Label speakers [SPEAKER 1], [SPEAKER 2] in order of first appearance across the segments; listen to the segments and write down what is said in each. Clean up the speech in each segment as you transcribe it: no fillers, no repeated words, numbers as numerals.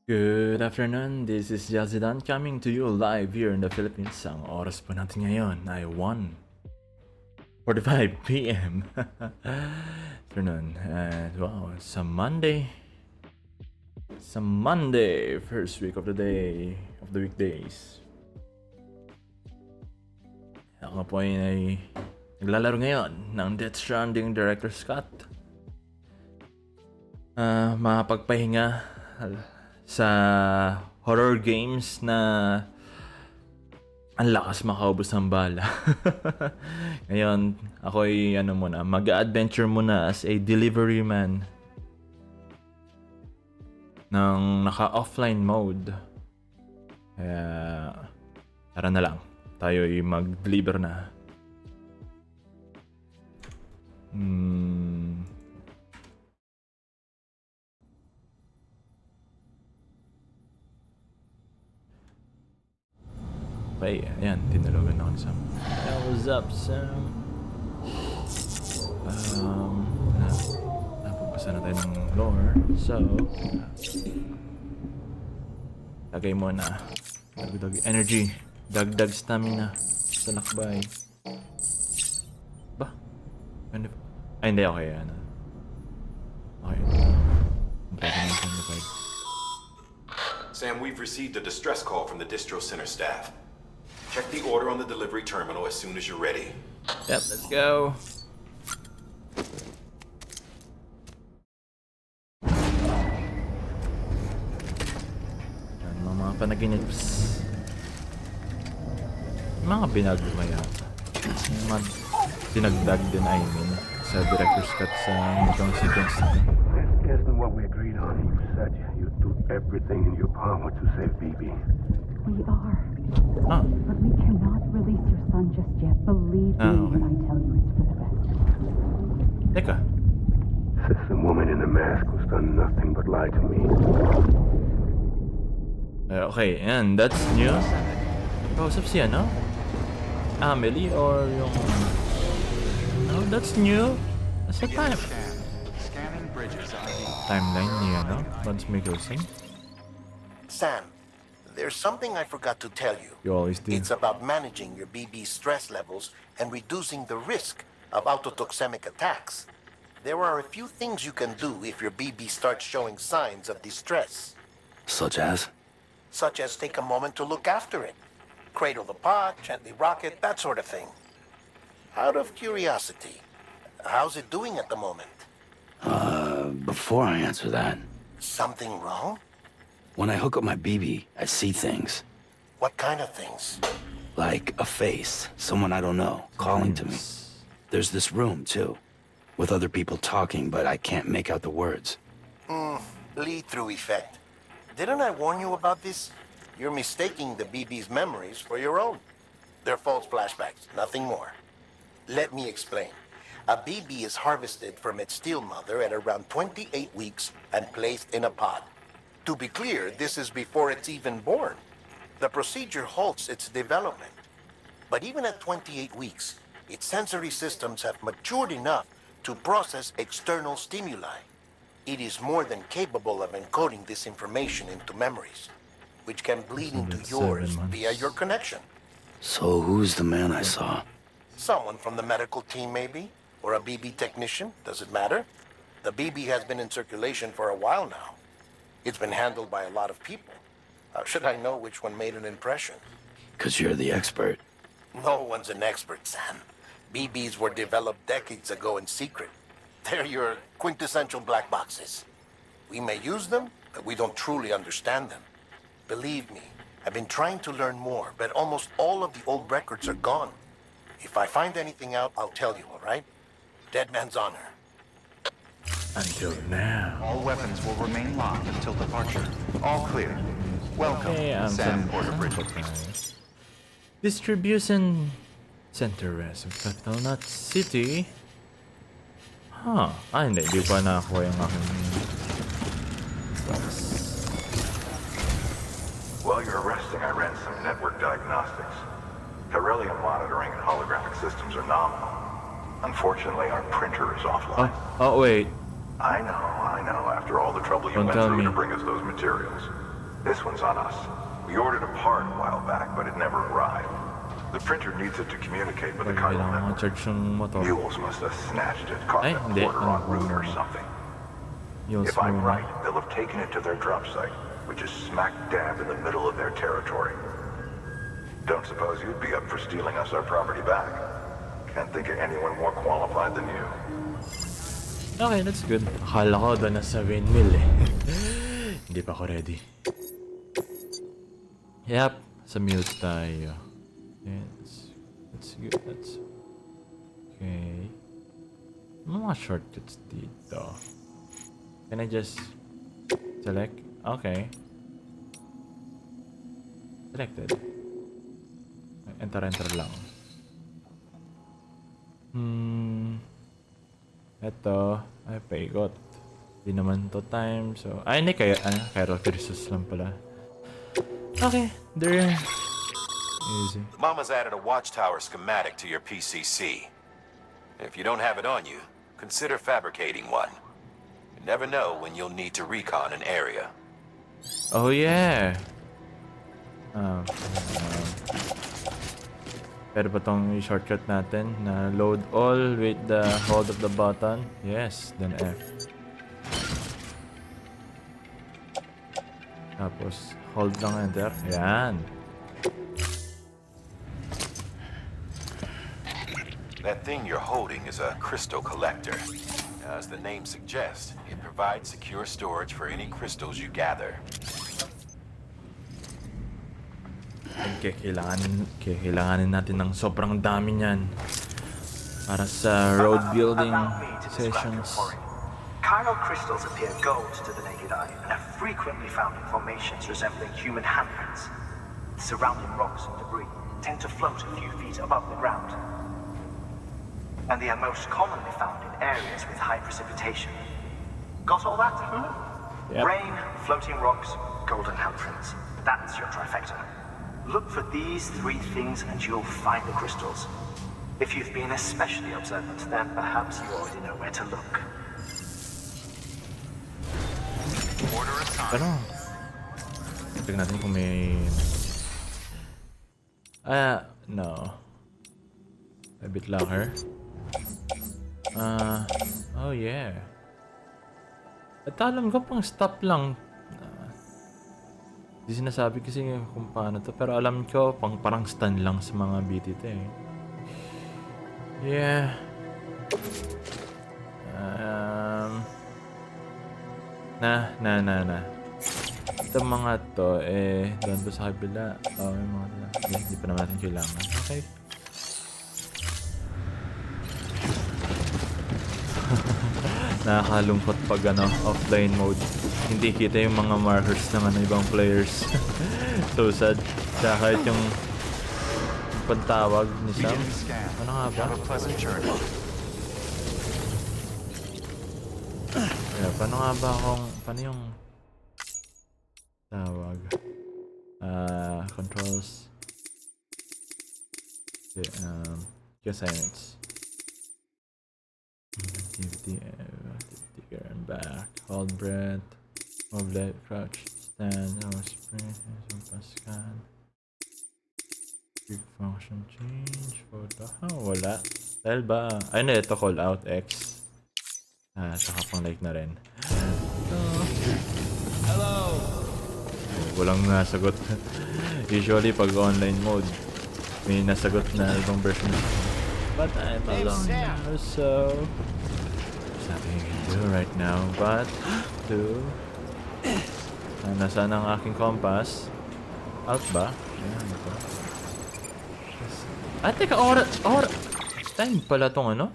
[SPEAKER 1] Good afternoon, this is Yazidan coming to you live here in the Philippines. Ang oras po natin ngayon ay 1:45 p.m. Afternoon. And wow, it's a Monday. It's a Monday, first week of the day, of the weekdays. Ako po ay naglalaro ngayon ng Death Stranding Director's Cut. Makapagpahinga sa horror games na ang lakas makaubos ng bala. Ngayon, ako'y mag-adventure muna as a delivery man ng naka-offline mode. Kaya, tara na lang. Tayo'y mag-deliver na. Okay, ayan, tinulugan ako ni Sam. Hey, what's up, Sam? Napagpasa na tayo ng lore. So, lagay mo na. Dagdag energy. Dagdag stamina. Sa lakbay. Ba? Ay, hindi. Okay, ano. Okay.
[SPEAKER 2] Sam, we've received a distress call from the distro center staff. Check the order on the delivery terminal as soon as you're ready.
[SPEAKER 1] Yep, let's go. Yan, mga panaginips. Mga binago kaya. Mga dinagdag din, I mean, sa director's cut sa itong sequence na.
[SPEAKER 3] This isn't what we agreed on. You said you'd do everything in your power to save Bibi.
[SPEAKER 4] We are.
[SPEAKER 1] Ah.
[SPEAKER 4] But we cannot release your son just yet. Believe me
[SPEAKER 1] Okay.
[SPEAKER 4] when I tell you it's for the best.
[SPEAKER 1] Teka.
[SPEAKER 3] The woman in the mask who's done nothing but lie to me.
[SPEAKER 1] Okay, and that's new. Kausap siya, no? Amelie or yung... No, that's new. That's the time.
[SPEAKER 5] Scanning bridges ID.
[SPEAKER 1] Timeline niya, no? Once may closing.
[SPEAKER 6] Sam, there's something I forgot to tell you.
[SPEAKER 1] You always do.
[SPEAKER 6] It's about managing your BB stress levels and reducing the risk of autotoxemic attacks. There are a few things you can do if your BB starts showing signs of distress.
[SPEAKER 7] Such as?
[SPEAKER 6] Such as take a moment to look after it. Cradle the pot, gently rock it, that sort of thing. Out of curiosity, how's it doing at the moment?
[SPEAKER 7] Before I answer that,
[SPEAKER 6] Something wrong?
[SPEAKER 7] when I hook up my BB, I see things.
[SPEAKER 6] What kind of things?
[SPEAKER 7] Like a face, someone I don't know, calling to me. There's this room, too, with other people talking, but I can't make out the words.
[SPEAKER 6] Lead-through effect. Didn't I warn you about this? You're mistaking the BB's memories for your own. They're false flashbacks, nothing more. Let me explain. A BB is harvested from its steel mother at around 28 weeks and placed in a pod. To be clear, this is before it's even born. The procedure halts its development. But even at 28 weeks, its sensory systems have matured enough to process external stimuli. It is more than capable of encoding this information into memories, which can bleed into yours
[SPEAKER 1] 7 months.
[SPEAKER 6] via your connection.
[SPEAKER 7] So who's the man I saw?
[SPEAKER 6] Someone from the medical team, maybe? Or a BB technician? Does it matter? The BB has been in circulation for a while now. It's been handled by a lot of people. How should I know which one made an impression?
[SPEAKER 7] 'Cause you're the expert.
[SPEAKER 6] No one's an expert, Sam. BBs were developed decades ago in secret. They're your quintessential black boxes. We may use them, but we don't truly understand them. Believe me, I've been trying to learn more, but almost all of the old records are gone. If I find anything out, I'll tell you, all right? Dead man's honor.
[SPEAKER 1] Until now.
[SPEAKER 5] All weapons will remain locked until departure. All clear. Welcome,
[SPEAKER 1] Okay, I'm
[SPEAKER 5] Sam
[SPEAKER 1] done.
[SPEAKER 5] Porter Bridges.
[SPEAKER 1] Distribution Center West of Capital Nut City. Hindi pa nakakuha yung aking box.
[SPEAKER 8] While you're resting, I ran some network diagnostics. Beryllium monitoring and holographic systems are nominal. Unfortunately, our printer is offline.
[SPEAKER 1] Oh, wait.
[SPEAKER 8] I know. After all the trouble you
[SPEAKER 1] Don't
[SPEAKER 8] went
[SPEAKER 1] tell
[SPEAKER 8] through
[SPEAKER 1] me.
[SPEAKER 8] to bring us those materials. This one's on us. We ordered a part a while back, but it never arrived. The printer needs it to communicate with the chiral
[SPEAKER 1] Kailangan
[SPEAKER 8] network.
[SPEAKER 1] charge ng motor.
[SPEAKER 8] Mules must have snatched it, caught
[SPEAKER 1] Ay,
[SPEAKER 8] the
[SPEAKER 1] hindi.
[SPEAKER 8] porter en route or
[SPEAKER 1] Ano,
[SPEAKER 8] something.
[SPEAKER 1] Mules
[SPEAKER 8] If I'm
[SPEAKER 1] muna.
[SPEAKER 8] right, they'll have taken it to their drop site, which is smack dab in the middle of their territory. Don't suppose you'd be up for stealing us our property back? Can't think of anyone more qualified than you.
[SPEAKER 1] Okay, that's good. Akala ko doon na sa windmill eh. Hindi pa ako ready. Yep, sa mules tayo. That's good. That's okay. Mga shortcuts dito. Can I just select? Okay. Selected. Enter lang. Eto. Ay, paikot. Di naman to time, so... Ay, hindi kaya... Chiral crystals lang pala. Okay, there. Easy.
[SPEAKER 2] Mama's added a watchtower schematic to your PCC. If you don't have it on you, consider fabricating one. You never know when you'll need to recon an area.
[SPEAKER 1] Oh, yeah. Pero ba tong shortcut natin na load all with the hold of the button? Yes, then F. Tapos hold lang enter. Yan.
[SPEAKER 2] That thing you're holding is a crystal collector. As the name suggests, it provides secure storage for any crystals you gather.
[SPEAKER 1] Kailanganin natin ng sobrang dami niyan para sa road building sessions.
[SPEAKER 9] Chiral crystals appear gold to the naked eye and are frequently found in formations resembling human handprints. Surrounding rocks and debris tend to float a few feet above the ground. And they are most commonly found in areas with high precipitation. Got all that?
[SPEAKER 1] Yep.
[SPEAKER 9] Rain, floating rocks, golden handprints. That's your trifecta. Look for these three things and you'll find the crystals. If you've been especially observant, then perhaps you already know where to look.
[SPEAKER 5] Order assigned.
[SPEAKER 1] Pero, tignan natin kung may... no. A bit longer. Oh yeah. At alam ko pang stop lang. Di sinasabi kasi kung paano to, pero alam ko parang stun lang sa mga BTT eh. Yeah. Na. Ito mga to doon pa sa kabila. Oh, may mga hindi pa naman natin kailangan. Okay. Nakakalungkot pag offline mode. Hindi kita yung mga markers ng ibang players. So sad. Kaya kahit yung pagtawag ni Sam. Ano nga ba? Kaya, paano nga ba paano yung tawag? Controls. Okay, assignments. Activity, and back. Hold breath. Move left, crouch, stand, sprint, scan. Quick function change. Photo. Wala. Dahil ba? Ay, na ito call out X. Saka pang like na rin. Hello! Walang nasagot. Usually, pag online mode, may nasagot na ibang version. But I'm alone now, so there's nothing I can do right now but to... nasaan ang aking compass? Out ba? Ayan, ito. Teka, time pala tong ano?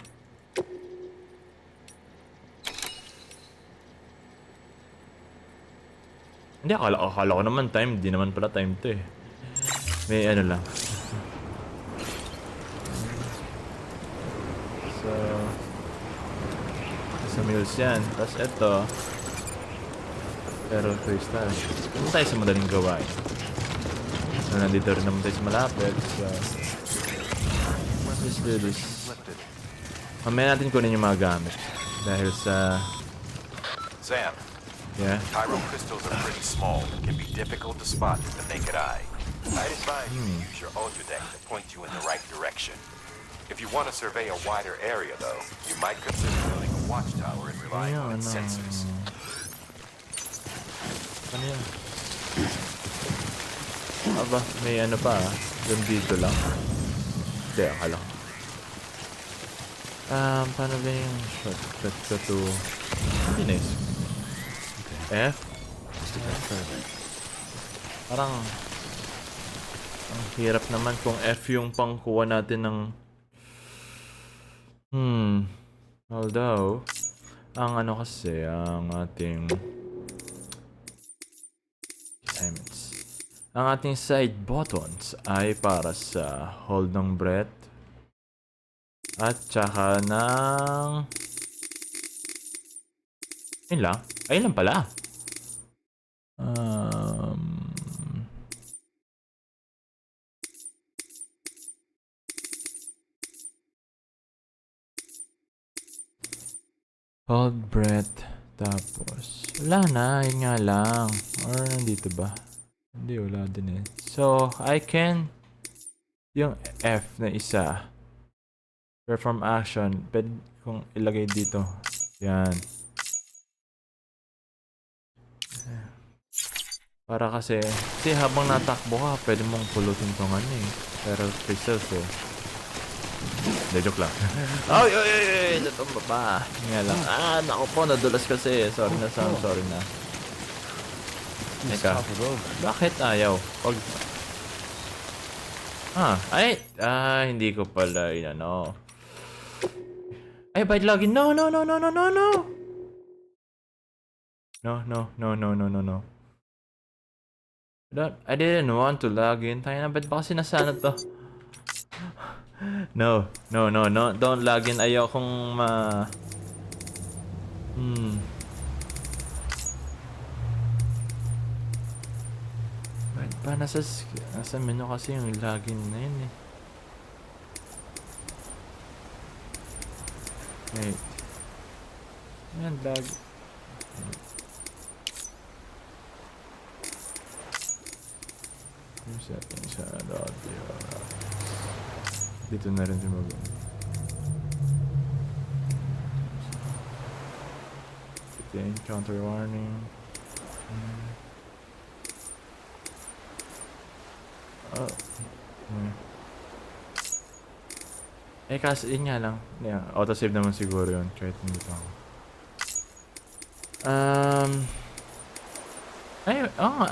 [SPEAKER 1] Hindi, akala ko naman time. Di naman pala time to eh. May ano lang. So, sa mules yan. Tapos eto. Pero crystal. Punta tayo sa madaling gawain. So, nandito rin naman tayo sa malapit. So, let's do this. Mamaya natin kunin yung mga gamit. Dahil sa...
[SPEAKER 2] Sam,
[SPEAKER 1] Yeah.
[SPEAKER 2] Pyro crystals are pretty small and can be difficult to spot with the naked eye. I'd advise you to use your ultra deck to point you in the right direction. If you want to survey a wider area, though, you might consider building a watchtower and relying on its sensors.
[SPEAKER 1] Ano yan? Aba, may ano pa ah. Yung dito lang. Hindi, akala ko. Paano ba yung shortcut ko to... Hindi nice. F? Parang... Ang hirap naman kung F yung pangkuha natin ng... Although... Ang ano kasi, ang ating... Assignments. Ang ating side buttons ay para sa hold ng breath. At saka ng... Ayun lang. Ayun lang pala. Hold breath. Tapos... Wala na. Yun nga lang. Or nandito ba? Hindi, wala din eh. So, I can... Yung F na isa... Perform action. Pwede kong ilagay dito. Yan. Para kasi habang natakbo ka, pwede mong pulutin tong ano eh. Pero crystals eh. Hindi, joke lang. Ay! Ito ba? Nga lang. Naku po, nadulas kasi. Sorry na. Teka. Bakit ayaw? Hindi ko pala inano. Ay, bite login. No. No. I didn't want to log in. Tayo na, ba't ba kasi nasana to? No. Don't log in. Ayokong Ba't ba nasa menu kasi yung login na yun eh. Wait. Ayan, log. Yung settings sa audio. Dito na rin sumagot. Encounter warning. Kasi yun nga lang. Yeah, autosave naman siguro yun. Try it dito ako.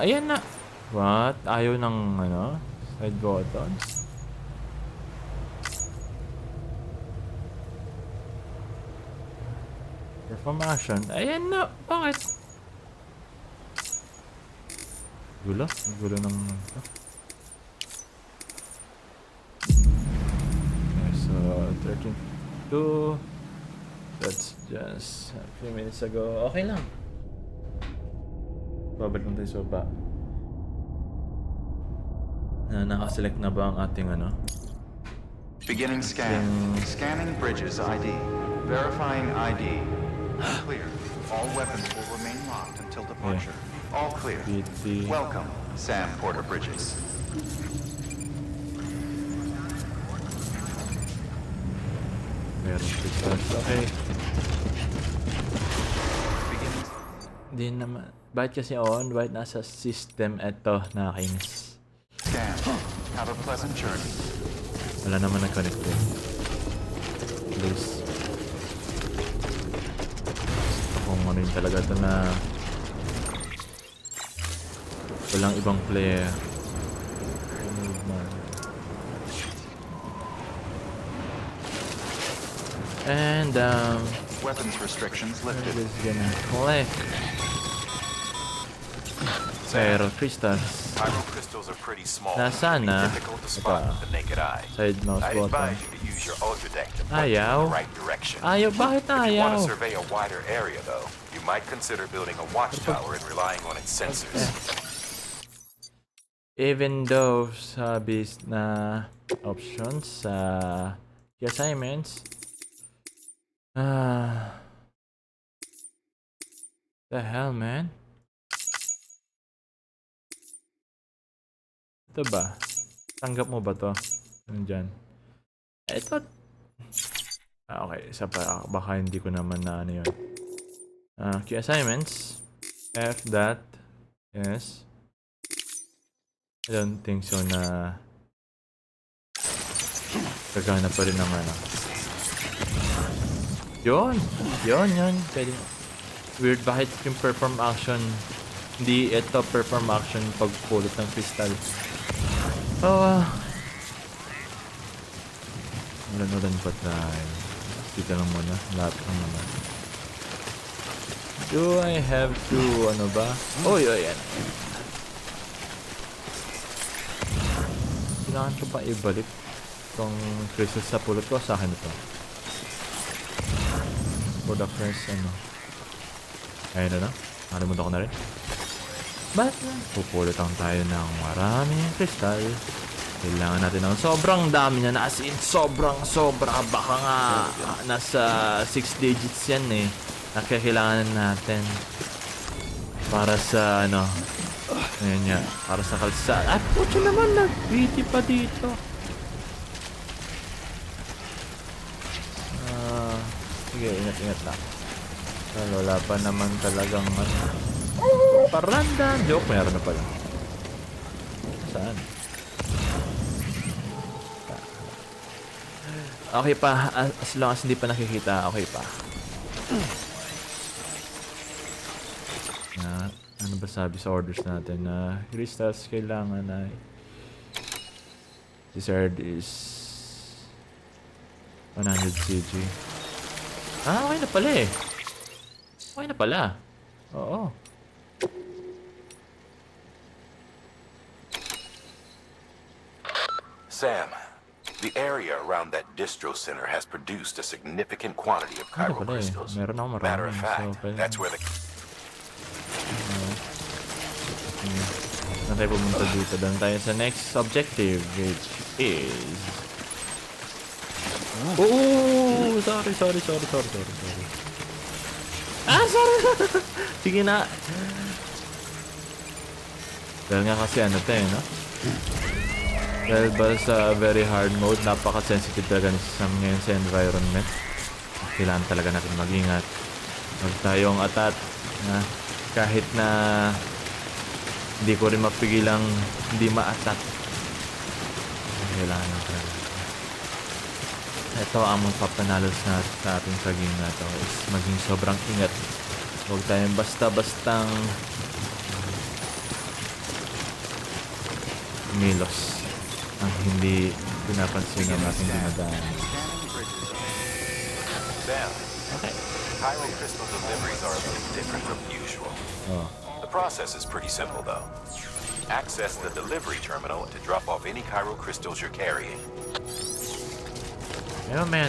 [SPEAKER 1] Ayan na. What? Ayaw ng side buttons? Perform action. Ayan na. Bakit? Gulo ng ito. Okay, so 13:02. That's just a few minutes ago. Okay lang. Babalik lang tayo sa baba. Nakaselect na ba ang ating
[SPEAKER 5] Beginning scan. Scanning bridges ID. Verifying ID. Clear. All weapons will remain locked until departure. All clear.
[SPEAKER 1] PT.
[SPEAKER 5] Welcome, Sam Porter Bridges.
[SPEAKER 1] Meron crystals. Okay. Hindi naman. Bakit kasi on? Bakit nasa system ito? Nakakainis.
[SPEAKER 5] Scan. Have a pleasant journey.
[SPEAKER 1] Wala naman nag-connect din. Please. Kung ano yun talaga ito na walang ibang player. And
[SPEAKER 5] weapons restrictions lifted.
[SPEAKER 1] It is gonna click. Pero crystals.
[SPEAKER 2] Pyro crystals are pretty small.
[SPEAKER 1] Nasaan na?
[SPEAKER 2] Difficult to spot with the naked eye.
[SPEAKER 1] Side mouse
[SPEAKER 2] I
[SPEAKER 1] button.
[SPEAKER 2] advise you to use your ultra deck to point you in
[SPEAKER 1] Ayaw.
[SPEAKER 2] the right direction.
[SPEAKER 1] Ayaw, bakit
[SPEAKER 2] If you want
[SPEAKER 1] ayaw?
[SPEAKER 2] to survey a wider area, though, you might consider building a watchtower and relying on its sensors.
[SPEAKER 1] Even though sabi na options sa assignments, The hell, man? Ito ba? Tanggap mo ba to? Nandyan. Ito. Okay, isa pa. Baka hindi ko naman na ano yun. Key assignments. F that. Yes. I don't think so na gagana pa rin ng ano. Yun. Pwede. Weird, bakit yung perform action hindi ito perform action pagpulot ng crystal. Ulan pa tayo. Dito lang muna. Lahat lang naman. Do I have to ano ba? Oh, yan. Kailangan ko pa ibalik itong crystal sa pulot ko. Sa akin ito. For the first ano. Ayun na. Nakalimutan ko na rin. But, pupulitan tayo ng maraming kristal. Kailangan natin ng sobrang dami na. As in, sobra. Baka nga nasa 6 digits yan eh. Nakakailangan natin. Para sa ano. Ayan nga. Para sa kalsada. At putyo naman, nag-beauty pa dito. Sige, ingat lang. Well, wala pa naman talagang paranda. Joke, meron na pala. Saan? Okay pa. As long as hindi pa nakikita, okay pa. Ano ba sabi sa orders natin na crystals kailangan ay desired is 100 CG. Okay na pala eh. Okay na pala. Oo.
[SPEAKER 2] Sam, the area around that distro center has produced a significant quantity of
[SPEAKER 1] Ano
[SPEAKER 2] chiral
[SPEAKER 1] pala eh.
[SPEAKER 2] crystals.
[SPEAKER 1] Meron ako marami.
[SPEAKER 2] Matter of fact,
[SPEAKER 1] So,
[SPEAKER 2] that's where the
[SPEAKER 1] na tayo pumunta dito. Doon tayo sa next objective, which is... Oh! Sorry. Sorry. Sige na. Dahil nga kasi ano tayo, no? Dahil ba sa very hard mode, napaka-sensitive talaga ngayon sa environment. Kailangan talaga natin mag-ingat. Huwag tayong atat. Kahit na hindi ko rin mapigilang hindi ma-attack. Kailangan natin. Ito ang magpapanalo sa ating sa game na ito is maging sobrang ingat. Huwag tayong basta-bastang milos ang hindi pinapansin ng ating dinadaan.
[SPEAKER 2] Sam,
[SPEAKER 1] Okay.
[SPEAKER 2] chiral crystal deliveries are a bit different from usual. The process is pretty simple, though. Access the delivery terminal to drop off any chiral crystals you're carrying.
[SPEAKER 1] Pero man,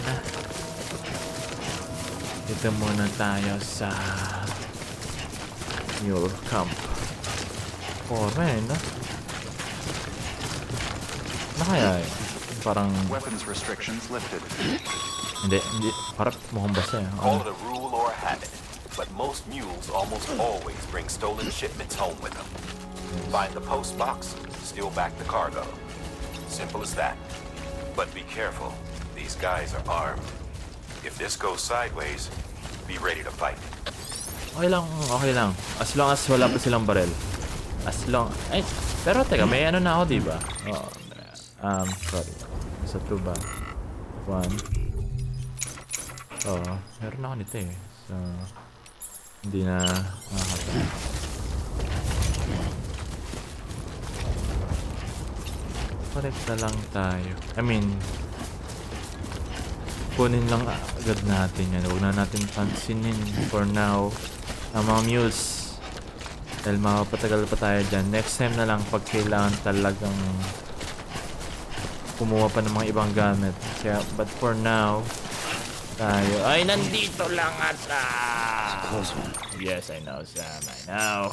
[SPEAKER 1] dito muna tayo sa Mule Camp. Man, ano kaya parang
[SPEAKER 5] Weapons restrictions lifted.
[SPEAKER 1] hindi, parang mukhang basa eh.
[SPEAKER 2] Call it a rule or a habit, but most mules almost always bring stolen shipments home with them. Find the post box, steal back the cargo. Simple as that. But be careful. These guys are armed. If this goes sideways, be ready to fight.
[SPEAKER 1] Okay lang. As long as wala pa silang barel. Ay, pero teka, may ano na ako, diba? Sorry. Sa 2 ba? 1. Meron ako nito eh. So, hindi na makakata. Connect na lang tayo. I mean, kunin lang agad natin yan. Huwag na natin pansinin for now ang mga mules. Dahil makapatagal pa tayo dyan. Next time na lang pag kailangan talagang kumuha pa ng mga ibang gamit. Kaya, but for now, tayo ay nandito lang ata.
[SPEAKER 7] Close one.
[SPEAKER 1] Yes, I know, Sam. I know.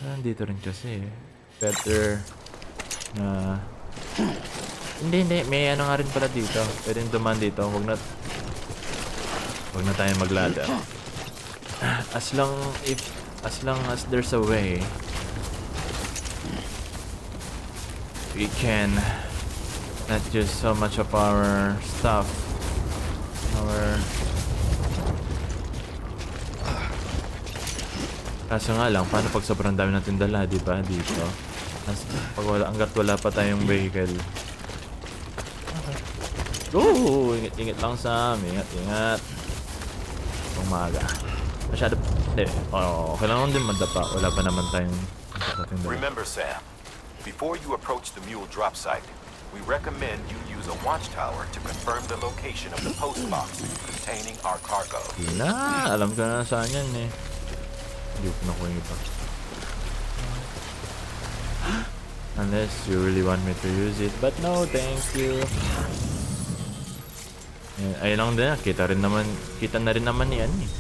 [SPEAKER 1] Nandito rin kasi. Better na... Hindi. May ano nga rin pala dito. Pwedeng duman dito. Huwag na... Huwag na tayo mag-ladder. As long as there's a way, we can not use so much of our stuff. Kaso nga lang, paano pag sobrang dami natin dala, di ba? Dito. Hanggat wala pa tayong vehicle. Okay. Ingat lang Sam. Ingat. Umaga. Masyado. Hindi. Okay lang din madapa. Wala pa naman tayong dala.
[SPEAKER 2] Remember, Sam, before you approach the mule drop site, we recommend you use a watchtower to confirm the location of the post box containing our cargo.
[SPEAKER 1] Alam ko na saan yan eh. Hindi ko na ko yung iba. Unless you really want me to use it. But no, thank you. Ayun lang din. Kita na rin naman yan eh.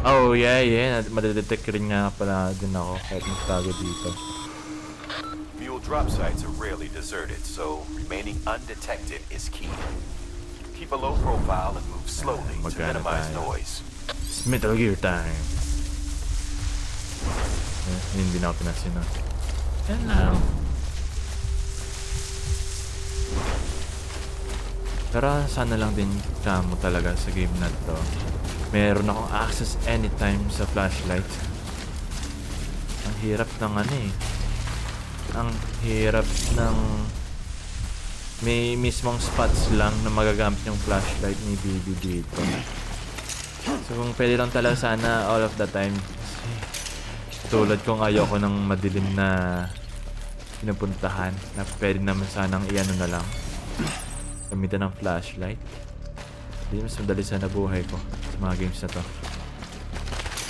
[SPEAKER 1] Oh yeah. Madedetect rin nga pala din ako kahit magtago dito.
[SPEAKER 2] Mule drop sites are rarely deserted, so remaining undetected is key. Keep a low profile and move slowly to minimize noise.
[SPEAKER 1] It's Metal Gear time. Hindi na ako pinasin na. Yan lang. Pero sana lang din kamo talaga sa game na to. Meron akong access anytime sa flashlight. Ang hirap ng Ang hirap ng may mismong spots lang na magagamit yung flashlight ni BB dito. So kung pwede lang talaga sana all of the time. Tulad kong ayoko ng madilim na pinupuntahan na pwede naman sanang iano na lang. Gamitan ng flashlight. Hindi mas madali sana buhay ko sa mga games na to.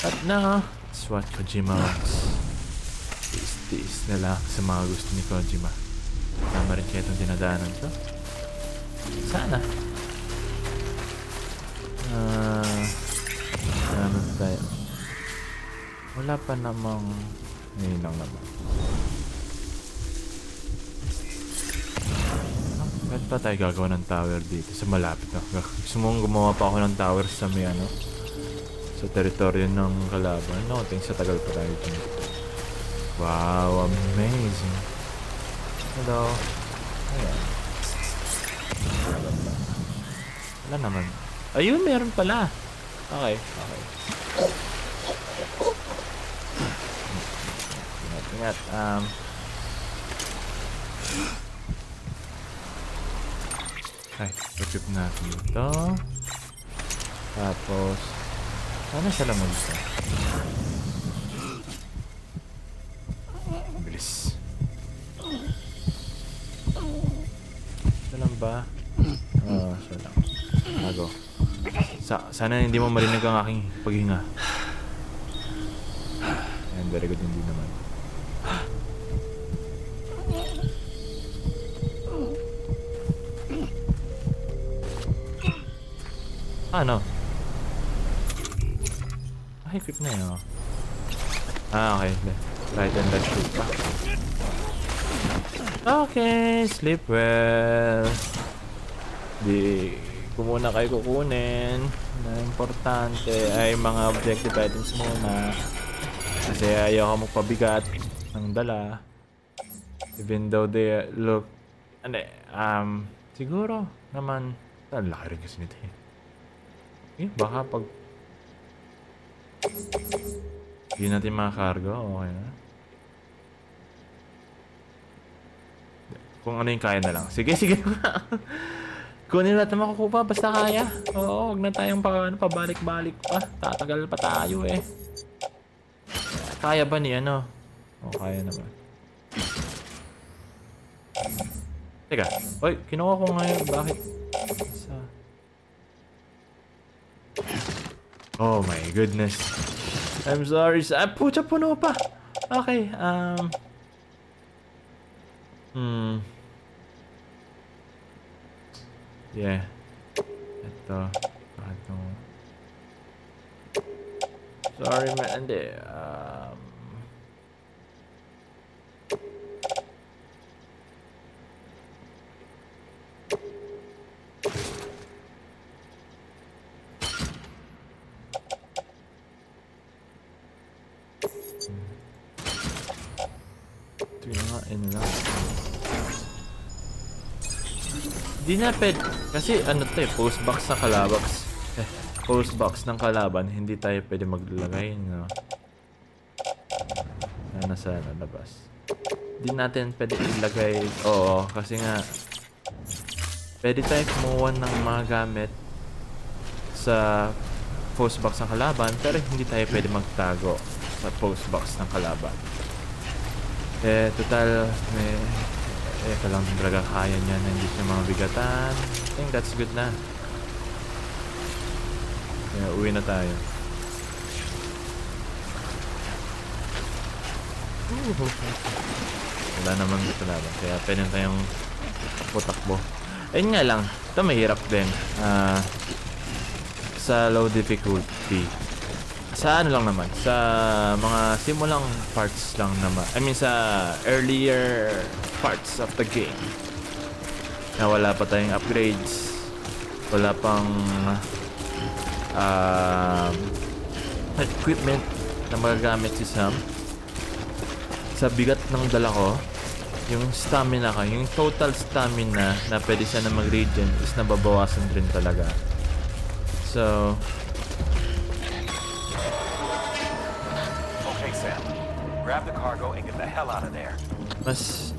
[SPEAKER 1] But no, it's what Kojima wants. Tiis na lang sa mga gusto ni Kojima. Tama rin kaya itong dinadaanan to. Sana. Ano tayo? Wala pa namang... Ngayon lang naman. Bakit pa tayo gagawa ng tower dito sa malapit na? Gusto mong gumawa pa ako ng tower sa may sa teritoryo ng kalaban. No, thanks sa tagal pa tayo dito. Wow, amazing. Hello. Ayan. Wala naman. Ayun, meron pala. Okay. Ingat. Okay, equip natin ito. Tapos, sana siya lang mag-isa. Bilis. Siya lang ba? Siya lang. Tago. Sana hindi mo marinig ang aking paghinga. Ayan, very good, hindi naman. Ano? Equip na yun. Okay. Right and left shoot pa. Okay, sleep well. Di ko muna kayo kukunin. Na importante ay mga objective items muna. Kasi ayaw ko magpabigat ng dala. Even though they look... siguro naman... Laki rin kasi nito eh. Baka pag... Hindi natin makakargo, okay na. Kung ano yung kaya na lang. Sige. Kunin natin makukuha, basta kaya. Oo, huwag na tayong pabalik-balik pa. Tatagal pa tayo eh. Kaya ba ni ano? Oo, kaya naman. Teka, oy, kinuha ko ngayon. Bakit? Oh my goodness. I'm sorry. Pucha, puno pa. Okay, yeah. Ito. Sorry, man. Hindi. Ito yung nga, lang. Di na pwede. Kasi ano to eh, post box ng kalaban. Post box ng kalaban, hindi tayo pwede maglagay, no? Nasa labas. Di natin pwede ilagay. Oo, kasi nga pwede tayo kumuha ng mga gamit sa post box ng kalaban, pero hindi tayo pwede magtago sa post box ng kalaban. Eh, total, ka lang talaga kaya niya na hindi siya mga bigatan. I think that's good na. Kaya uwi na tayo. Wala naman dito laban, kaya pwede tayong putakbo. Ayun nga lang, ito mahirap din. Sa low difficulty. Sa ano lang naman, sa mga simulang parts lang naman. I mean sa earlier parts of the game. Na wala pa tayong upgrades. Wala pang equipment na magagamit si Sam. Sa bigat ng dala ko, yung stamina ka, yung total stamina na pwede siya na mag-regen is nababawasan rin talaga. So,
[SPEAKER 2] okay, Sam. Grab the cargo and get the hell out of there.
[SPEAKER 1] mas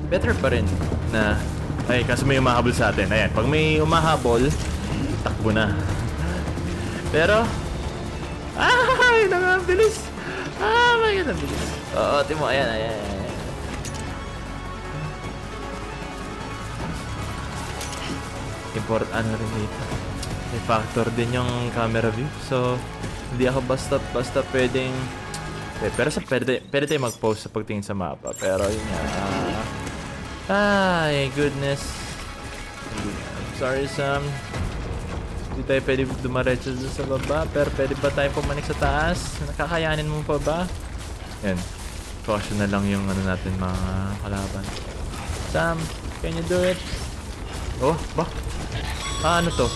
[SPEAKER 1] better pa rin na ay kasi may umahabol sa atin. Ayan, pag may umahabol, takbo na. Pero ay, nakabilis. Ah, my God, ang bilis. Oo, timo, ayan. Ano rin dito. May factor din yung camera view. So, hindi ako basta pwedeng pero pwede tayo mag-post sa pagtingin sa mapa. Pero yun nga. Ay, goodness. Sorry, Sam. Hindi tayo pwede dumaretso sa baba. Pero pwede ba tayo pumanik sa taas? Nakakayanin mo pa ba? Yan. Caution na lang yung ano natin mga kalaban. Sam, can you do it? Oh, ba? Ano to?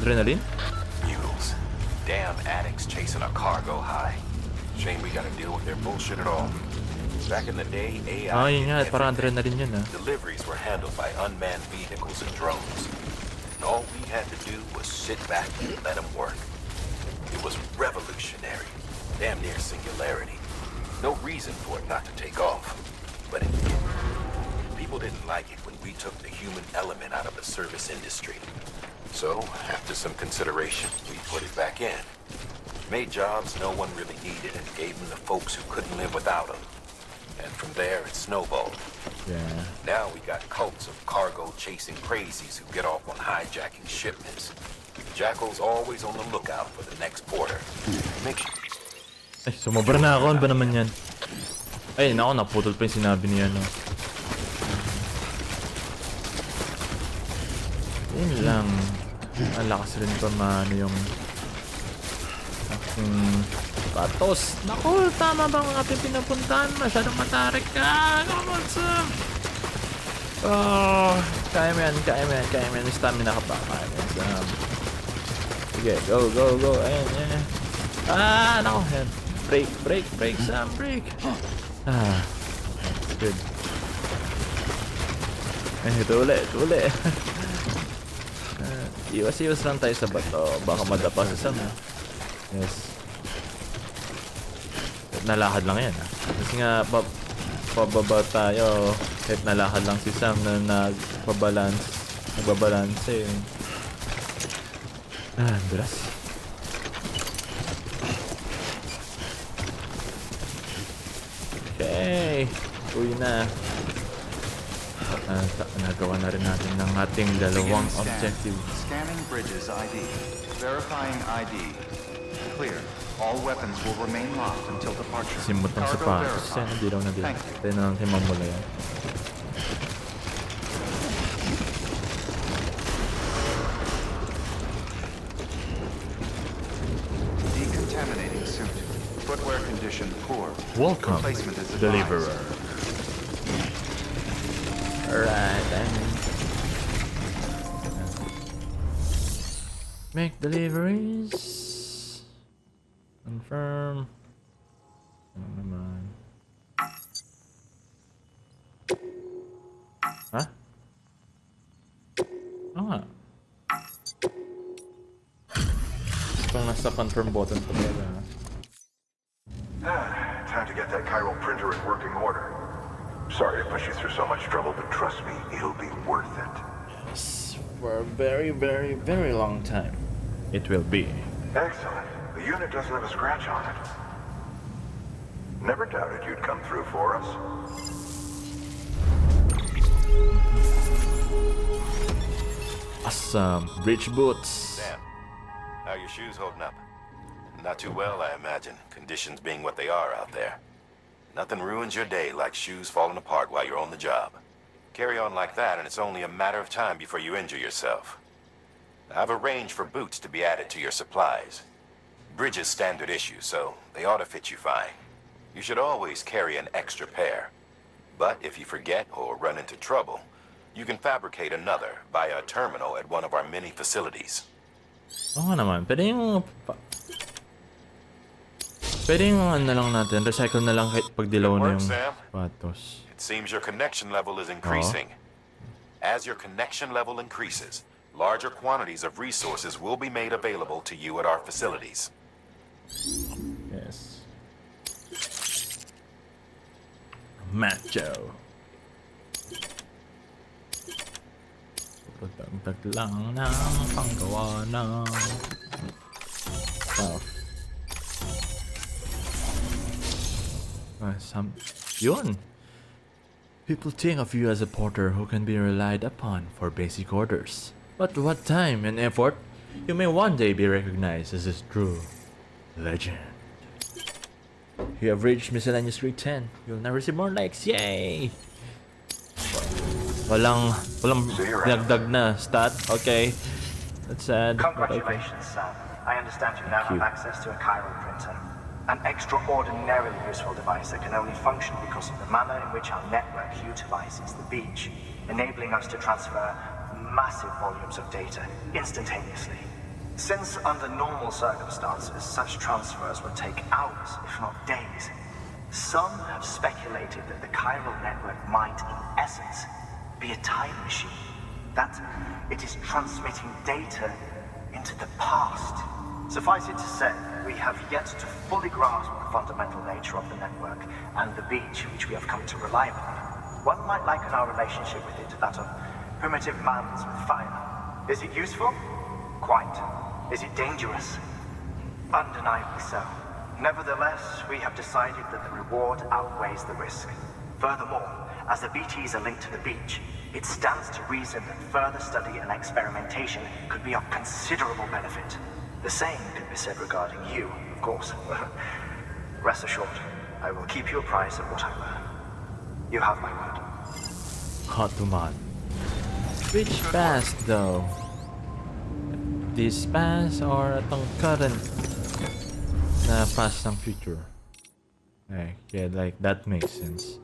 [SPEAKER 1] Adrenaline?
[SPEAKER 2] Mules. Damn addicts chasing a cargo high. Shame we gotta deal with their bullshit at all. Back in the day, AI
[SPEAKER 1] Yun nga, parang adrenaline yun
[SPEAKER 2] deliveries were handled by unmanned vehicles and drones. And all we had to do was sit back and let them work. It was revolutionary, damn near singularity. No reason for it not to take off, but it did. People didn't like it when we took the human element out of the service industry. So, after some consideration, we put it back in. Made jobs no one really needed and gave them to folks who couldn't live without them. And from there, it snowballed.
[SPEAKER 1] Yeah.
[SPEAKER 2] Now we got cults of cargo-chasing crazies who get off on hijacking shipments. Jackal's always on the lookout for the next porter. Make sure...
[SPEAKER 1] Ay, sumobra na ako. Ano ba naman yan? Ay, nako, naputol pa yung sinabi niya, no? Yun lang. Ang lakas rin pa maano yung aking patos. Naku, tama ba ang ating pinapuntahan? Masyadong matarik ka. Come on, Sam. Oh, kaya mo yan. May stamina ka pa. Kaya mo yan, Sam. Sige, go. Ayan. Naku, ayan. Break, Sam, break. Good. Ito uli. Iwas lang tayo sa bato. Baka madapa sa Sam. Yes. Nalakad lang yan. Kasi nga, pababa tayo. Kahit nalakad lang si Sam na nagbabalance eh. Biras. Okay. Uwi na. Nagawa na rin natin ng ating dalawang objective.
[SPEAKER 5] Scanning bridges ID. Verifying ID. Clear. All weapons will remain locked until departure.
[SPEAKER 1] Simot ng sapatos. Yan, hindi daw na din. Tayo na lang timamula yan.
[SPEAKER 5] Decontaminating suit. Footwear condition poor.
[SPEAKER 1] Welcome,
[SPEAKER 5] Replacement is
[SPEAKER 1] deliverer.
[SPEAKER 5] advised.
[SPEAKER 1] Alright, make deliveries. Confirm. Ano naman? Ha? Oo nga. Itong nasa confirm button pa talaga.
[SPEAKER 8] Time to get that chiral printer in working order. Sorry to push you through so much trouble, but trust me, it'll be worth it.
[SPEAKER 1] Yes, for a very, very, very long time. It will be.
[SPEAKER 8] Excellent. The unit doesn't have a scratch on it. Never doubted you'd come through for us.
[SPEAKER 1] Awesome. Bridge boots.
[SPEAKER 2] Sam, how are your shoes holding up? Not too well, I imagine. Conditions being what they are out there. Nothing ruins your day like shoes falling apart while you're on the job. Carry on like that, and it's only a matter of time before you injure yourself. I've arranged for boots to be added to your supplies. Bridges standard issue, so they ought to fit you fine. You should always carry an extra pair. But if you forget or run into trouble, you can fabricate another via a terminal at one of our many facilities.
[SPEAKER 1] Oo naman. Pwede yung ano na lang natin. Recycle na lang kahit pag dilaw na yung patos.
[SPEAKER 2] It seems your connection level is increasing. As your connection level increases, larger quantities of resources will be made available to you at our facilities.
[SPEAKER 1] Yes. Macho. Dagdag lang ng panggawa ng stuff. Yun. People think of you as a porter who can be relied upon for basic orders. But with time and effort, you may one day be recognized as a true legend. You have reached miscellaneous grade 10. You'll now receive more likes. Yay! Walang dagdag na stat. Okay. That's sad.
[SPEAKER 9] Congratulations, Sam. I understand you now have access to a chiral printer. An extraordinarily useful device that can only function because of the manner in which our network utilizes the beach, enabling us to transfer massive volumes of data instantaneously. Since under normal circumstances, such transfers would take hours, if not days, some have speculated that the chiral network might, in essence, be a time machine. That it is transmitting data into the past. Suffice it to say, we have yet to fully grasp the fundamental nature of the network and the beach which we have come to rely upon. One might liken our relationship with it to that of primitive mans with fire. Is it useful? Quite. Is it dangerous? Undeniably so. Nevertheless, we have decided that the reward outweighs the risk. Furthermore, as the BTs are linked to the beach, it stands to reason that further study and experimentation could be of considerable benefit. The same could be said regarding you, of course. Rest assured, I will keep you apprised of what I learn. You have my word.
[SPEAKER 1] Hatuman. Which past though? This past or itong current na past ng future? Yeah, like that makes sense.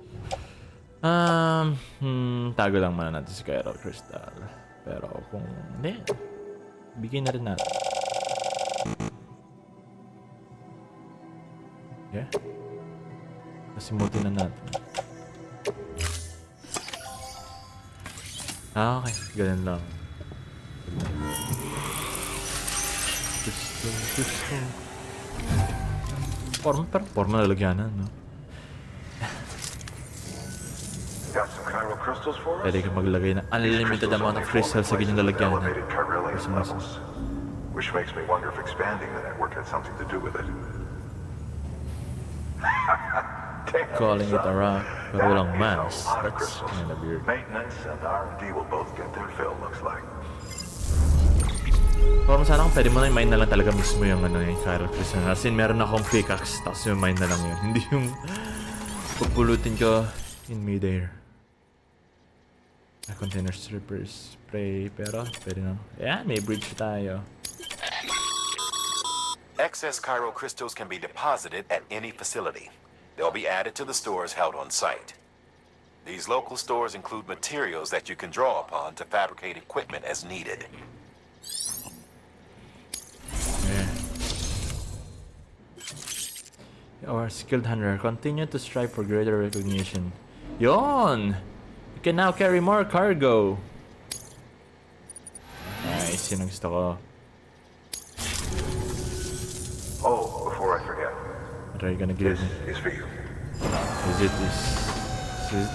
[SPEAKER 1] Tago lang muna natin si Chiral Crystal. Pero kung hindi, bigyan na rin natin. Yeah. Kasimutin na natin. Okay. Ganun lang. Gusto. Forma lalagyanan, no?
[SPEAKER 8] Got some chiral crystals for us?
[SPEAKER 1] Pwede ka maglagay ng unlimited amount of crystals sa ganyang lalagyanan.
[SPEAKER 8] Elevated chiralium levels, which makes me wonder if expanding the network had something to do with it.
[SPEAKER 1] Calling it a rock, pero walang mass. That's kinda weird.
[SPEAKER 8] Maintenance and R&D will both get their fill, looks like.
[SPEAKER 1] Parang sana kung pwede mo na i-mine na lang talaga mismo yung ano yung chiral crystal. As in, meron akong pickaxe, tapos yung mine na lang yun. Hindi yung pupulutin ko in midair. Container stripper spray, pero pwede na. Ayan, may bridge tayo.
[SPEAKER 2] Excess chiral crystals can be deposited at any facility. They'll be added to the stores held on site. These local stores include materials that you can draw upon to fabricate equipment as needed.
[SPEAKER 1] Yeah. Our skilled hunter. Continue to strive for greater recognition. Yon! You can now carry more cargo. Nice. Yun ang gusto ko.
[SPEAKER 8] Oh, before I forget,
[SPEAKER 1] What are you gonna give
[SPEAKER 8] this
[SPEAKER 1] me?
[SPEAKER 8] is for you.
[SPEAKER 1] Is it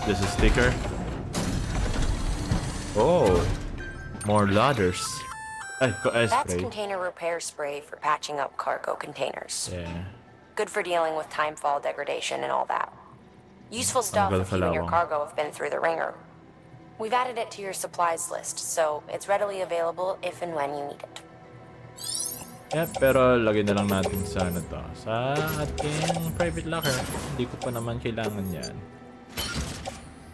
[SPEAKER 1] this a sticker? Oh, more ladders. Ay,
[SPEAKER 10] That's
[SPEAKER 1] spray.
[SPEAKER 10] container repair spray for patching up cargo containers.
[SPEAKER 1] Yeah.
[SPEAKER 10] Good for dealing with timefall degradation and all that. Useful stuff if you and your cargo have been through the ringer. We've added it to your supplies list, so it's readily available if and when you need it.
[SPEAKER 1] Yeah, pero lagay na lang natin sa ano to. Sa ating private locker. Hindi ko pa naman kailangan yan.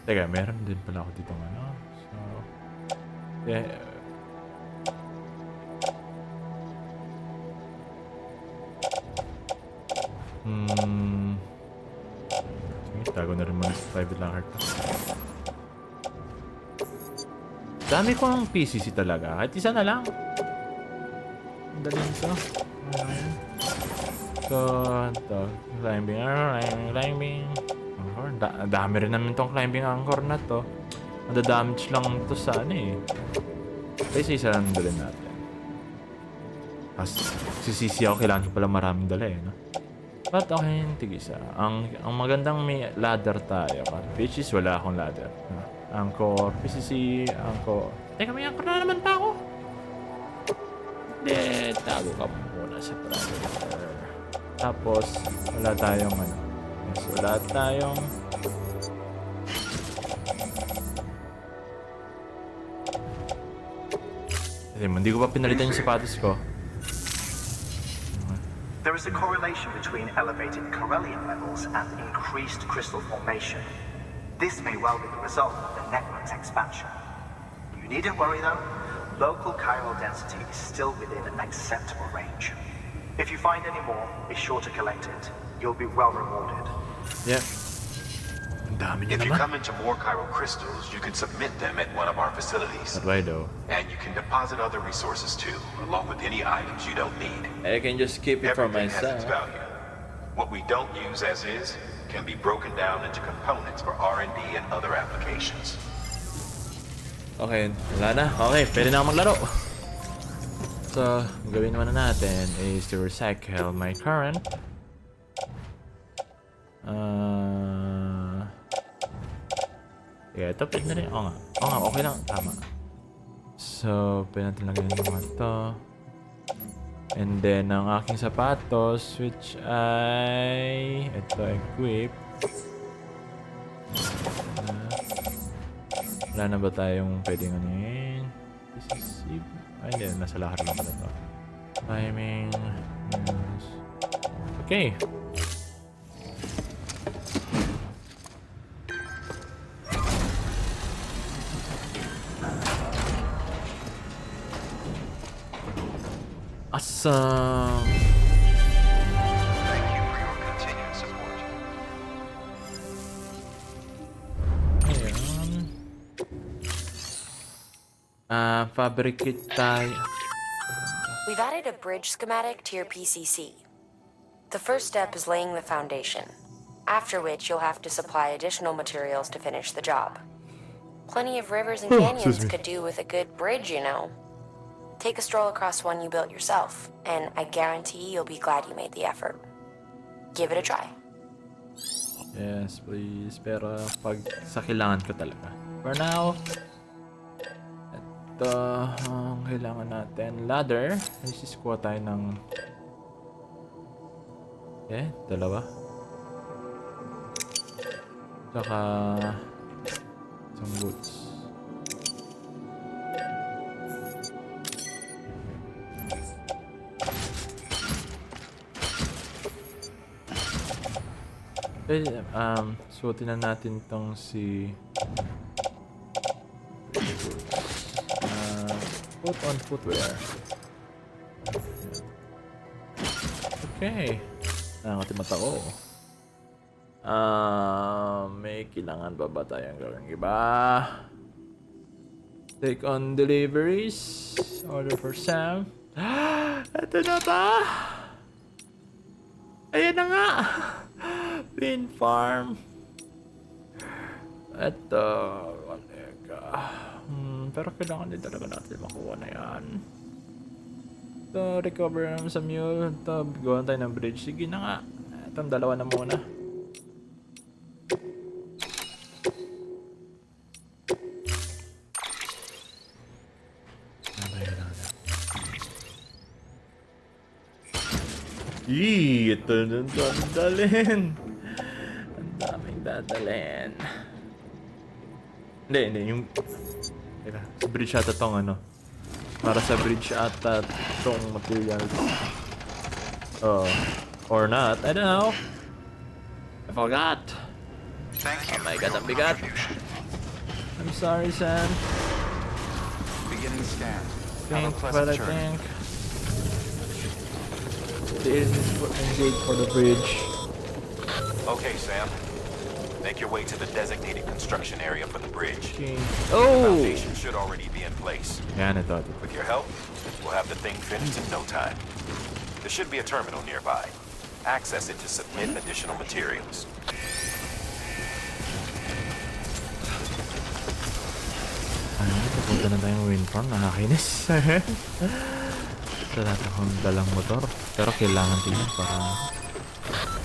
[SPEAKER 1] Teka, meron din pala ako dito ano. So, yeah. Sige, tago na rin muna sa private locker ko. Dami ko ang PCC talaga. Kahit isa na lang. Dalhin to. So, ito. Climbing anchor. Dami rin namin tong climbing anchor na to. Madadamage lang to sa ano eh. Kasi isa lang dalhin natin. Tapos, sisisi ako. Kailangan ko pala maraming dala eh. No? But okay, tigisa. Ang magandang may ladder tayo. Which is wala akong ladder. Anchor, PCC, anchor. Teka, may anchor na naman pa ako. Hindi, tago ka muna sa private. Tapos, wala tayong ano. Yes, wala tayong... Hindi ko pa pinalitan yung sapatos ko.
[SPEAKER 9] There is a correlation between elevated Corellian levels and increased crystal formation. This may well be the result of the network's expansion. You needn't worry though. Local chiral density is still within an acceptable range. If you find any more, be sure to collect it. You'll be well rewarded.
[SPEAKER 1] Yeah. Ang dami niya
[SPEAKER 2] If you
[SPEAKER 1] naman.
[SPEAKER 2] come into more chiral crystals, you can submit them at one of our facilities.
[SPEAKER 1] Why though?
[SPEAKER 2] And you can deposit other resources too, along with any items you don't need.
[SPEAKER 1] I can just keep it for
[SPEAKER 2] Everything has
[SPEAKER 1] myself.
[SPEAKER 2] its value. What we don't use as is can be broken down into components for R&D and other applications.
[SPEAKER 1] Okay, wala na. Okay, pwede na ako maglaro. So, gawin naman na natin is to recycle my current. Yeah, ito pwede na rin. Oo nga, okay lang. Tama. So, pwede natin lagyan yung mga to. And then, ang aking sapatos, which ay... Ito, equip. Wala na ba tayong pwedeng ano yun? This is... Ay, hindi. Nasa lahar lang pala to. Timing. Yes. Okay. Awesome.
[SPEAKER 5] Thank you for your continued support.
[SPEAKER 1] Ayan. Fabricate tayo.
[SPEAKER 10] We've added a bridge schematic to your PCC. The first step is laying the foundation, after which you'll have to supply additional materials to finish the job. Plenty of rivers and canyons could do with a good bridge, you know. Take a stroll across one you built yourself, and I guarantee you'll be glad you made the effort. Give it a try.
[SPEAKER 1] Yes, please. Pero pag sa kailangan ko talaga. For now, ito ang kailangan natin. Ladder. Let's just kuha tayo ng... Okay, dalawa. Saka... isang boots. Suotin na natin tong si put on footwear. Okay. Nangat yung mata ko. May kailangan ba tayong gawin iba? Take on deliveries. Order for Sam. Ito na ba? Ayan na nga. Wind farm. Ito. Pero kailangan din talaga natin makuha na yan. Ito, recover naman sa mule. Ito, gawan tayo ng bridge. Sige na nga. Itong dalawa na muna. Ito nung dadalhin. Ang daming dadalhin. Hindi, yung... Teka, sa bridge ata tong ano. Para sa bridge ata tong materials. Oh. Or not, I don't know. I forgot.
[SPEAKER 5] Thank you.
[SPEAKER 1] Oh my god, ang bigat. I'm sorry, Sam.
[SPEAKER 5] Beginning scan.
[SPEAKER 1] Think what I think. This is engage for the bridge.
[SPEAKER 2] Okay, Sam. Make your way to the designated construction area for the bridge. The
[SPEAKER 1] Oh!
[SPEAKER 2] foundation should already be in place.
[SPEAKER 1] Yan, ito.
[SPEAKER 2] With your help, we'll have the thing finished in no time. There should be a terminal nearby. Access it to submit additional materials.
[SPEAKER 1] Punta na tayong wind farm. Nakakainis. Wala natin akong dalang motor. Pero kailangan din yun para...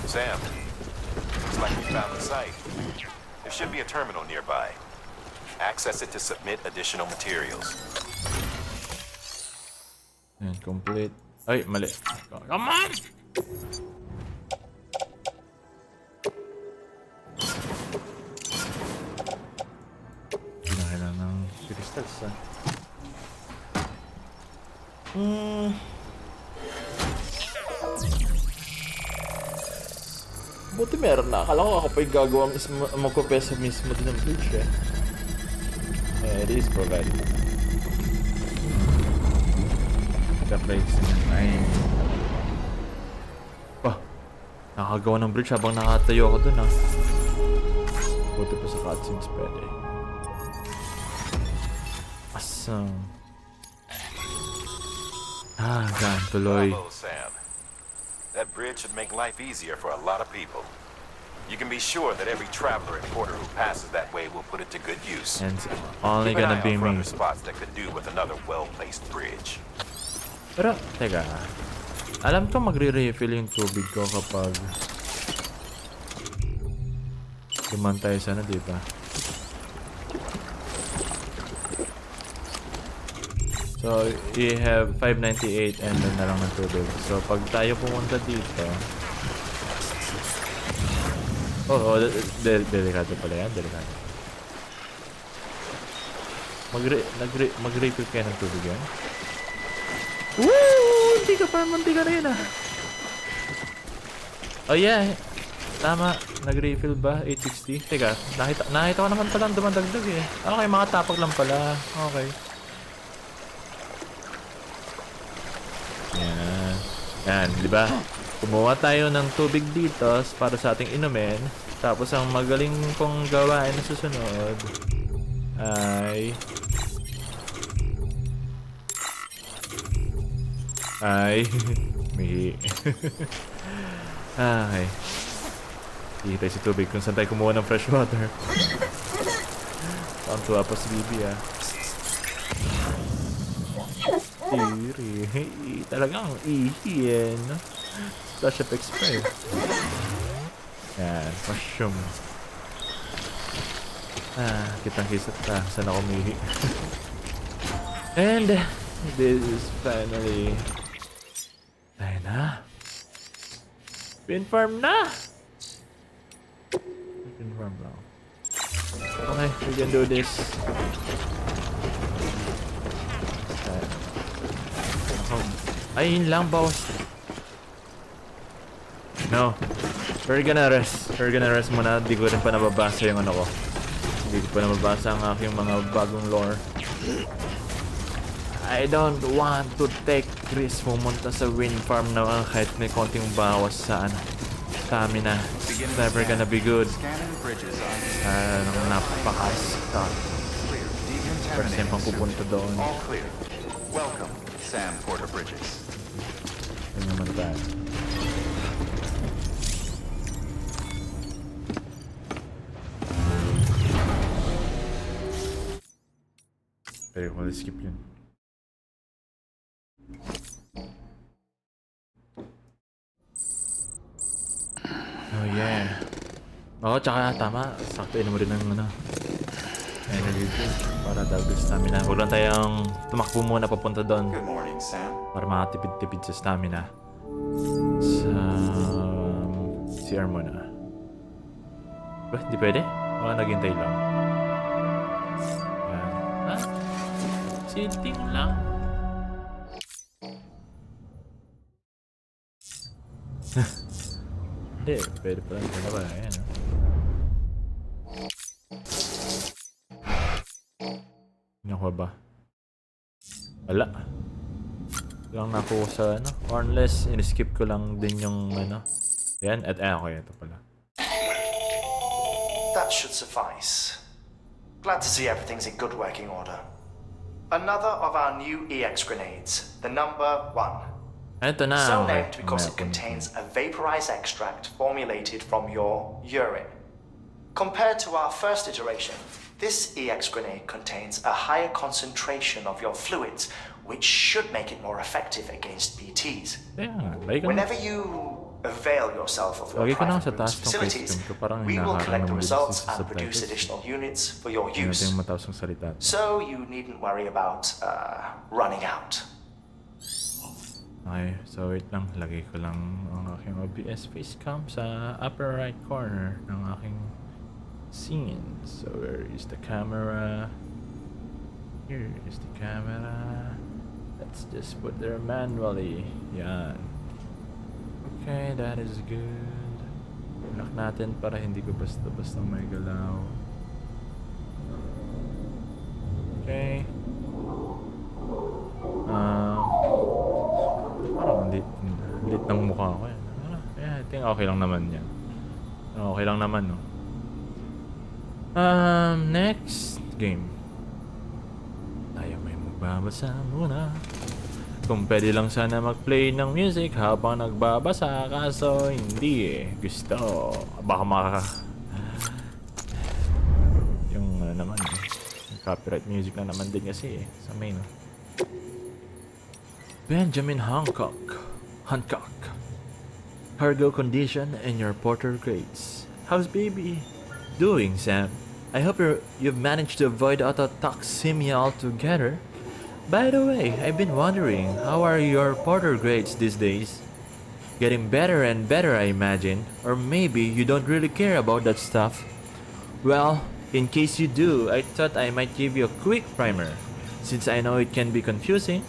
[SPEAKER 2] Sam, looks like we found the site. There should be a terminal nearby. Access it to submit additional materials.
[SPEAKER 1] Yan, complete. Ay, mali. Come on! Kailangan ng crystals, ha? Buti meron na. Akala ko ako pa yung gagawa mismo, magkopesa mismo din ng bridge, eh. Yeah, it is provided. The place ay... nakagawa ng bridge habang nakatayo ako dun, ah. Buti pa sa cutscenes pwede. Awesome. Gaan tuloy.
[SPEAKER 2] Bravo, Sam. That bridge should make life easier for a lot of people. You can be sure that every traveler and porter who passes that way will put it to good use.
[SPEAKER 1] And it's only
[SPEAKER 2] Keep an
[SPEAKER 1] gonna
[SPEAKER 2] eye
[SPEAKER 1] be
[SPEAKER 2] out for
[SPEAKER 1] me.
[SPEAKER 2] other spots that could do with another well-placed bridge.
[SPEAKER 1] Pero, teka. Alam ko magre-refill yung tubig ko kapag duman tayo sana, di ba? So, we have 598 and then na lang ng tubig. So, pag tayo pumunta dito... delikado pala yan, delikado. Mag-refill kayo ng tubig yan? Woo! Munti ka rin, ah. Oh yeah, tama. Nag-refill ba? 860? Teka, nakita ko naman palang dumandagdag eh. Okay, mga tapag lang pala. Okay. Yan, di ba? Kumuha tayo ng tubig dito para sa ating inumin. Tapos ang magaling kong gawain na susunod ay mihi. Okay. Dito tayo sa tubig kung saan tayo kumuha ng fresh water. Ang tuwa pa si Bibi, ah. Tiri. Talagang ihi, no? Flash of expert. Yan, mushroom. Kitang-kisat na. Saan ako mihi? And this is finally... Tayo na. Wind farm na! Wind farm lang. Okay, we can do this. Ay, yun lang, boss. No. We're gonna rest. We're gonna rest muna. Di ko rin pa nababasa yung ano ko. Hindi ko pa nababasa ang aking mga bagong lore. I don't want to take risk pumunta sa wind farm na kahit may konting bawas sa ano. Stamina. It's never gonna be good. Napaka-stuck. First time pang pupunta doon.
[SPEAKER 5] Welcome, Sam Porter Bridges.
[SPEAKER 1] Yun naman tayo. Pero wala skip yun. Oh yeah. Oo, tsaka tama. Saktuin mo rin ng energy drink para double stamina. Huwag lang tayong tumakbo muna papunta doon.
[SPEAKER 5] Good morning, Sam.
[SPEAKER 1] Para makatipid-tipid sa stamina. Sa CR muna. Ba, di pwede? Baka naghintay lang. Yan. Ha? Sitting lang. Hindi, pwede pala. Pwede pala. Ayan, ha? Nakuha ba? Wala. Lang nakuha sa unless in-skip ko lang din yung Ayan, at okay, ito pala.
[SPEAKER 9] That should suffice. Glad to see everything's in good working order. Another of our new EX grenades, the number 1.
[SPEAKER 1] Ito na.
[SPEAKER 9] So
[SPEAKER 1] Okay.
[SPEAKER 9] named because it contains a vaporized extract formulated from your urine. Compared to our first iteration, this EX grenade contains a higher concentration of your fluids, which should make it more effective against PTs.
[SPEAKER 1] Yeah, like
[SPEAKER 9] Whenever you avail yourself of your
[SPEAKER 1] lagi ko na
[SPEAKER 9] private
[SPEAKER 1] sa taas
[SPEAKER 9] room's
[SPEAKER 1] ng
[SPEAKER 9] facilities,
[SPEAKER 1] facecam ko, parang
[SPEAKER 9] we will
[SPEAKER 1] hinaharang
[SPEAKER 9] collect the
[SPEAKER 1] naman din
[SPEAKER 9] results
[SPEAKER 1] sa
[SPEAKER 9] and produce
[SPEAKER 1] subtitles.
[SPEAKER 9] additional units for your
[SPEAKER 1] Hindi
[SPEAKER 9] use.
[SPEAKER 1] natin yung mataas ng salita.
[SPEAKER 9] So you needn't worry about running out.
[SPEAKER 1] Okay, so wait lang. Lagay ko lang ang aking OBS facecam sa upper right corner ng aking scene. So where is the camera? Here is the camera. Let's just put there manually. Yan. Okay, that is good. Lock natin para hindi ko basta-basta may galaw. Okay. Parang lit ng mukha ko yan. I think okay lang naman yan. Okay lang naman, no? Next game. Tayo may magbabasa muna. Kung pwede lang sana mag-play ng music habang nagbabasa, kaso hindi eh. Gusto. Baka yung naman eh. Copyright music na naman din kasi eh. Sa main. Benjamin Hancock. Cargo condition and your porter grades. How's baby doing, Sam? I hope you've managed to avoid autotoxemia altogether. By the way, I've been wondering, how are your porter grades these days? Getting better and better, I imagine. Or maybe you don't really care about that stuff. Well, in case you do, I thought I might give you a quick primer. Since I know it can be confusing,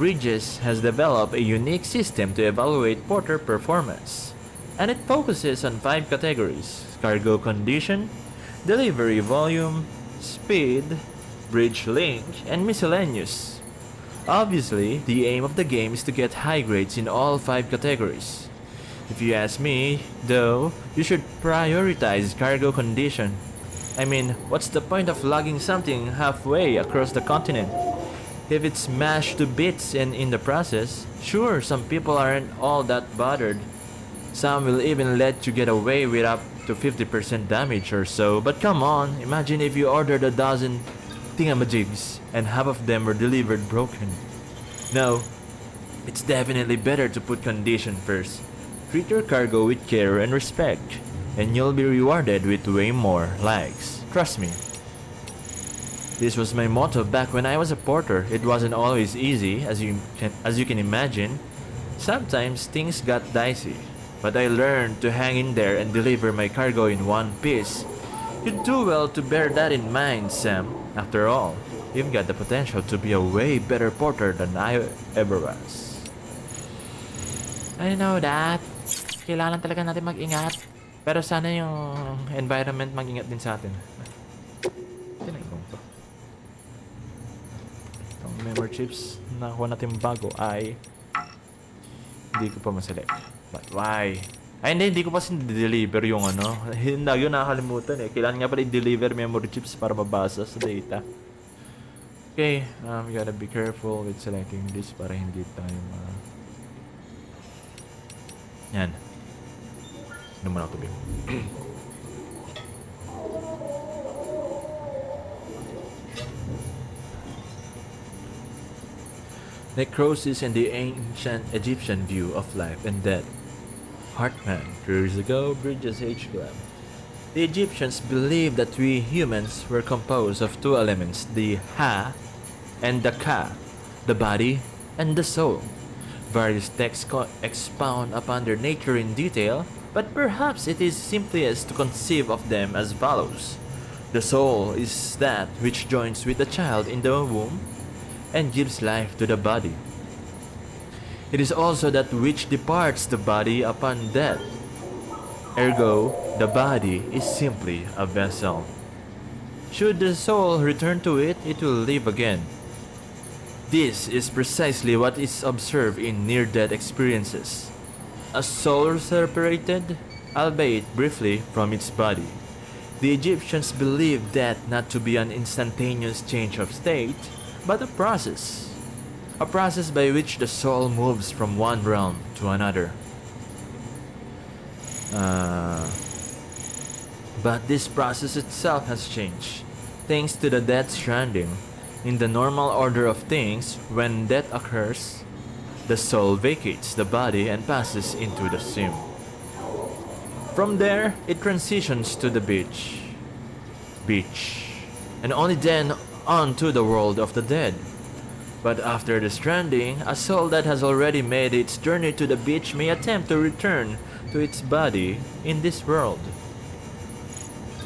[SPEAKER 1] Bridges has developed a unique system to evaluate porter performance. And it focuses on 5 categories: cargo condition, delivery volume, speed, bridge link, and miscellaneous. Obviously, the aim of the game is to get high grades in all 5 categories. If you ask me, though, you should prioritize cargo condition. I mean, what's the point of lugging something halfway across the continent? If it's smashed to bits and in the process, sure, some people aren't all that bothered. Some will even let you get away with up to 50% damage or so, but come on, imagine if you ordered a dozen thingamajigs and half of them were delivered broken. No, it's definitely better to put condition first. Treat your cargo with care and respect, and you'll be rewarded with way more likes. Trust me. This was my motto back when I was a porter. It wasn't always easy, as you can imagine. Sometimes things got dicey, but I learned to hang in there and deliver my cargo in one piece. You'd do well to bear that in mind, Sam. After all, you've got the potential to be a way better porter than I ever was. I know that. Kailangan talaga natin mag-ingat. Pero sana yung environment mag-ingat din sa atin. Tinagong ko. Itong memory chips na nakuha natin bago ay hindi ko pa maselect. But why? Ay hindi ko pa sin-deliver yung Hindi yun nakakalimutan eh. Kailangan nga pala i-deliver memory chips para mabasa sa data. Okay, we gotta be careful with selecting this para hindi tayo Yan. Ano muna tubig? Necrosis and the ancient Egyptian view of life and death. Hartman, years ago, Bridges H. Club. The Egyptians believed that we humans were composed of two elements, the Ha and the Ka, the body and the soul. Various texts expound upon their nature in detail, but perhaps it is simplest to conceive of them as follows. The soul is that which joins with the child in the womb and gives life to the body. It is also that which departs the body upon death. Ergo, the body is simply a vessel. Should the soul return to it, it will live again. This is precisely what is observed in near-death experiences. A soul separated, albeit briefly, from its body. The Egyptians believed death not to be an instantaneous change of state, but a process. A process by which the soul moves from one realm to another. But this process itself has changed, thanks to the death stranding. In the normal order of things, when death occurs, the soul vacates the body and passes into the sim. From there, it transitions to the beach, and only then on to the world of the dead. But after the stranding, a soul that has already made its journey to the beach may attempt to return to its body in this world.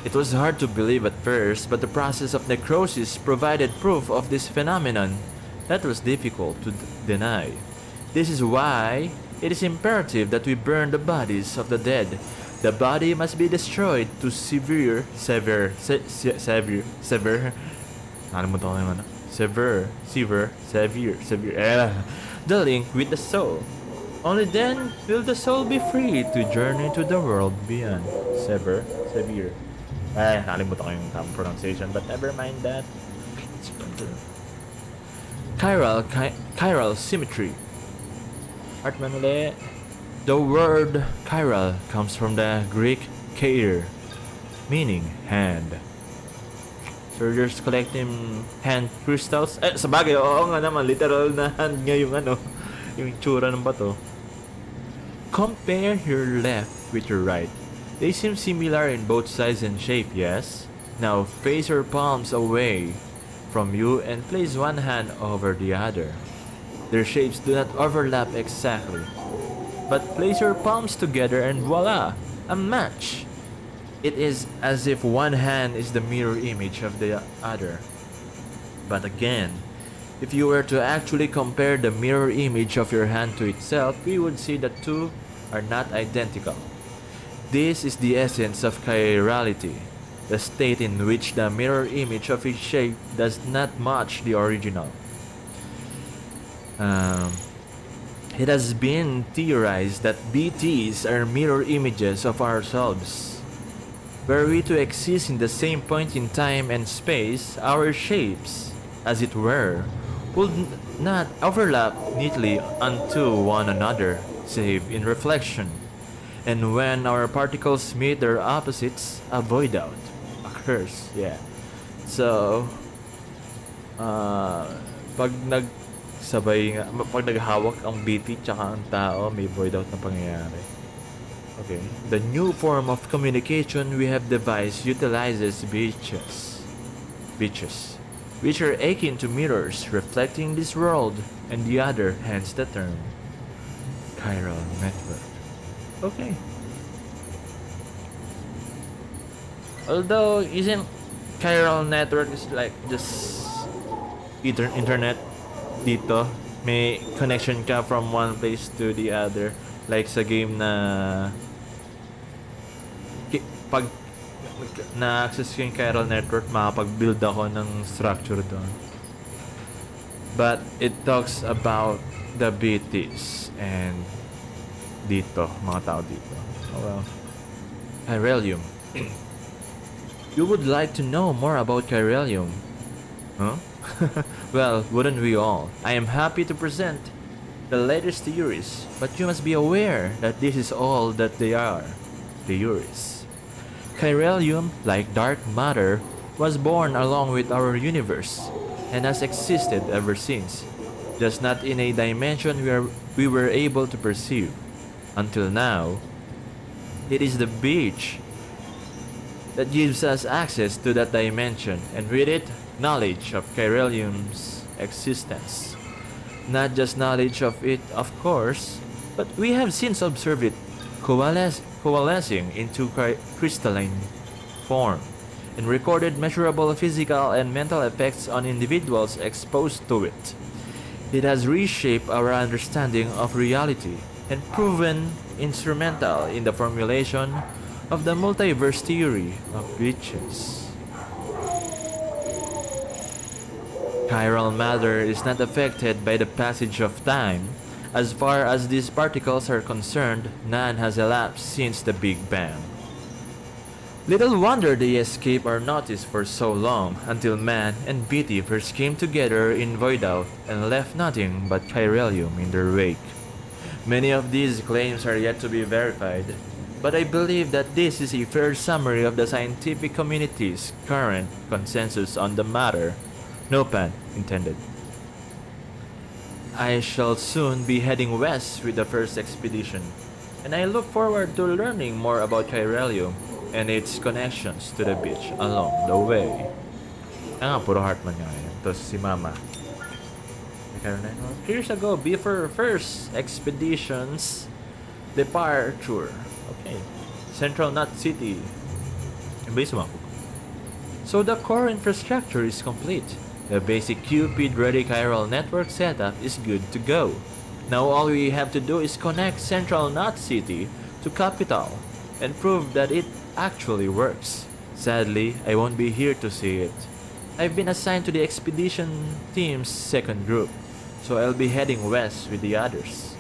[SPEAKER 1] It was hard to believe at first, but the process of necrosis provided proof of this phenomenon that was difficult to deny. This is why it is imperative that we burn the bodies of the dead. The body must be destroyed to sever the link with the soul. Only then will the soul be free to journey to the world beyond. Sever. Nakalimutan ko yung tamang pronunciation, but never mind that. Chiral symmetry. Hartman ulit. The word chiral comes from the Greek chair, meaning hand. Surgeons collecting hand crystals. Sabagay, oo nga naman, literal na hand nga yung yung tsura ng bato. Compare your left with your right. They seem similar in both size and shape, yes? Now face your palms away from you and place one hand over the other. Their shapes do not overlap exactly. But place your palms together and voila! A match! It is as if one hand is the mirror image of the other. But again, if you were to actually compare the mirror image of your hand to itself, we would see that two are not identical. This is the essence of chirality, the state in which the mirror image of each shape does not match the original. It has been theorized that BTs are mirror images of ourselves. Were we to exist in the same point in time and space, our shapes, as it were, would not overlap neatly onto one another, save in reflection. And when our particles meet their opposites, a void out occurs. Yeah. So, pag naghawak ang BT tsaka ang tao, may void out na pangyayari. Okay. The new form of communication we have devised utilizes beaches, which are akin to mirrors reflecting this world, and the other, hence the term chiral network. Okay. Although isn't chiral network is like just internet dito, may connection ka from one place to the other, like sa game na pag na-access ko yung chiral network, makapag-build ako ng structure doon. But it talks about the BTs and dito, mga tao dito. Oh well. Chiralium. You would like to know more about chiralium? Huh? Well, wouldn't we all? I am happy to present the latest theories, but you must be aware that this is all that they are. Theories. Chiralium, like dark matter, was born along with our universe and has existed ever since. just not in a dimension we were able to perceive. Until now, it is the beach that gives us access to that dimension, and with it, knowledge of Chiralium's existence. Not just knowledge of it, of course, but we have since observed it coalescing into crystalline form and recorded measurable physical and mental effects on individuals exposed to it. It has reshaped our understanding of reality and proven instrumental in the formulation of the multiverse theory of beaches. Chiral matter is not affected by the passage of time. As far as these particles are concerned, none has elapsed since the Big Bang. Little wonder they escaped our notice for so long, until man and Beatty first came together in Voidout and left nothing but chiralium in their wake. Many of these claims are yet to be verified, but I believe that this is a fair summary of the scientific community's current consensus on the matter. No pun intended. I shall soon be heading west with the first expedition, and I look forward to learning more about chiralium and its connections to the beach along the way. Ah, puro Hartman nga yan. Tapos si Mama. Years ago, before first expedition's departure. Okay. Central Knot City. So the core infrastructure is complete. The basic Cupid-ready chiral network setup is good to go. Now all we have to do is connect Central Knot City to Capital and prove that it actually works. Sadly, I won't be here to see it. I've been assigned to the expedition team's second group, so I'll be heading west with the others.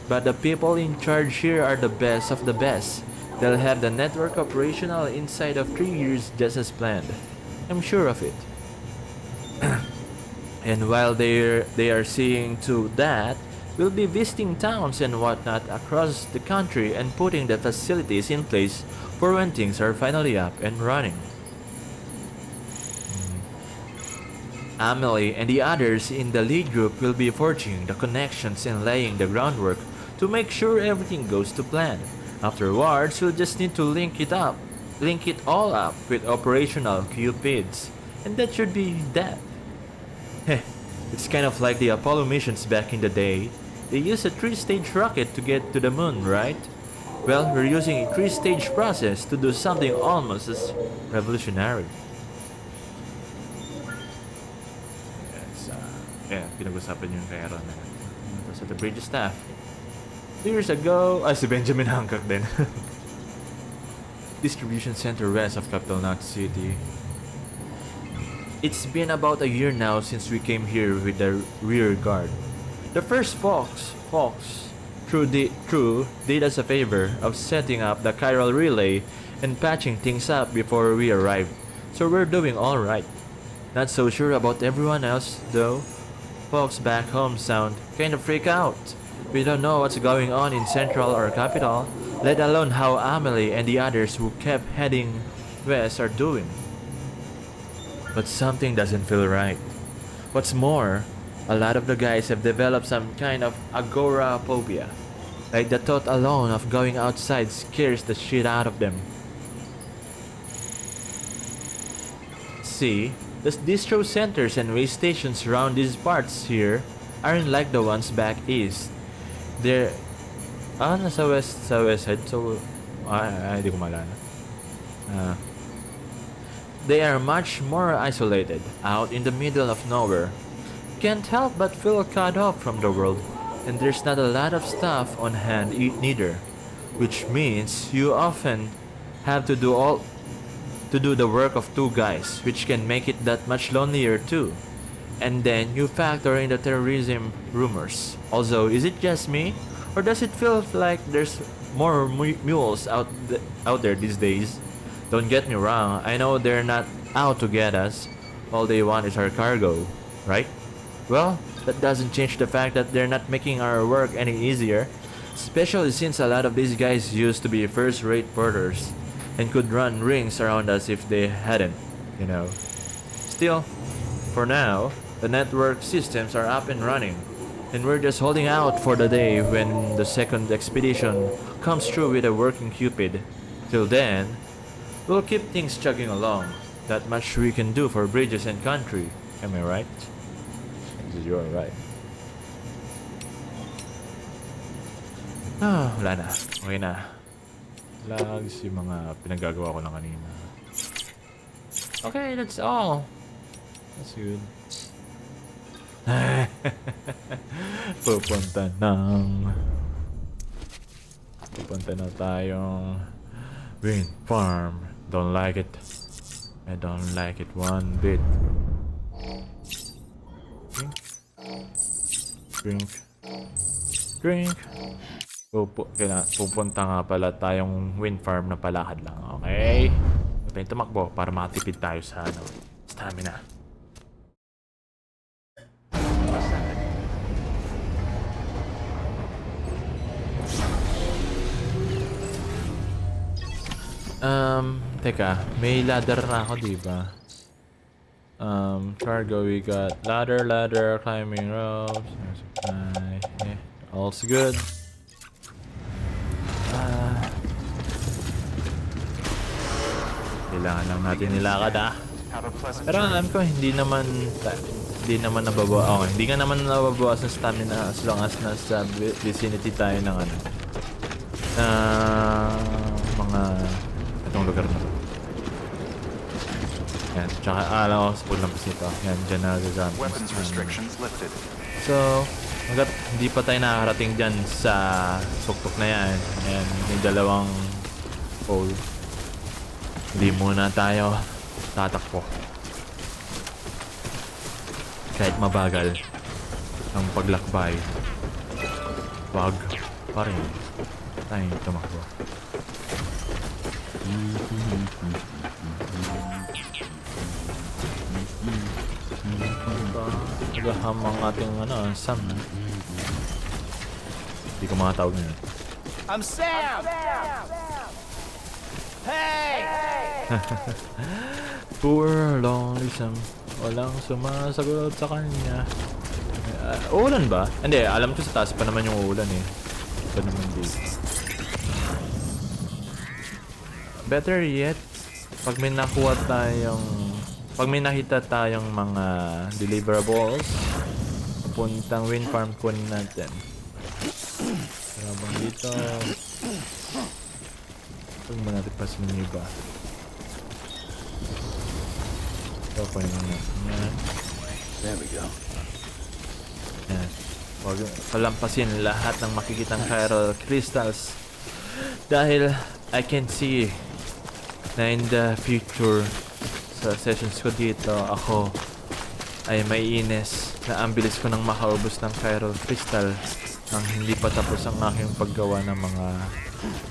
[SPEAKER 1] But the people in charge here are the best of the best. They'll have the network operational inside of 3 years just as planned. I'm sure of it. And while they are seeing to that, we'll be visiting towns and whatnot across the country and putting the facilities in place for when things are finally up and running. Amelie and the others in the lead group will be forging the connections and laying the groundwork to make sure everything goes to plan. Afterwards, we'll just need to link it all up with operational Cupids, and that should be that. It's kind of like the Apollo missions back in the day. They used a 3-stage rocket to get to the moon, right? Well, we're using a 3-stage process to do something almost as revolutionary. Yes, pinag-usapan yung kaya na. Tapos at the bridge staff. Years ago, si Benjamin Hancock din. Distribution center west of Capital Knot City. It's been about a year now since we came here with the rear guard. The first folks did us a favor of setting up the chiral relay and patching things up before we arrived, so we're doing alright. Not so sure about everyone else though. Folks back home sound kind of freak out. We don't know what's going on in Central or Capital, let alone how Amelie and the others who kept heading west are doing. But something doesn't feel right. What's more, a lot of the guys have developed some kind of agoraphobia. Like the thought alone of going outside scares the shit out of them. See, the distro centers and way stations around these parts here aren't like the ones back east. They're nasa west side, so hindi ko malala. They are much more isolated, out in the middle of nowhere. Can't help but feel cut off from the world, and there's not a lot of stuff on hand neither, which means you often have to do the work of 2 guys, which can make it that much lonelier too. And then you factor in the terrorism rumors. Also, is it just me, or does it feel like there's more mules out there these days? Don't get me wrong, I know they're not out to get us. All they want is our cargo, right? Well, that doesn't change the fact that they're not making our work any easier, especially since a lot of these guys used to be first-rate porters and could run rings around us if they hadn't, you know. Still, for now, The network systems are up and running, and we're just holding out for the day when the second expedition comes through with a working Cupid. Till then, we'll keep things chugging along. That much we can do for bridges and country. Am I right? You're right. Wala na. Okay na. Lags yung mga pinagagawa ko lang kanina. Okay, that's all. That's good. Pupunta na tayong wind farm. Don't like it. I don't like it one bit. Drink. Pupunta nga pala tayong wind farm na palakad lang. Okay? Huwag tayong tumakbo para makatipid tayo sa stamina. Teka, may ladder na ako, diba? Cargo, we got ladder, climbing ropes, supply, all's good. Kailangan lang natin nilakad, Pero alam ko, hindi naman nababawa. Okay, hindi ka naman nababawa sa stamina as long as nasa vicinity tayo ng mga itong lugar na to. Yan, tsaka alam ko sa paglampas nito. Yan, dyan na gagamit.
[SPEAKER 5] Weapons restrictions lifted.
[SPEAKER 1] So, hanggat hindi pa tayo nakakarating dyan sa tuktok na yan. Yan, may dalawang pole. Hindi muna tayo tatakbo. Kahit mabagal ang paglakbay, wag pa rin tayong tumakbo. Nagaham ang ating Sam. Hindi ko makatawag nila.
[SPEAKER 11] I'm Sam! Hey!
[SPEAKER 1] Poor lonely Sam. Walang sumasagot sa kanya. Uulan ba? Hindi, alam ko sa taas pa naman yung uulan eh. Pa naman dito. Better yet, pag may nakuha tayong pag may nakita tayong mga deliverables, puntang wind farm kunin natin. Habang dito, huwag mo natin pasin yung iba. So, kunin mo natin yan.
[SPEAKER 7] There we go.
[SPEAKER 1] Yan. Huwag palampasin lahat ng makikitang chiral crystals. Dahil I can see na in the future sa sessions ko dito, ako ay maiinis na ang bilis ko nang makaubos ng chiral crystal nang hindi pa tapos ang aking paggawa ng mga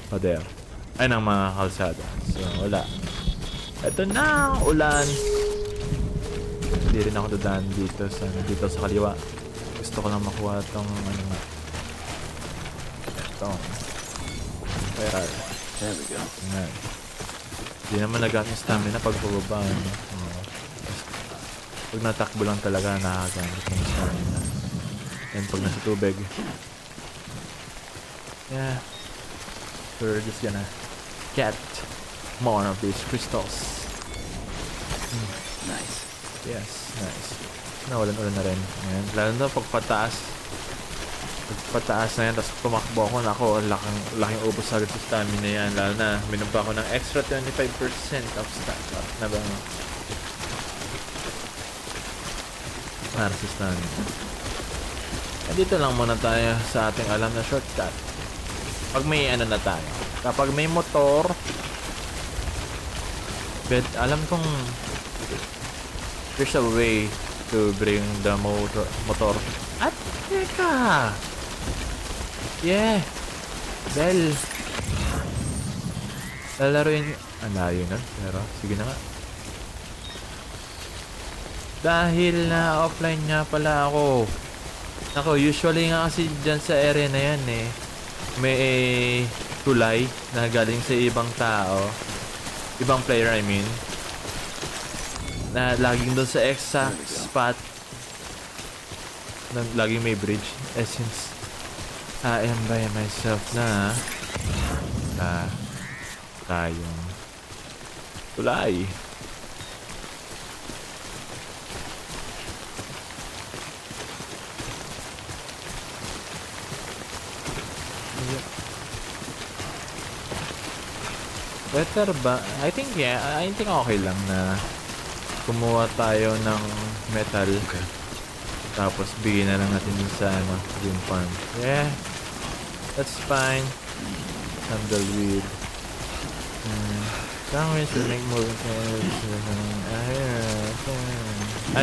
[SPEAKER 1] pader ay ng mga kalsada. So wala, eto na ang ulan. Hindi rin ako dadaan dito sa kaliwa. Gusto ko lang makuha itong itong chiral.
[SPEAKER 7] There we go.
[SPEAKER 1] Ayan. Hindi naman nagamit stamina pag pababa. Pag natakbo lang talaga nakagamit ng stamina. And pag nasa tubig. Yeah. So we're just gonna get more of these crystals.
[SPEAKER 7] Nice.
[SPEAKER 1] Yes, nice. Nawalan-ulan na rin. Ayan. Lalo na pag pataas. Pataas na yan, tapos pumakbo ako, nako, laking ubos agad sa stamina yan. Lalo na, minom pa ako ng extra 25% of stamina. Na ba? Para sa stamina. Eh, dito lang muna tayo sa ating alam na shortcut. Pag may na tayo. Kapag may motor, but alam kong there's a way to bring the motor. At teka! Yeah! Bell! Lalaroin... Ang layo nun, pero sige na nga. Dahil na offline nga pala ako. Ako, usually nga kasi dyan sa area na yan eh. May tulay na galing sa ibang tao. Ibang player, I mean. Na laging doon sa exact spot laging may bridge. Since I am by myself na tayong tulay. Better ba? I think okay lang na kumuha tayo ng metal. Okay. Tapos bigyan na lang natin dun sa yung farm. Yeah. That's fine. Sandalweed. Strong winds will make more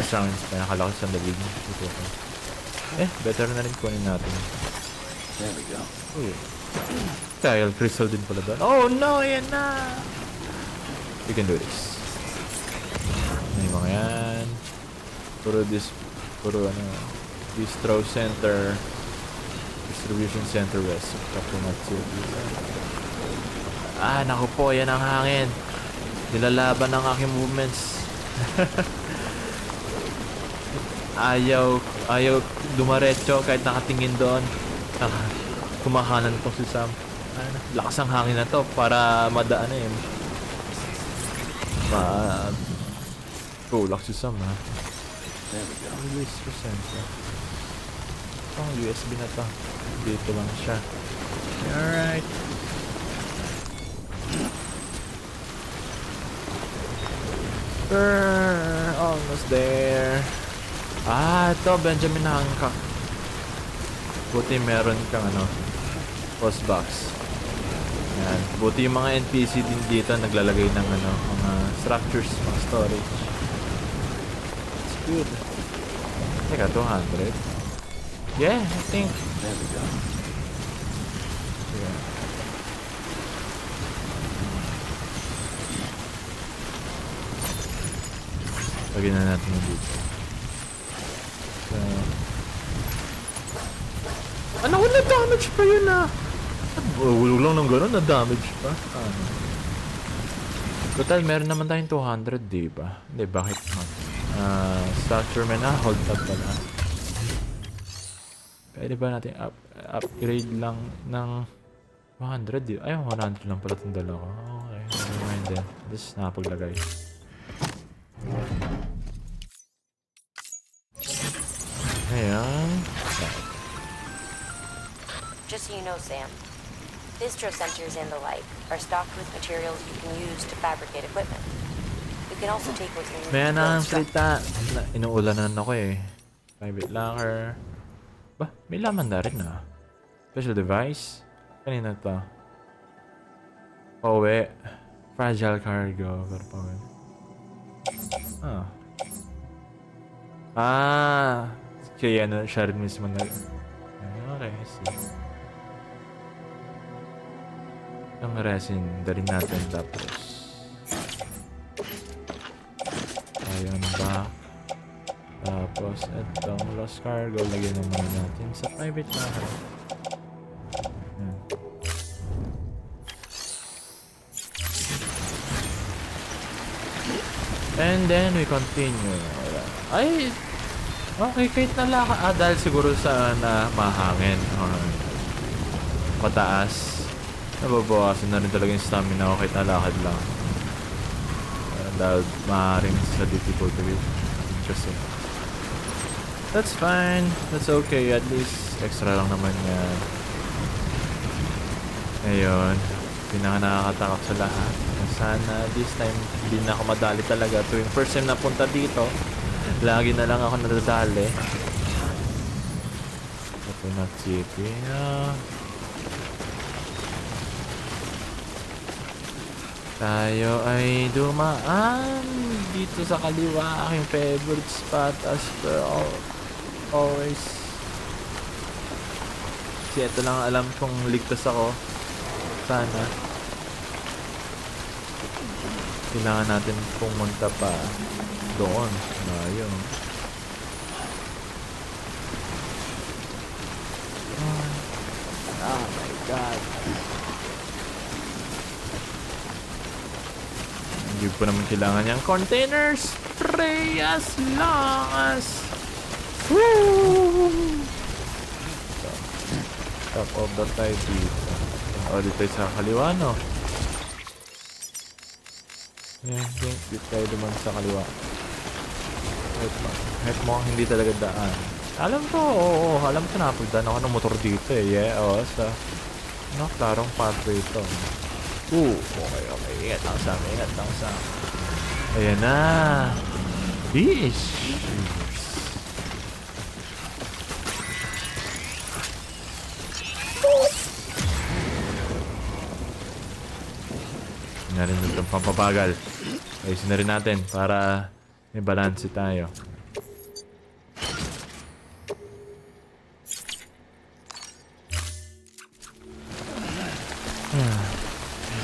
[SPEAKER 1] strong winds pa. Nakala ko sandalweed. Better na rin kunin natin.
[SPEAKER 7] There we go.
[SPEAKER 1] Uy. Kyle crystal din pala doon. Oh no, yan na! We can do this. Ano yung mga yan? Puro distro center, distribution center west. Naku po, yan ang hangin. Nilalaban ang aking movements. ayaw dumaretso kahit nakatingin doon. Kumakanan po si Sam. Lakas ang hangin na to para madaan na yun. Tulak si Sam ha.
[SPEAKER 7] There we go.
[SPEAKER 1] Pang USB na to. Dito lang siya. Alright. Almost there. Ito Benjamin Hancock. Buti meron kang post box. Yan. Buti yung mga NPC din dito naglalagay ng mga structures, mga storage. It's good. Teka, 200. Yeah, I think.
[SPEAKER 7] There we go.
[SPEAKER 1] Yeah. Lagyan na natin yung dito. Na-damage pa yun Wala lang ng gano'n, na-damage pa. Total, meron naman tayong 200, diba? Hindi, bakit? Structure man hold up pala. Pwede ba natin upgrade lang ng 100, diba? Ay, 100 lang pala itong dalawa. Okay, never mind then. This napaglagay. Ayan.
[SPEAKER 10] Just so you know, Sam, distro centers and the like are stocked with materials you can use to fabricate equipment. You can also take what you need.
[SPEAKER 1] May ang salita. Inuulanan ako Private locker. May laman na rin Special device. Kanina to. Pauwi. Fragile cargo. Pero pauwi. Kaya siya rin mismo na. Okay, see. Ang resin, dalhin natin tapos. Ayun ba? Tapos itong lost cargo, lagyan naman natin sa private locker. And then we continue. Ay! Okay, kahit nalaka. Dahil siguro sa mahangin. Mataas. Nababawasan na rin talaga yung stamina ko kahit nalakad lang. Dahil maaaring sa difficulty. Interesting. That's fine. That's okay. At least extra lang naman yan. Ayun. Pinaka nakakatakot sa lahat. Sana this time hindi na ako madali talaga. Tuwing first time na punta dito, lagi na lang ako nadadali. Ito na city. Tayo ay dumaan dito sa kaliwa, aking favorite spot as per always. Kasi ito lang alam kong ligtas ako. Sana. Kailangan natin pumunta pa doon. Ayun. Oh my God. Hindi po naman kailangan yung containers. Pray as long as Woo! Top of the tide dito. O, dito tayo sa kaliwa, no? Yeah, dito tayo duman sa kaliwa. Kahit mo hindi talaga daan. Alam ko, oo, alam ko na pagdaan ako ng motor dito eh. Yeah, oo, sa klarong pathway ito. Okay. Ingat lang sa amin, Ayan na. Fish. Na rin itong pampabagal. Ayusin na rin natin para may balance tayo.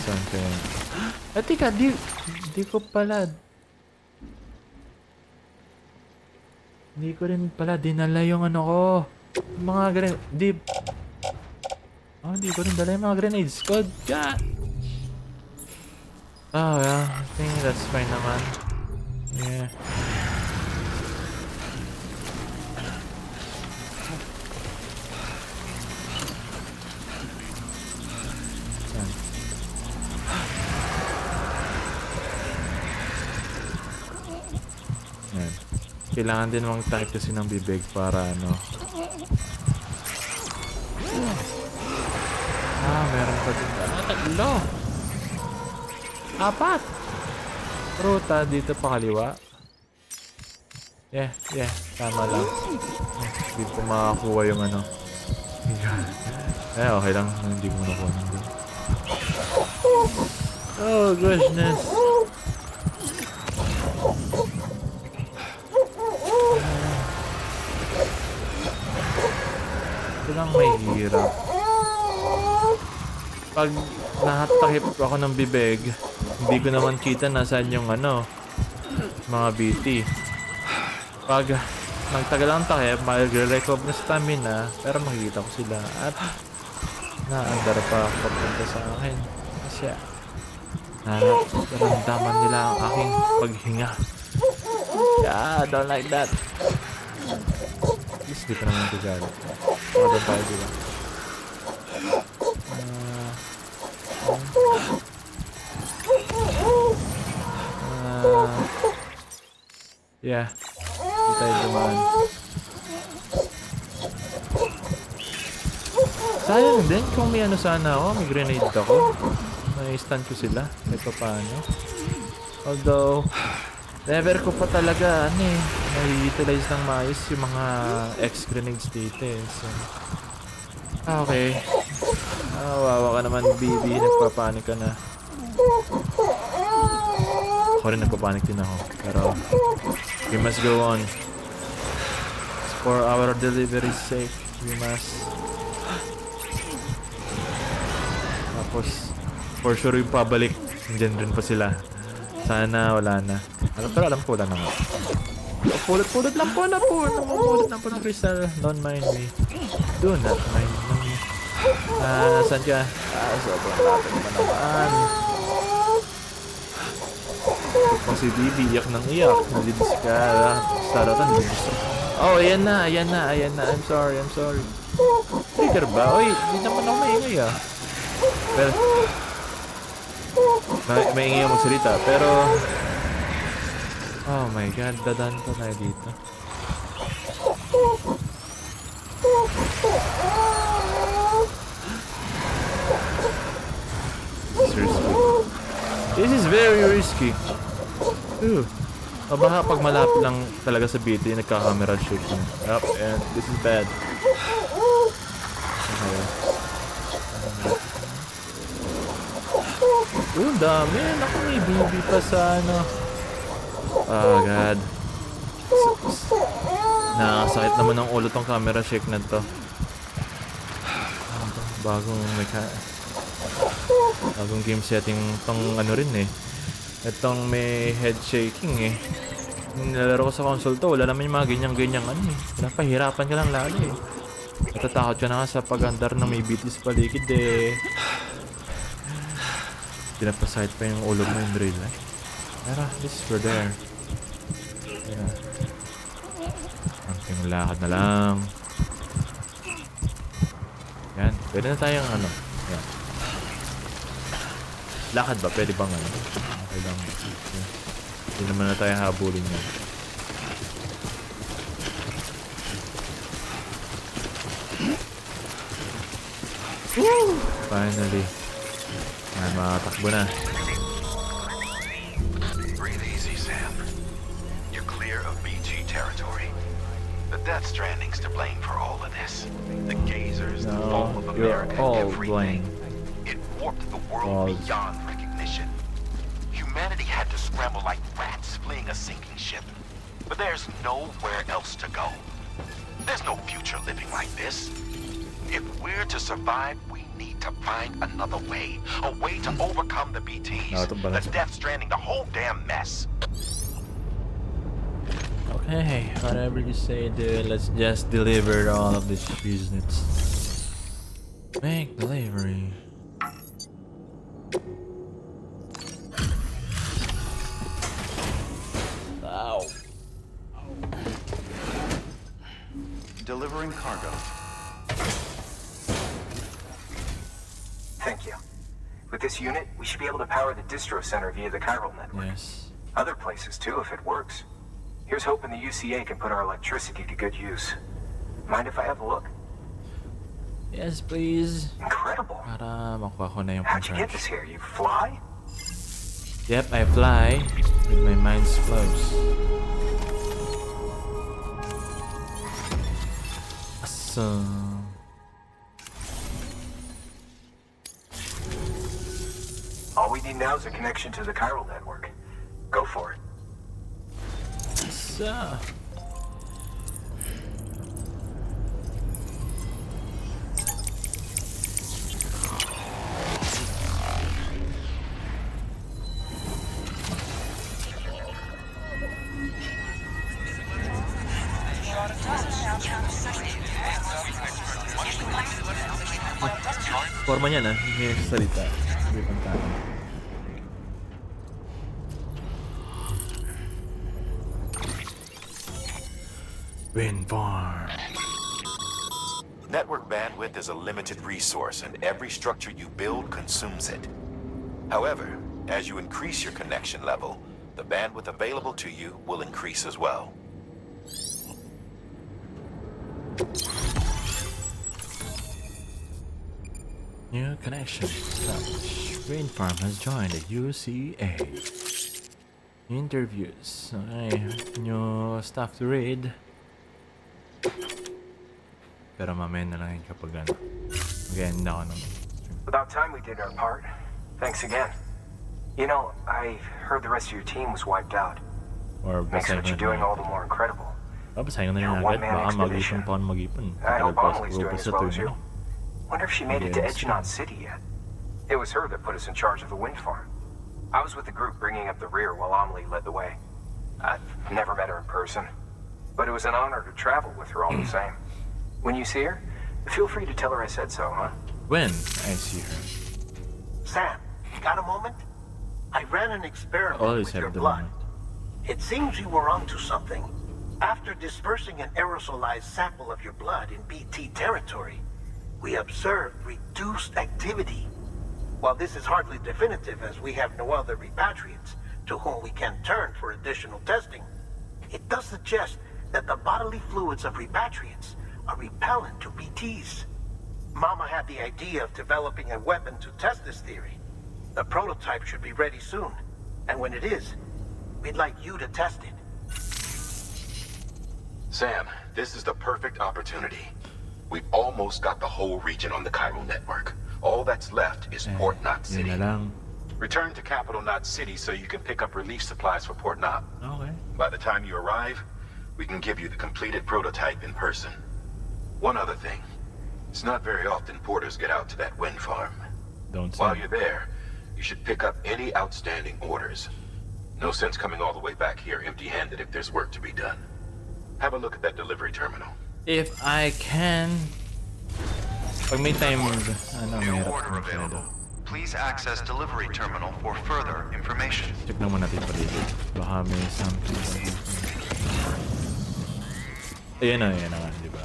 [SPEAKER 1] Saan kaya? Teka, di ko pala. Hindi ko rin pala dinala yung ano ko. Mga grenade. Di ko rin dala yung mga grenades ko. God! Oh, yeah. I think that's fine naman. Yeah. Yan. Kailangan din mag-type kasi ng bibig para ano. Meron pa din. Tatlo! 4! Ruta dito pa kaliwa. Yeah. Tama lang. Hindi ko makakuha yung ano. Okay lang. Hindi ko nakuha ng doon. Oh, goodness. Ito lang may hirap. Pag nahatakip ako ng bibig, hindi ko naman kita nasaan yung ano, mga BT. Pag nagtagal ang takip, mag-recover na stamina, pero makikita ko sila at naandar pa papunta sa akin. Kasi naramdaman nila ang aking paghinga. Yeah, I don't like that. At least di pa naman ito galit. Doon tayo, diba? Yeah. Di tayo dumaan. Sayang din kung may ano sana ako, may grenade ako. May stun ko sila. Ito paano. Although, never ko pa talaga na-utilize ng maayos yung mga X-grenades dito eh. So, okay. Wawa ka naman, baby. Nagpapanik ka na. Ako rin nagpapanik din ako. Pero, we must go on. For our delivery's sake, we must. Tapos, for sure yung pabalik. Nandiyan rin pa sila. Sana wala na. Pero alam ko wala na nga. Pulot lang po na po. Namumulot lang po ng crystal. Don't mind me. Do not mind me. Nasaan ka? Sobrang lapit naman naman. Kung si Bibi, iyak ng iyak. Nalibis ka. Saratan, nalibis ka. Oh, ayan na. I'm sorry. Trigger ba? Oy, hindi naman ako maingay ah. Pero, maingay ako magsalita. Pero, oh my god, dadaan pa tayo dito. This is very risky. Baka pag malapit lang talaga sa BT, nagka-camera shaking. Yup, and this is bad. Okay. Dami. Naku, may BB pa sa ano. Oh god. Nakakasakit naman ang ulo tong camera shake na to. Bagong game setting tong ano rin eh. Itong may head shaking eh. Nilalaro ko sa console to, wala naman yung mga ganyan-ganyan ano eh. Pinapahirapan ka lang lalo eh. Natatakot ka na nga sa pag-andar na may BT sa paligid eh. Pinapasahit pa yung ulo mo in real life. Pero, at least we're there. Yeah. Yung lakad na lang. Yan. Pwede na tayong ano. Yan. Lakad ba? Pwede bang ano? Okay lang. Hindi naman na tayo habulin yan. Woo! Finally. Yan, makatakbo na.
[SPEAKER 2] Breathe easy, Sam. You're clear of BG territory. The Death Stranding's to blame for all of this. The gazers, the fall of America, everything. It warped the world beyond recognition. Humanity had to scramble like rats fleeing a sinking ship. But there's nowhere else to go. There's no future living like this. If we're to survive, we need to find another way. A way to overcome the BTs, the Death Stranding, the whole damn mess.
[SPEAKER 1] Okay, whatever you say, dude. Let's just deliver all of these business. Make delivery. Ow.
[SPEAKER 5] Delivering cargo.
[SPEAKER 9] Thank you. With this unit, we should be able to power the distro center via the chiral network.
[SPEAKER 1] Yes.
[SPEAKER 9] Other places too, if it works. Here's hoping the UCA can put our electricity to good use. Mind if I have a look?
[SPEAKER 1] Yes, please.
[SPEAKER 9] Incredible.
[SPEAKER 1] Para makuha ko na yung
[SPEAKER 9] How'd you get this here? You fly?
[SPEAKER 1] Yep, I fly with my mind's flows. Awesome.
[SPEAKER 9] All we need now is a connection to the chiral network. Go for it.
[SPEAKER 1] So. Forma niya na, hindi nagsasalita. Hindi pantay. Wind farm.
[SPEAKER 2] Network bandwidth is a limited resource, and every structure you build consumes it. However, as you increase your connection level, the bandwidth available to you will increase as well.
[SPEAKER 1] New connection. Wind farm has joined the UCA. Interviews. Okay, new stuff to read. Pero mamaya na lang yun kapag ano. Mag-end ako ng
[SPEAKER 9] About time we did our part. Thanks again. You know, I heard the rest of your team was wiped out.
[SPEAKER 1] Or
[SPEAKER 9] Makes what you're doing all the more incredible.
[SPEAKER 1] Basahin ko na rin agad. Baka mag-ipon pa ako mag-ipon.
[SPEAKER 9] I hope Amelie's doing
[SPEAKER 1] Pagkatapos
[SPEAKER 9] as well as you.
[SPEAKER 1] tuloy.
[SPEAKER 9] Wonder if she made it to Edgenon City yet. It was her that put us in charge of the wind farm. I was with the group bringing up the rear while Amelie led the way. I've never met her in person, but it was an honor to travel with her all the same. When you see her, feel free to tell her I said so, huh?
[SPEAKER 1] When I see her.
[SPEAKER 6] Sam, got a moment? I ran an experiment
[SPEAKER 1] Always
[SPEAKER 6] with
[SPEAKER 1] have
[SPEAKER 6] your
[SPEAKER 1] the
[SPEAKER 6] blood.
[SPEAKER 1] moment.
[SPEAKER 6] It seems you were onto something. After dispersing an aerosolized sample of your blood in BT territory, we observed reduced activity. While this is hardly definitive, as we have no other repatriates to whom we can turn for additional testing, it does suggest that the bodily fluids of repatriates are repellent to BTs. Mama had the idea of developing a weapon to test this theory. The prototype should be ready soon, and when it is, we'd like you to test it.
[SPEAKER 2] Sam, this is the perfect opportunity. We've almost got the whole region on the chiral network. All that's left is Port Knot City. Return to Capital Knot City so you can pick up relief supplies for Port Knot.
[SPEAKER 1] Okay.
[SPEAKER 2] By the time you arrive, we can give you the completed prototype in person. One other thing. It's not very often porters get out to that wind farm. While you're there, you should pick up any outstanding orders. No sense coming all the way back here empty-handed if there's work to be done. Have a look at that delivery terminal.
[SPEAKER 1] If I can... Pag may time, ano, mahirap masyado.
[SPEAKER 5] Please access delivery terminal for further information.
[SPEAKER 1] Check naman natin pa dito. Baka may something. Ayan na, di ba?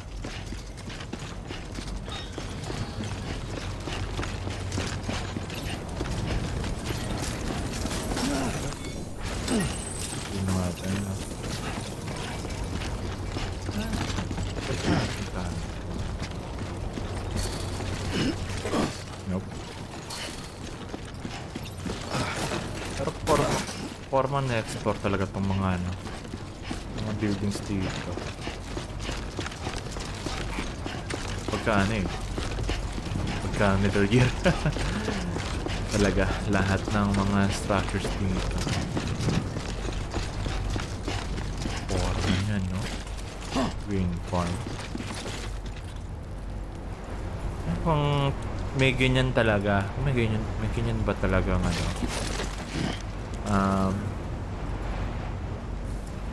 [SPEAKER 1] Sino natin? Nope. Pero forma na-explore talaga tong mga mga buildings dito. Pagka Middle Gear. Talaga, lahat ng mga structures dito. Forma yan, no? Green farm. Kung may ganyan talaga, may ganyan ba talaga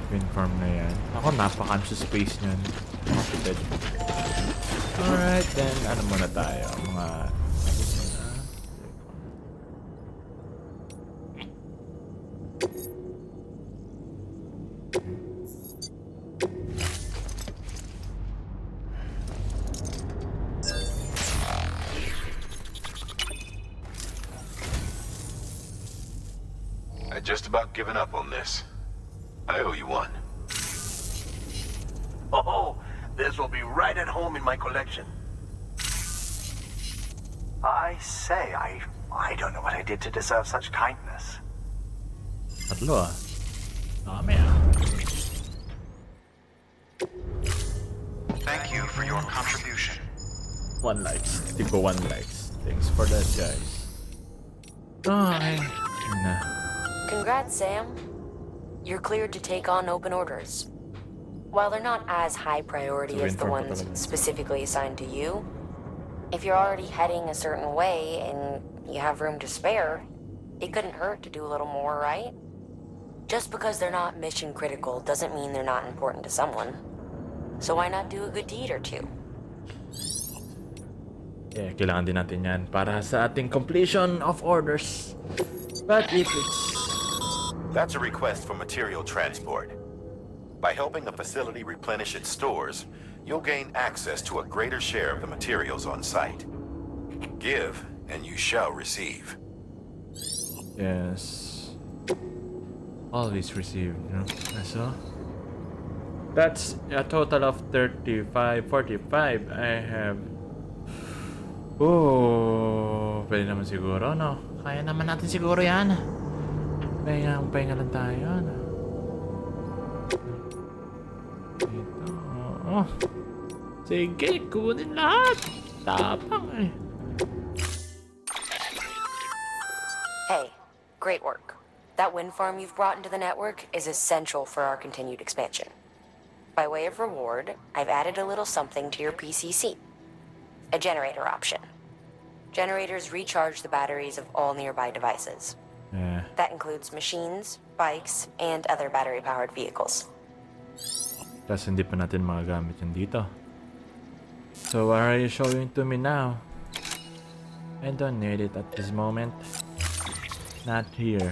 [SPEAKER 1] wind farm na yan? Ako napaka-conscious space niyan. Kapitid. Alright, then ano muna tayo? Mga
[SPEAKER 8] I just about given up on this. I owe you one.
[SPEAKER 6] Oh, this will be right at home in my collection.
[SPEAKER 9] I say, I don't know what I did to deserve such kindness.
[SPEAKER 1] tatlo Dami
[SPEAKER 5] Thank you for your contribution.
[SPEAKER 1] 1 likes. Tipo 1 likes. Thanks for that, guys. Okay. Na.
[SPEAKER 10] Congrats, Sam. You're cleared to take on open orders. While they're not as high priority as the ones specifically assigned to you, if you're already heading a certain way and you have room to spare, it couldn't hurt to do a little more, right? Just because they're not mission critical doesn't mean they're not important to someone. So why not do a good deed or two?
[SPEAKER 1] Yeah, kailangan din natin yan para sa ating completion of orders. But if it's...
[SPEAKER 2] That's a request for material transport. By helping the facility replenish its stores, you'll gain access to a greater share of the materials on site. Give, and you shall receive.
[SPEAKER 1] Yes. Always received, you know? So... That's a total of 45, 45. I have... Oh, pwede naman siguro, no? Kaya naman natin siguro yan. Pahinga lang tayo, no? Ito, oh. Sige, kunin lahat. Tapang, eh.
[SPEAKER 10] Hey, great work. That wind farm you've brought into the network is essential for our continued expansion. By way of reward, I've added a little something to your PCC. A generator option. Generators recharge the batteries of all nearby devices.
[SPEAKER 1] Yeah.
[SPEAKER 10] That includes machines, bikes, and other battery-powered vehicles.
[SPEAKER 1] Kasi hindi pa natin magagamit yan dito. So what are you showing to me now? I don't need it at this moment. Not here.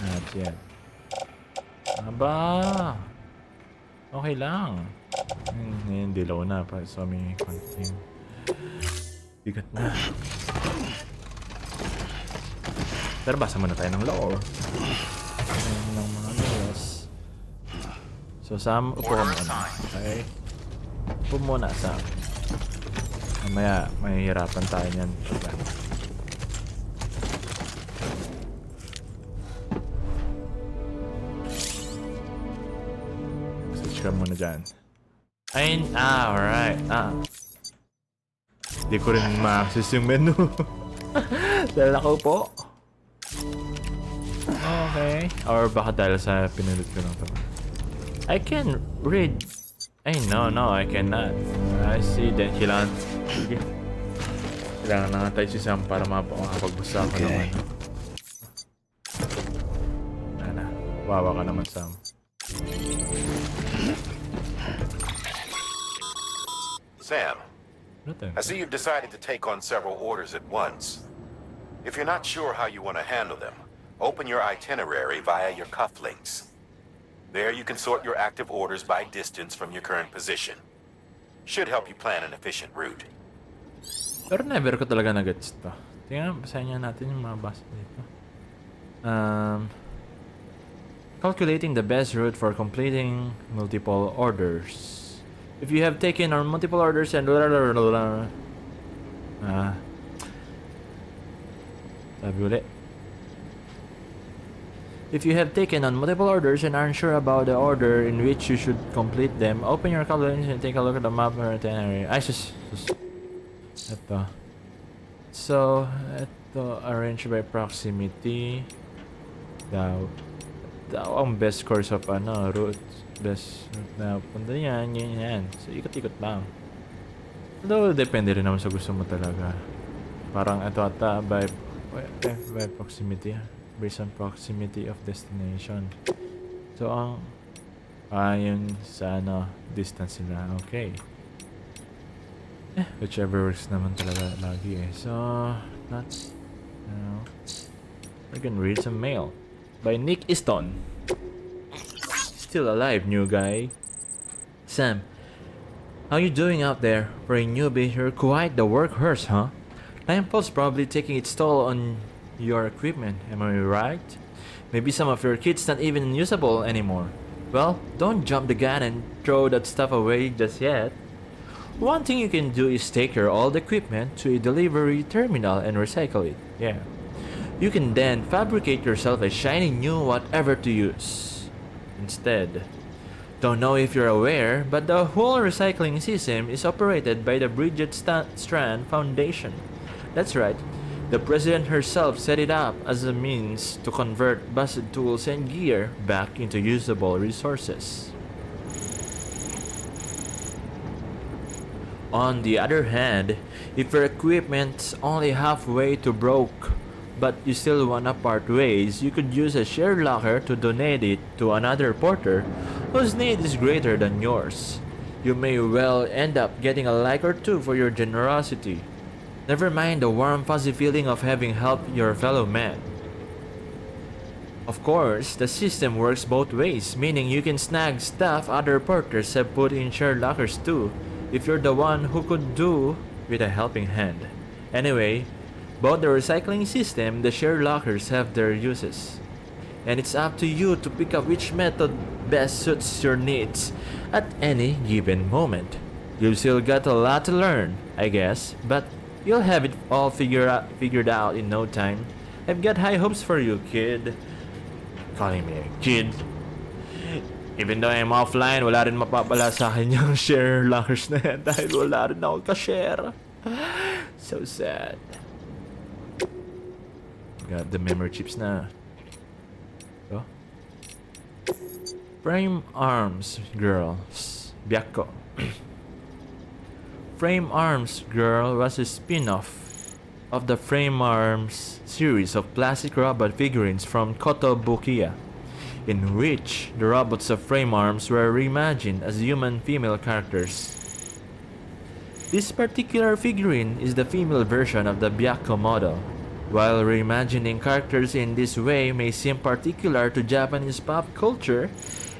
[SPEAKER 1] Not yet. Aba! Okay lang. Ngayon dilaw na pa. So may konting bigat na. Pero basa muna tayo ng lore. Ng mga laws. So Sam, upo ka muna. Okay? Upo muna, Sam. Mamaya, mahihirapan tayo niyan. Switch ka muna dyan. Ayun, alright. Hindi ko rin ma-access yung menu. Dahil ako po. Okay. Or baka dahil sa pinulot ko lang ito. I can read. Ay, no, I cannot. I see. Then, kailangan na nga tayo si Sam para makapagbasa ako naman. Ano, wawa ka naman, Sam.
[SPEAKER 2] Sam, I see you've decided to take on several orders at once. If you're not sure how you want to handle them, open your itinerary via your cufflinks. There you can sort your active orders by distance from your current position. Should help you plan an efficient route.
[SPEAKER 1] Pero never ko talaga na-gets to. Tingnan, basahin nga natin yung mga basa dito. Calculating the best route for completing multiple orders. If you have taken on multiple orders and sabi ulit. If you have taken on multiple orders and aren't sure about the order in which you should complete them, open your calculation and take a look at the map or itinerary. Ito. So, ito, arrange by proximity. Daw ang best course of route. Best route na punta yan. So, ikot-ikot lang. Although, depende rin naman sa gusto mo talaga. Parang ito ata by proximity. Based on proximity of destination. So, yun sa distance nila. Okay. Whichever works naman talaga lagi eh. So, that's, we're gonna read some mail. By Nick Easton. Still alive, new guy. Sam, how you doing out there? For a newbie, you're quite the workhorse, huh? Timefall's probably taking its toll on your equipment, am I right? Maybe some of your kit's not even usable anymore. Well, don't jump the gun and throw that stuff away just yet. One thing you can do is take your old equipment to a delivery terminal and recycle it. Yeah. You can then fabricate yourself a shiny new whatever to use. Instead, don't know if you're aware, but the whole recycling system is operated by the Bridget Strand Foundation. That's right. The president herself set it up as a means to convert busted tools and gear back into usable resources. On the other hand, if your equipment's only halfway to broke, but you still wanna part ways, you could use a shared locker to donate it to another porter whose need is greater than yours. You may well end up getting a like or two for your generosity. Never mind the warm fuzzy feeling of having helped your fellow man. Of course, the system works both ways, meaning you can snag stuff other porters have put in shared lockers too, if you're the one who could do with a helping hand. Anyway, both the recycling system and the shared lockers have their uses. And it's up to you to pick up which method best suits your needs at any given moment. You've still got a lot to learn, I guess, but you'll have it all figured out in no time. I've got high hopes for you, kid. Calling me a kid. Even though I'm offline, wala rin mapapala sa akin yung share lockers na yan dahil wala rin ako ka-share. So sad. Got the memory chips na. So? Frame Arms Girls. Byakko. Frame Arms Girl was a spin-off of the Frame Arms series of plastic robot figurines from Kotobukiya, in which the robots of Frame Arms were reimagined as human female characters. This particular figurine is the female version of the Byakko model. While reimagining characters in this way may seem particular to Japanese pop culture,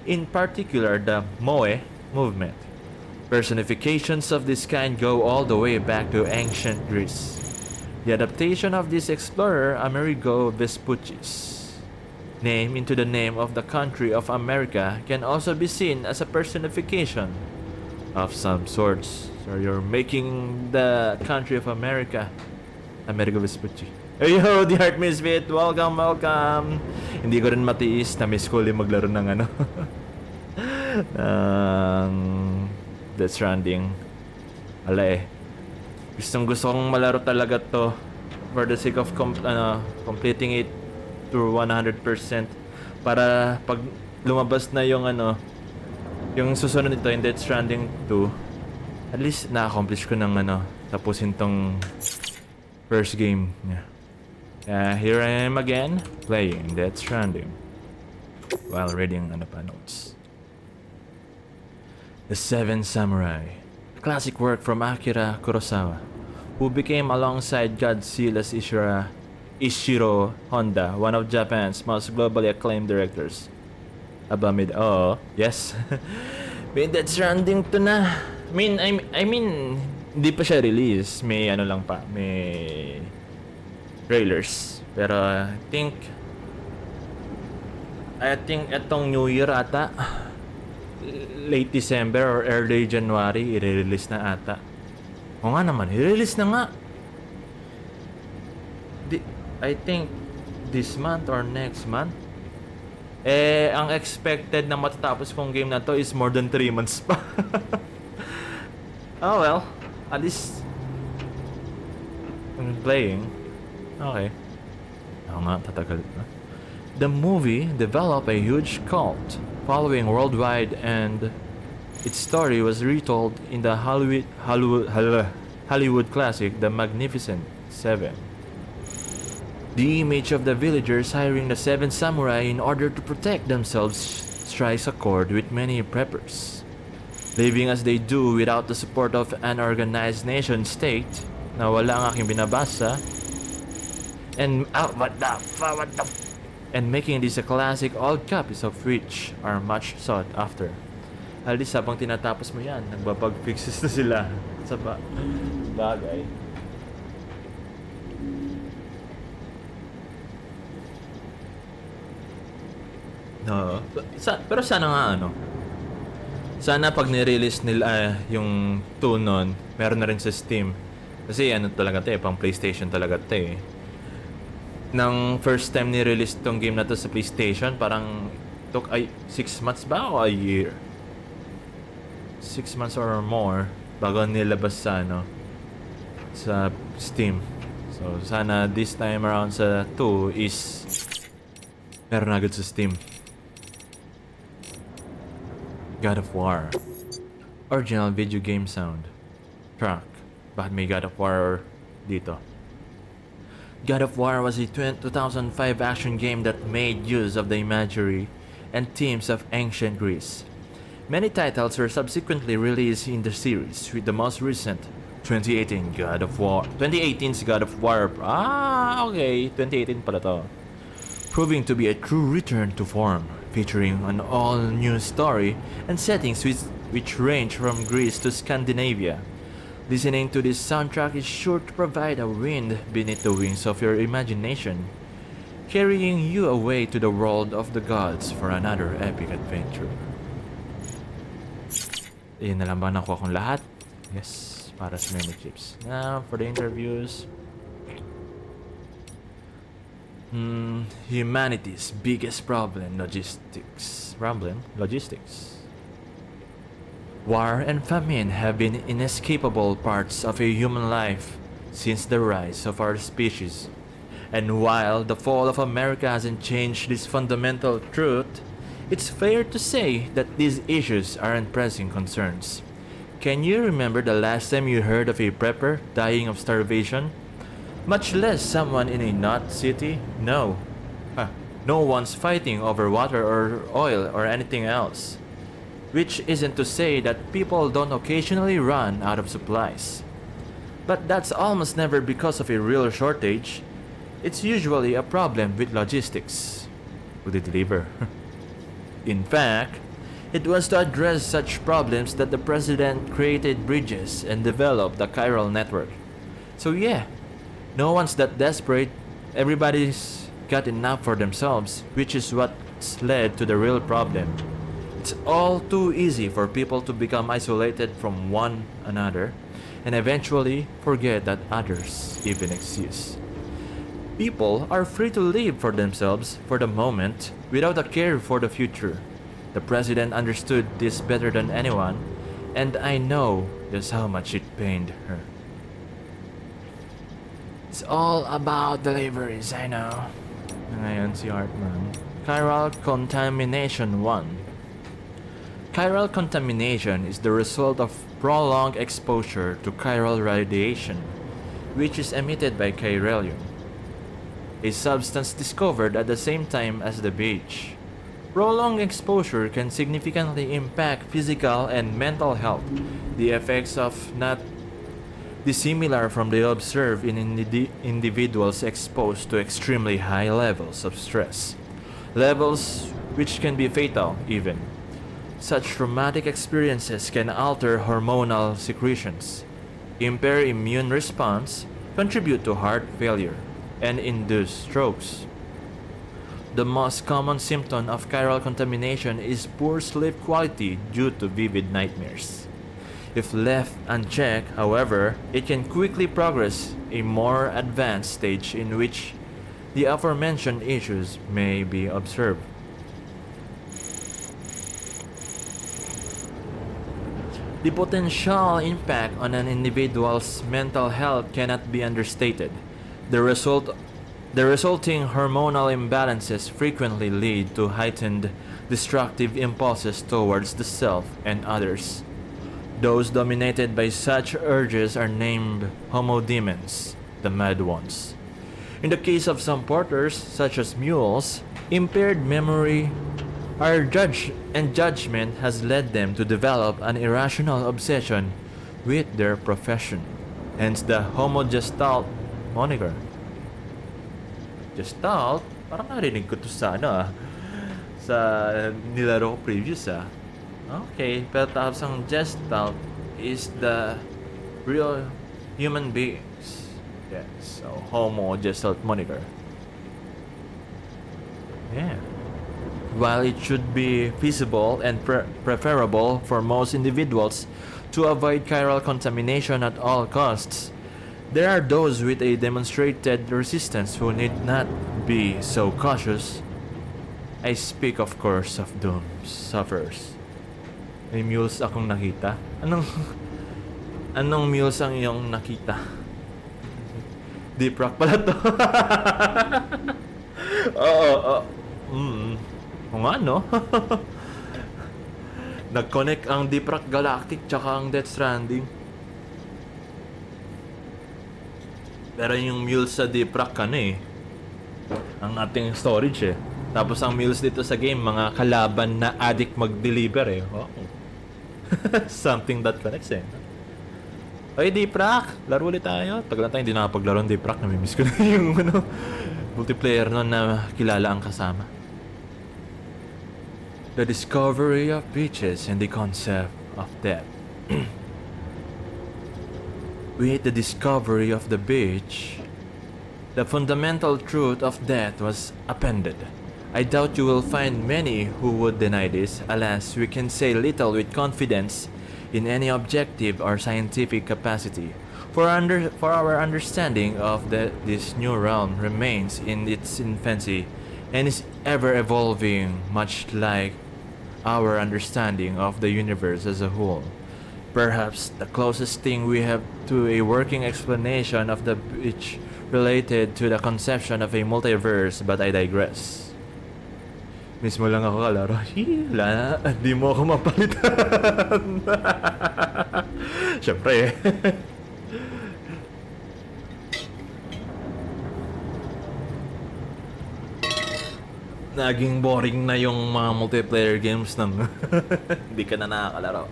[SPEAKER 1] in particular the Moe movement, personifications of this kind go all the way back to ancient Greece. The adaptation of this explorer, Amerigo Vespucci's name into the name of the country of America, can also be seen as a personification of some sorts. So you're making the country of America Amerigo Vespucci. Yo, the Heart Misfit! Welcome, welcome! Hindi ko rin matiis na miss ko ulit maglaro ng Death Stranding. Ala gusto kong malaro talaga to for the sake of completing it to 100% para pag lumabas na yung yung susunod nito in Death Stranding 2, at least na-accomplish ko ng tapusin tong first game niya. Here I am again playing Death Stranding while reading notes. The Seven Samurai, a classic work from Akira Kurosawa, who became alongside Godzilla's Ishiro Honda one of Japan's most globally acclaimed directors. Abamid. Oh, yes. May Death Stranding to na. I mean, hindi pa siya release. May ano lang pa. May trailers. Pero I think etong New Year ata. Late December or early January, i-release na ata. O nga naman, i-release na nga. I think this month or next month. Ang expected na matatapos kong game na to is more than 3 months pa. Oh well, at least I'm playing. Okay. Oo nga, tatagal na. The movie developed a huge cult following worldwide, and its story was retold in the Hollywood classic The Magnificent Seven. The image of the villagers hiring the seven samurai in order to protect themselves strikes a chord with many preppers. Living as they do without the support of an organized nation state na wala ang aking binabasa, and making this a classic, all copies of which are much sought after. At least habang tinatapos mo yan, nagbabag fixes na sila sa bagay. No. Pero sana nga sana pag ni-release nila yung 2 nun, meron na rin sa Steam. Kasi talaga 'to pang PlayStation talaga 'to Nang first time ni-release tong game na to sa PlayStation, parang took 6 months ba o a year? 6 months or more bago nilabas sa Steam. So sana this time around sa 2 is meron agad sa Steam. God of War. Original video game sound. Track. Bakit may God of War dito? God of War was a 2005 action game that made use of the imagery and themes of ancient Greece. Many titles were subsequently released in the series, with the most recent 2018's God of War. Okay, 2018 pala to. Proving to be a true return to form, featuring an all-new story and settings which range from Greece to Scandinavia. Listening to this soundtrack is sure to provide a wind beneath the wings of your imagination, carrying you away to the world of the gods for another epic adventure. Iyan na lang ba nakuha kong lahat? Yes, para sa menu chips. Now, for the interviews. Humanity's biggest problem, logistics. War and famine have been inescapable parts of a human life since the rise of our species. And while the fall of America hasn't changed this fundamental truth, it's fair to say that these issues aren't pressing concerns. Can you remember the last time you heard of a prepper dying of starvation? Much less someone in a not city? No. No one's fighting over water or oil or anything else. Which isn't to say that people don't occasionally run out of supplies. But that's almost never because of a real shortage. It's usually a problem with logistics. Who they deliver? In fact, it was to address such problems that the president created bridges and developed the chiral network. So yeah, no one's that desperate. Everybody's got enough for themselves, which is what's led to the real problem. It's all too easy for people to become isolated from one another and eventually forget that others even exist. People are free to live for themselves for the moment without a care for the future. The president understood this better than anyone, and I know just how much it pained her. It's all about deliveries, I know. Ngayon si Hartman. Chiral contamination 1. Chiral contamination is the result of prolonged exposure to chiral radiation, which is emitted by chiralium, a substance discovered at the same time as the beach. Prolonged exposure can significantly impact physical and mental health. The effects of not dissimilar from the observed in individuals exposed to extremely high levels of stress, levels which can be fatal even. Such traumatic experiences can alter hormonal secretions, impair immune response, contribute to heart failure, and induce strokes. The most common symptom of chiral contamination is poor sleep quality due to vivid nightmares. If left unchecked, however, it can quickly progress a more advanced stage in which the aforementioned issues may be observed. The potential impact on an individual's mental health cannot be understated. The resulting hormonal imbalances frequently lead to heightened destructive impulses towards the self and others. Those dominated by such urges are named homodemons, the mad ones. In the case of some porters, such as mules, impaired memory and judgment has led them to develop an irrational obsession with their profession. Hence the homogestalt moniker. Gestalt? Parang narinig ko to sa sa nilaro ko previous Okay, pero tapos ang gestalt is the real human beings. Yes, so homo gestalt moniker. Yeah. While it should be feasible and preferable for most individuals to avoid chiral contamination at all costs, there are those with a demonstrated resistance who need not be so cautious. I speak of course of doomed sufferers. May mules akong nakita. Anong mules ang iyong nakita? Deep rock pala to. Oo. Kung ano? Nag-connect ang Deep Rock Galactic tsaka ang Death Stranding. Pero yung mules sa Deep Rock ang ating storage Tapos ang mules dito sa game, mga kalaban na addict mag-deliver Oh. Something that connects Oy, Deep Rock! Laro ulit tayo. Tagal na tayo hindi nakapaglaro ng Deep Rock. Namimiss ko na yung multiplayer nun na kilala ang kasama. The discovery of beaches and the concept of death. With the discovery of the beach, the fundamental truth of death was appended. I doubt you will find many who would deny this. Alas, we can say little with confidence in any objective or scientific capacity. For our understanding of this new realm remains in its infancy and is ever evolving, much like our understanding of the universe as a whole. Perhaps the closest thing we have to a working explanation of the beach related to the conception of a multiverse, but I digress. Mismo lang ako kalaro. Hila, di mo ako mapalitan. Siyempre naging boring na yung mga multiplayer games nang hindi ka na nakakalaro.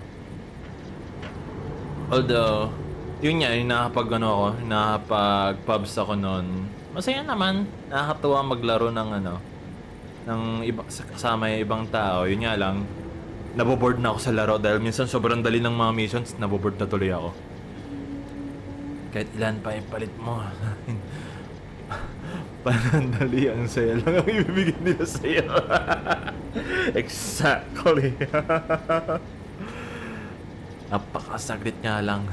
[SPEAKER 1] Although, yun nga, yung nakapag-pubs ako noon. Masaya naman, nakakatuwa maglaro ng ng iba, kasama yung ibang tao. Yun nga lang, naboboard na ako sa laro dahil minsan sobrang dali ng mga missions, naboboard na tuloy ako. Kahit ilan pa ipalit mo. Panandali, ang saya lang ang ibibigay nila sa'yo. Exactly. Napakasaglit nga lang.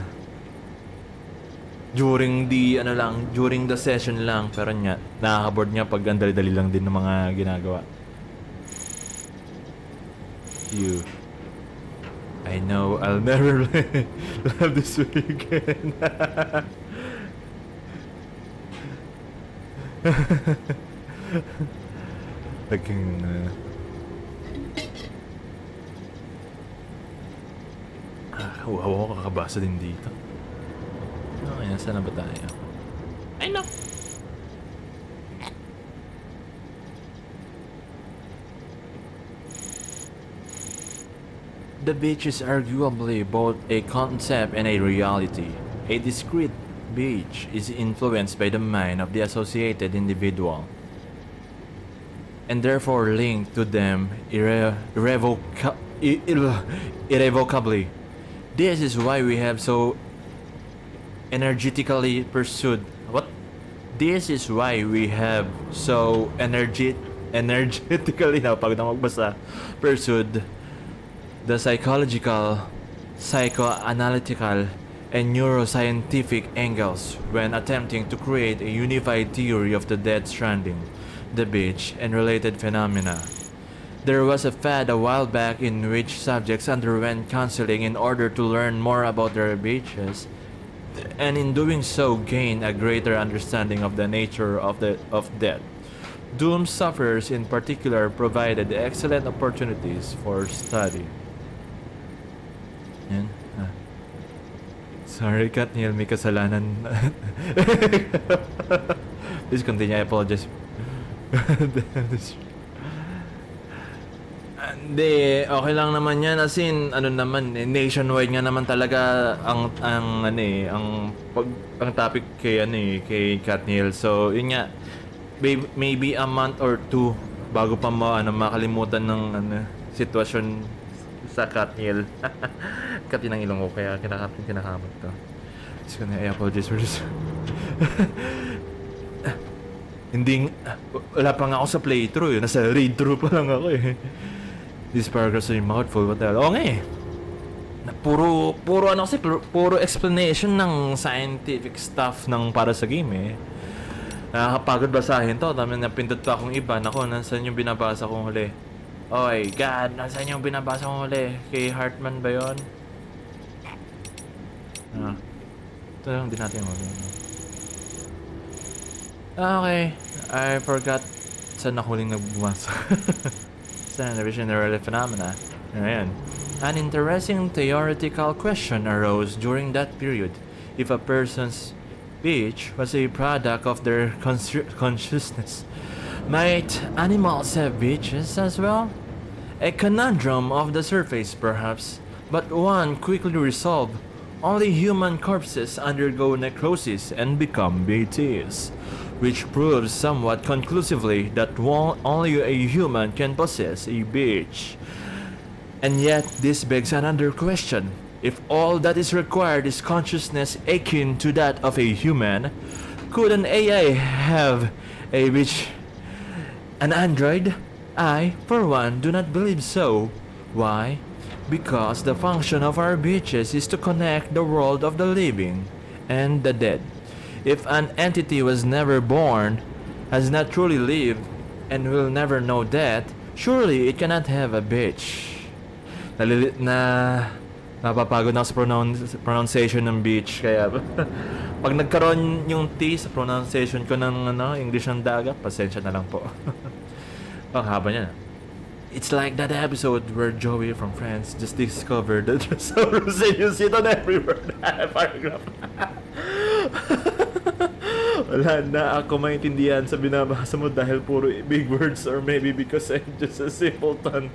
[SPEAKER 1] During the session lang. Pero nga, nakaka-board nga pag ang dali-dali lang din ng mga ginagawa. I know I'll never love this weekend. Naging wow, kakabasa din dito. Okay, saan na ba tayo? Ay, no! The beach is arguably both a concept and a reality. A discrete beach is influenced by the mind of the associated individual. and therefore linked to them irrevocably. This is why we have so energetically pursued. What? This is why we have so energetically now pagod na magbasa pursued the psychological, psychoanalytical, and neuroscientific angles when attempting to create a unified theory of the death stranding, the beach, and related phenomena. There was a fad a while back in which subjects underwent counseling in order to learn more about their beaches, and in doing so gain a greater understanding of the nature of death. Doomed sufferers in particular provided excellent opportunities for study. Yan. Sorry, Katniel, may kasalanan. Please continue, I apologize. Hindi, okay lang naman yan. As in, ano naman, nationwide nga naman talaga ang topic kay Katniel. So, yun nga, maybe a month or two bago pa makalimutan ng sitwasyon sa Katniel. Kati ng ilong ko, kaya kinakamot ko. So, I apologize for this. Hindi, wala pa nga ako sa playthrough, nasa read-through pa lang ako eh. These paragraphs are mouthful, what the hell? Oo nga eh. Puro explanation ng scientific stuff ng para sa game eh. Nakakapagod basahin to. Dami na pindot pa akong iba. Nako, nasan yung binabasa kong huli? Oy, God, nasan yung binabasa kong huli? Kay Hartman ba yun? Ito lang din natin huli. Okay, I forgot saan ako huling nagbumasa. Standard visionary phenomena. Ayan. An interesting theoretical question arose during that period. If a person's speech was a product of their consciousness, might animals have beaches as well? A conundrum of the surface, perhaps, but one quickly resolved. Only human corpses undergo necrosis and become BTs, which proves somewhat conclusively that only a human can possess a beach. And yet, this begs another question. If all that is required is consciousness akin to that of a human, could an AI have a beach? An android? I, for one, do not believe so. Why? Because the function of our beaches is to connect the world of the living and the dead. If an entity was never born, has not truly lived, and will never know death, surely it cannot have a beach. Napapagod na ako sa pronunciation ng beach, kaya pag nagkaroon yung T sa pronunciation ko ng English ng dagat, pasensya na lang po. Ang haba niya. It's like that episode where Joey from France just discovered that there's a Rosenius sit on every word paragraph. Wala na ako maintindihan sa binabasa mo dahil puro big words, or maybe because I'm just a simpleton.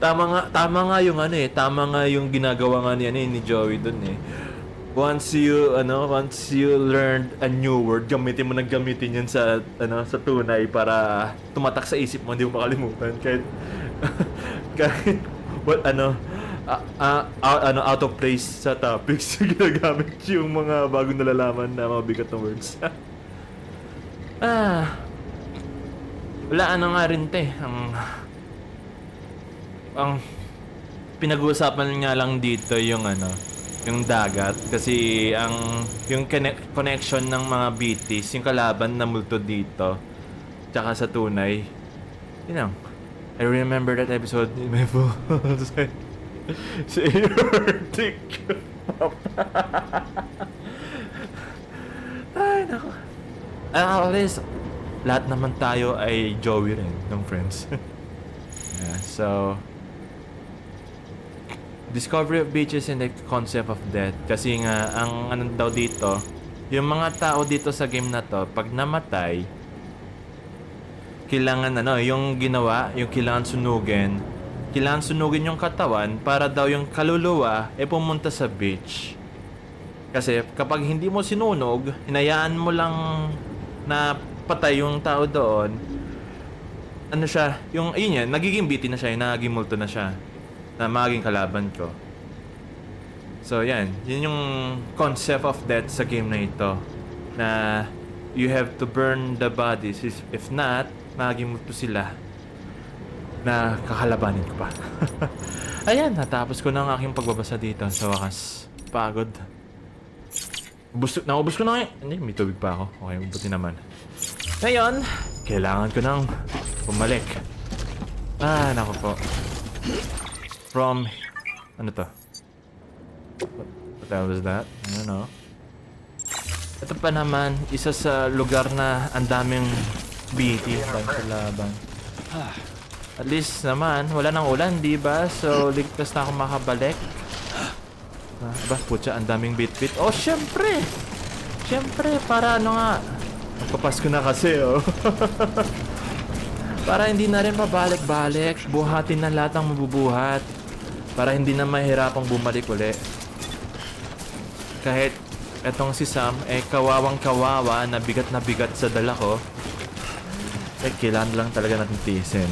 [SPEAKER 1] Tama nga yung tama nga yung ginagawa nga ni Joey dun eh. Once you learned a new word, gamitin mo yan sa tunay para tumatak sa isip mo, hindi mo makalimutan kahit out of place sa topics ginagamit yung mga bagong nalalaman na mabigat na words. Wala nga rin ang pinag-uusapan nga lang dito yung yung dagat, kasi yung connection ng mga BTs, yung kalaban na multo dito tsaka sa tunay, I remember that episode in my phone. Si Arctic. Ay nako, at least lahat naman tayo ay Joey rin ng Friends. Yeah, so discovery of beaches and the concept of death. Kasi nga, ang daw dito, yung mga tao dito sa game na to, pag namatay, kailangan yung ginawa, yung kailangan sunugin yung katawan para daw yung kaluluwa pumunta sa beach. Kasi kapag hindi mo sinunog, hinayaan mo lang na patay yung tao doon, ano siya, yung, ayun yan, nagiging BT na siya, yung nagiging multo na siya, na magiging kalaban ko. So, yan. Yun yung concept of death sa game na ito. Na you have to burn the bodies. If not, magiging multo sila na kakalabanin ko pa. Ayan, natapos ko na ang aking pagbabasa dito sa wakas. Pagod. Naubos ko na ngayon. Hindi, may tubig pa ako. Okay, mabuti naman. Ngayon, kailangan ko nang bumalik. Ah, naku po. From, ano to? What the hell was that? I don't know. Ito pa naman, isa sa lugar na ang daming BT, daming laban. At least naman, wala nang ulan, di ba? So, ligtas na ako makabalik. Aba, putya, ang daming bit-bit. Oh, syempre! Syempre, para ano nga. Magpapasko na kasi, oh. Para hindi na rin pabalik-balik. Buhatin na lahat ng mabubuhat. Para hindi na mahirapang bumalik uli. Kahit etong si Sam, kawawang-kawawa na bigat sa dala ko. Kailangan lang talaga natin tiisin.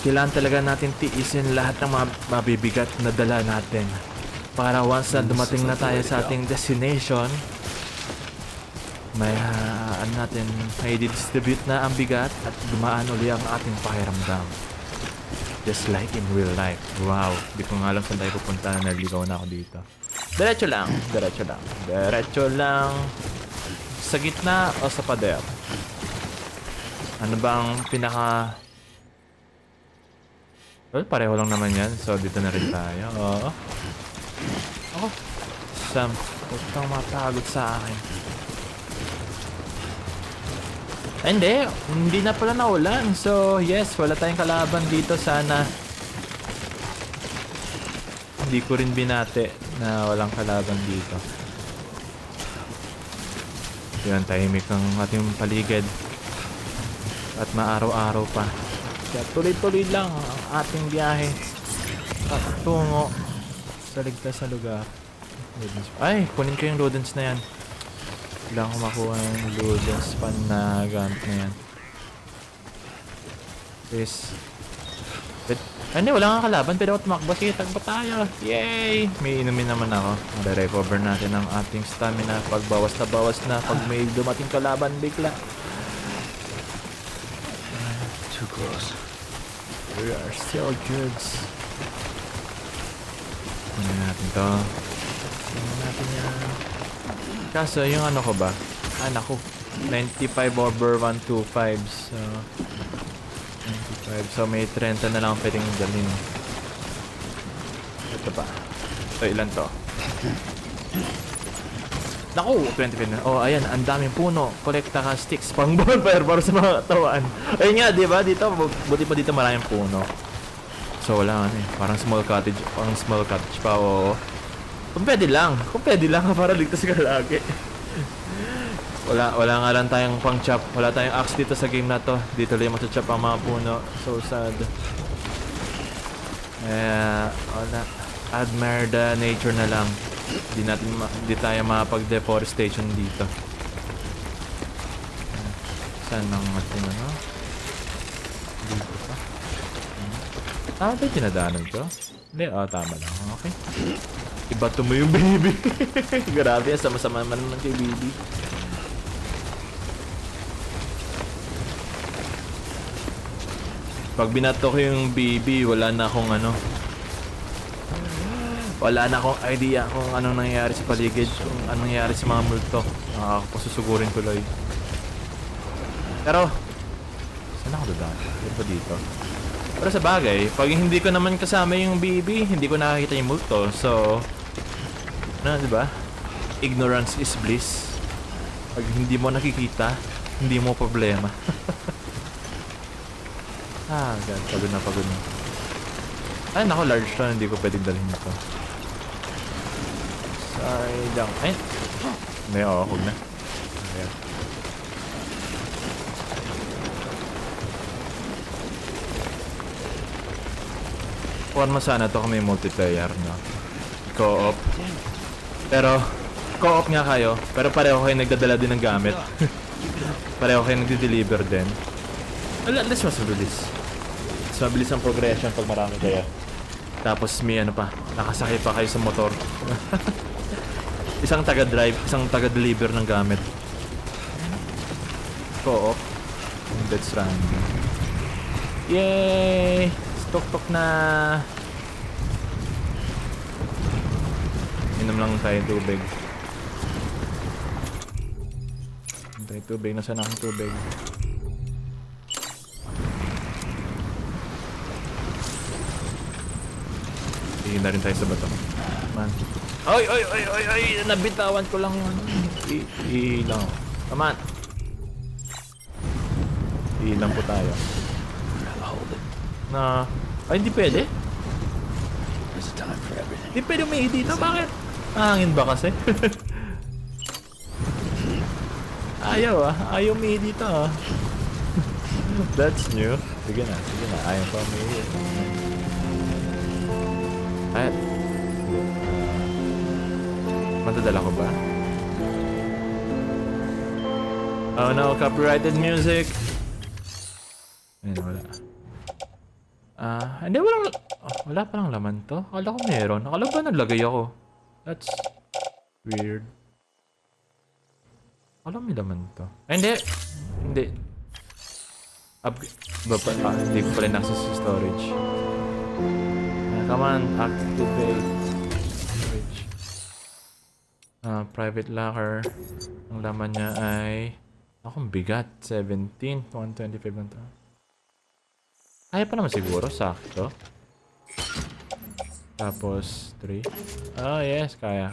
[SPEAKER 1] Kailangan talaga natin tiisin lahat ng mabibigat na dala natin. Para once na dumating na tayo sa ating destination, may distribute na ang bigat at dumaan uli ang ating pakiramdam. Just like in real life. Wow, di ko nga alam saan tayo pupunta na naligaw na ako dito. Diretso lang. Diretso lang. Sa gitna o sa pader? Ano bang pinaka... Well, pareho lang naman yan. So, dito na rin tayo. Oo. Ako. Sam, huwag kang mapagod sa akin. Hindi na pala naulan. So, yes, wala tayong kalaban dito. Sana hindi ko rin binate na walang kalaban dito. Yan, tahimik ang ating paligid. At maaraw-araw pa. Kaya tuloy-tuloy lang ang ating biyahe patungo sa ligtas na lugar. Ay, kunin ko yung loadens na yan. Kailangan ko makuha yung loadens pan na gamit na yan. Please. Hindi, wala nga kalaban. Pero ako tumakbo. Sige, tagba tayo. Yay! May inumin naman ako. Mare-recover natin ang ating stamina. Pag bawas na pag may dumating kalaban bigla.
[SPEAKER 7] Too close.
[SPEAKER 1] We are still good. Kunin natin to. Kunin natin yan. Kaso, yung ano ko ba? Naku. 95 over 125. So, 95. So, may 30 na lang pwedeng dalhin. Ito pa. Ito, ilan to? Naku! 25 na. Oh, ayan. Ang daming puno. Kolekta ka sticks. Pang bonfire para sa mga katawan. Ayun nga, di ba? Dito, buti pa dito maraming puno. So, wala ano eh. Parang small cottage. Parang small cottage pa, oo. Kung pwede lang para ligtas ka lagi. Wala nga lang tayong pang chop. Wala tayong axe dito sa game na to. Dito lang mag-chop ang mga puno. So sad. Wala. Admire the nature na lang. Di tayo makapag-deforestation dito. Saan ang ating ano? Dito pa. Tama ba yung tinadaanan ko? Hindi, tama lang. Okay. Ibato mo yung baby. Grabe, sama-sama naman kay baby. Pag binato ko yung baby, wala na akong idea kung anong nangyayari sa paligid, kung anong nangyayari sa mga multo. Nakakapasusugurin tuloy. Pero, saan ako dadaan? Dito ba dito? Pero sa bagay, pag hindi ko naman kasama yung baby, hindi ko nakakita yung multo. So, diba? Ignorance is bliss. Pag hindi mo nakikita, hindi mo problema. God, pagod na. Ay, nako, large to. Hindi ko pwedeng dalhin ito. Sorry, lang. Ay! Hindi, huwag na. Ayan. Kuhan mo sana to kung may multiplayer, no? Co-op. Pero, co-op nga kayo. Pero pareho kayo nagdadala din ng gamit. pareho kayo nagde-deliver din. Well, at least mas mabilis. Mas mabilis ang progression pag marami kayo. Tapos may ano pa, nakasakay pa kayo sa motor. Isang taga-drive, isang taga-deliver ng gamit. Co-op. That's random. Yay! Tok-tok na! Inom lang tayo tubig. Tayo tubig. Nasaan akong tubig? Tingin na rin tayo sa bato. Man. Oy! Oy! Oy! Oy! Oy! Nabitawan ko lang yun. Ilang. Come on! Ilang po tayo. Na... Ay, hindi pwede. Hindi pwede umihi dito. Bakit? Hangin ba kasi? Ayaw ah. Ayaw umihi dito ah. That's new. Sige na. Sige na. Ayaw pa umihi. Ay. Matadala ko ba? Oh no. Copyrighted music. Ayun, wala. Hindi, wala palang laman to. Akala ko meron. Akala ba naglagay ako? That's weird. Akala may laman to. Ay, hindi. Hindi. Hindi ko pala access sa storage. Come on, activate storage. Private locker. Ang laman niya ay... Akong bigat. 17. 125 lang to. Kaya pa naman siguro, sakto. Tapos, 3. Oh, yes, kaya.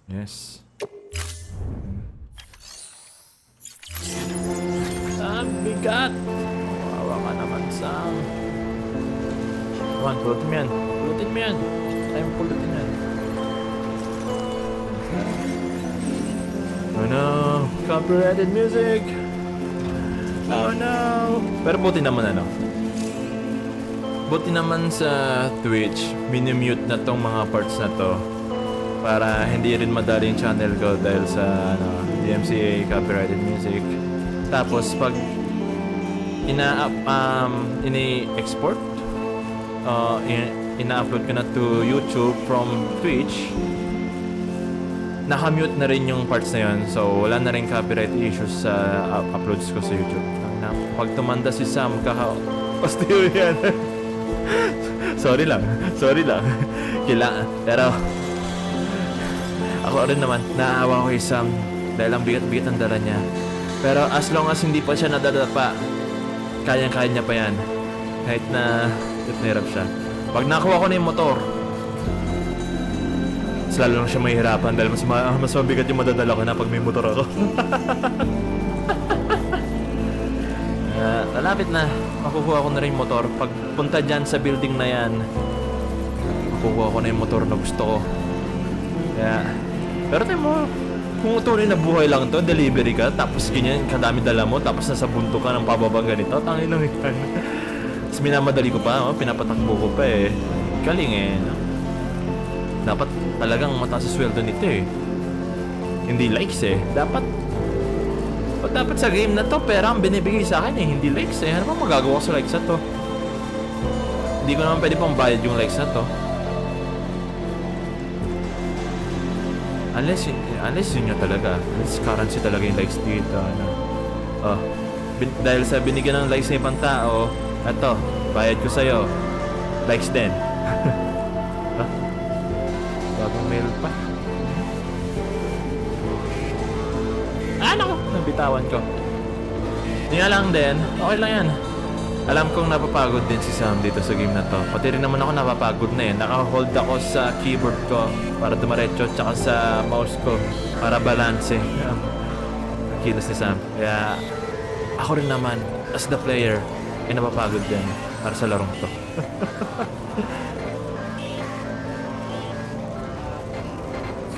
[SPEAKER 1] Yes. Bigat! Kawawa ka naman, Sam. Come on, pulutin mo yan. Pulutin mo yan. Tayo pulutin yan. Oh no! Copyrighted music! Oh no! Pero buti naman ano? Buti naman sa Twitch, minimute na tong mga parts na to para hindi rin madali yung channel ko dahil sa DMCA copyrighted music. Tapos pag ini-export, ina-upload ko na to YouTube from Twitch, nakamute na rin yung parts na yun. So, wala na rin copyright issues sa uploads ko sa YouTube. Pag tumanda si Sam, pastiyo yan. Sorry lang. Pero, ako rin naman, naaawa ko kay Sam dahil ang bigat-bigat ang dala niya. Pero as long as hindi pa siya nadadapa, kayang-kaya niya pa yan. Kahit na hirap siya. Pag nakuha ko na yung motor, lalo lang siya mahihirapan dahil mas mabigat yung madadala ko na pag may motor ako. Lalapit na. Makukuha ko na rin yung motor. Pag punta dyan sa building na yan, makukuha ko na yung motor na gusto ko. Kaya, pero tayo mo, kung tunay na buhay lang to, delivery ka, tapos ganyan, kadami dala mo, tapos nasa bunto ka ng pababa ganito, tangin lang yan. Tapos minamadali ko pa, pinapatakbo ko pa eh. Galing eh. Dapat talagang mataas sa sweldo nito eh. Hindi likes eh. Dapat sa game na to, pera ang binibigay sa akin eh. Hindi likes eh. Ano ba magagawa ko sa likes na to? Hindi ko naman pwede pang bayad yung likes na to. Unless yun nga talaga. Unless currency talaga yung likes dito. Dahil sa binigyan ng likes ng ibang tao, eto, bayad ko sa'yo. Likes din. Bagong mail pa. Ano? Nabitawan ko. Hindi nga lang din. Okay lang yan. Alam kong napapagod din si Sam dito sa game na to. Pati rin naman ako napapagod na eh. Naka-hold ako sa keyboard ko para dumaretso tsaka sa mouse ko para balance eh. Ang kilos ni Sam. Kaya ako rin naman as the player ay napapagod din para sa larong to.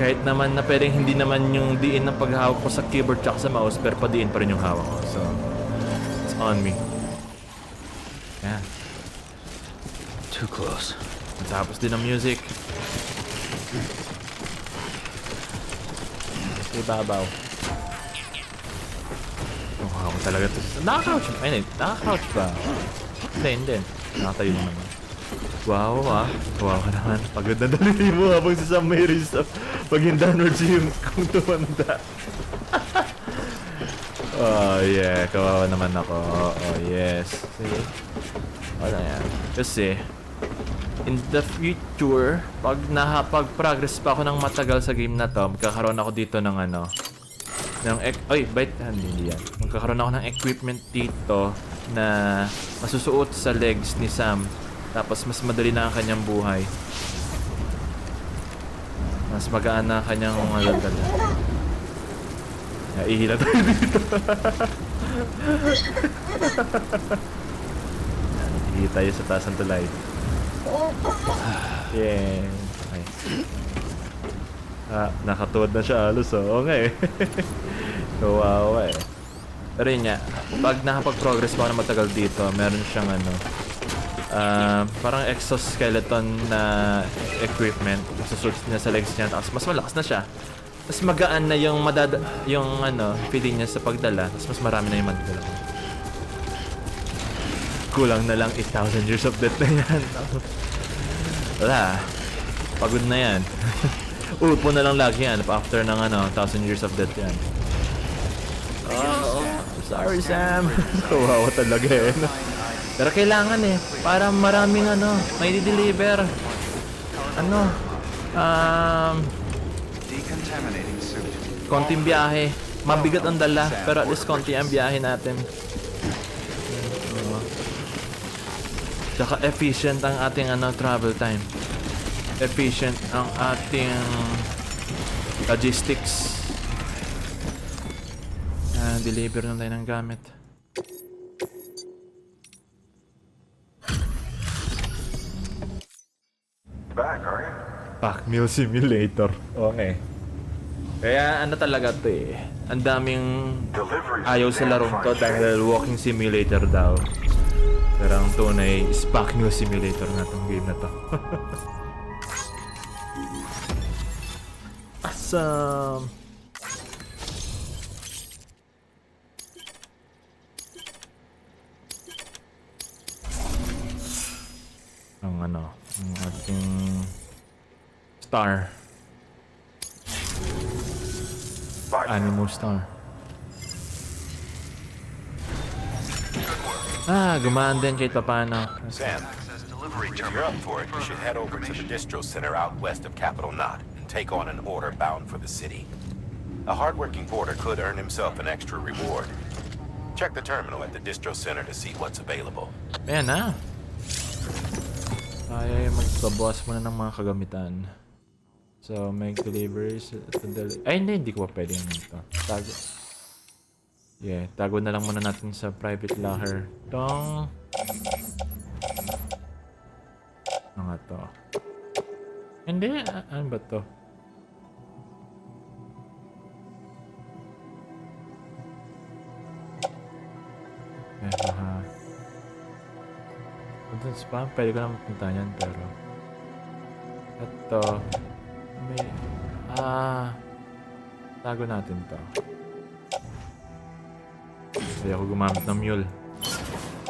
[SPEAKER 1] Kahit naman na pwedeng hindi naman yung diin ng paghawak ko sa keyboard tsaka sa mouse, pero padiin pa rin yung hawak ko. So, it's on me. Yeah.
[SPEAKER 7] Too close.
[SPEAKER 1] Matapos din ang music. Sa ibabaw. Wow, talaga to. Naka-couch ba? Ay, naka-couch ba? Hindi. Nakatayo naman. Wow, wow ka naman. Pagod na dali mo habang si Sam Mary's pag downwards yung kung tumanda. Oh, yeah. Kawawa naman ako. Oh, yes. See? Wala yan. Kasi, in the future, pag progress pa ako ng matagal sa game na to, magkakaroon ako dito ng hindi yan. Magkakaroon ako ng equipment dito na masusuot sa legs ni Sam. Tapos mas madali na ang kanyang buhay. Mas magaan na ang kanyang dala. Ihila tayo dito. Ihila tayo sa taas ng tulay. Yeah. Okay. Nakatuwad na siya halos. Okay. Kawawa eh. Pero yun nga, pag nakapag-progress pa ako na matagal dito, meron siyang parang exoskeleton na equipment. Masusuot niya sa legs niya, tapos mas malakas na siya. Mas magaan na yung feeling niya sa pagdala, tapos mas marami na yung madadala. Kulang na lang 8,000 years of death na yan. Wala. Pagod na yan. Upo na lang lagi yan after ng 1,000 years of death yan. Oh, sorry Sam. Kawawa talaga eh. Pero kailangan eh. Para maraming may di-deliver. Konting biyahe. Mabigat ang dala. Pero at least konti ang biyahe natin. Tsaka efficient ang ating travel time. Efficient ang ating logistics. Deliver na tayo ng gamit.
[SPEAKER 8] Back, are you?
[SPEAKER 1] Pack Meal Simulator. Okay. Kaya talaga to eh. Ang daming ayaw sa larong to dahil walking simulator daw. Pero ang tunay is Pack Meal Simulator na tong game na to. Awesome! Ang ating star. Animal star. Gumaan din kahit paano.
[SPEAKER 2] Sam, if you're up for it, you should head over to the distro center out west of Capital Knot and take on an order bound for the city. A hardworking porter could earn himself an extra reward. Check the terminal at the distro center to see what's available.
[SPEAKER 1] Ayan na. Ay, magbabawas muna ng mga kagamitan. So, make deliveries. Ay, hindi ko pa pwede ito. Tago. Yeah, tago na lang muna natin sa private locker. Tong. Ano nga to? Hindi, ano ba to? Punta spam, pwede ko naman punta yan, pero ito may tago natin to. Kaya ako gumamit ng mule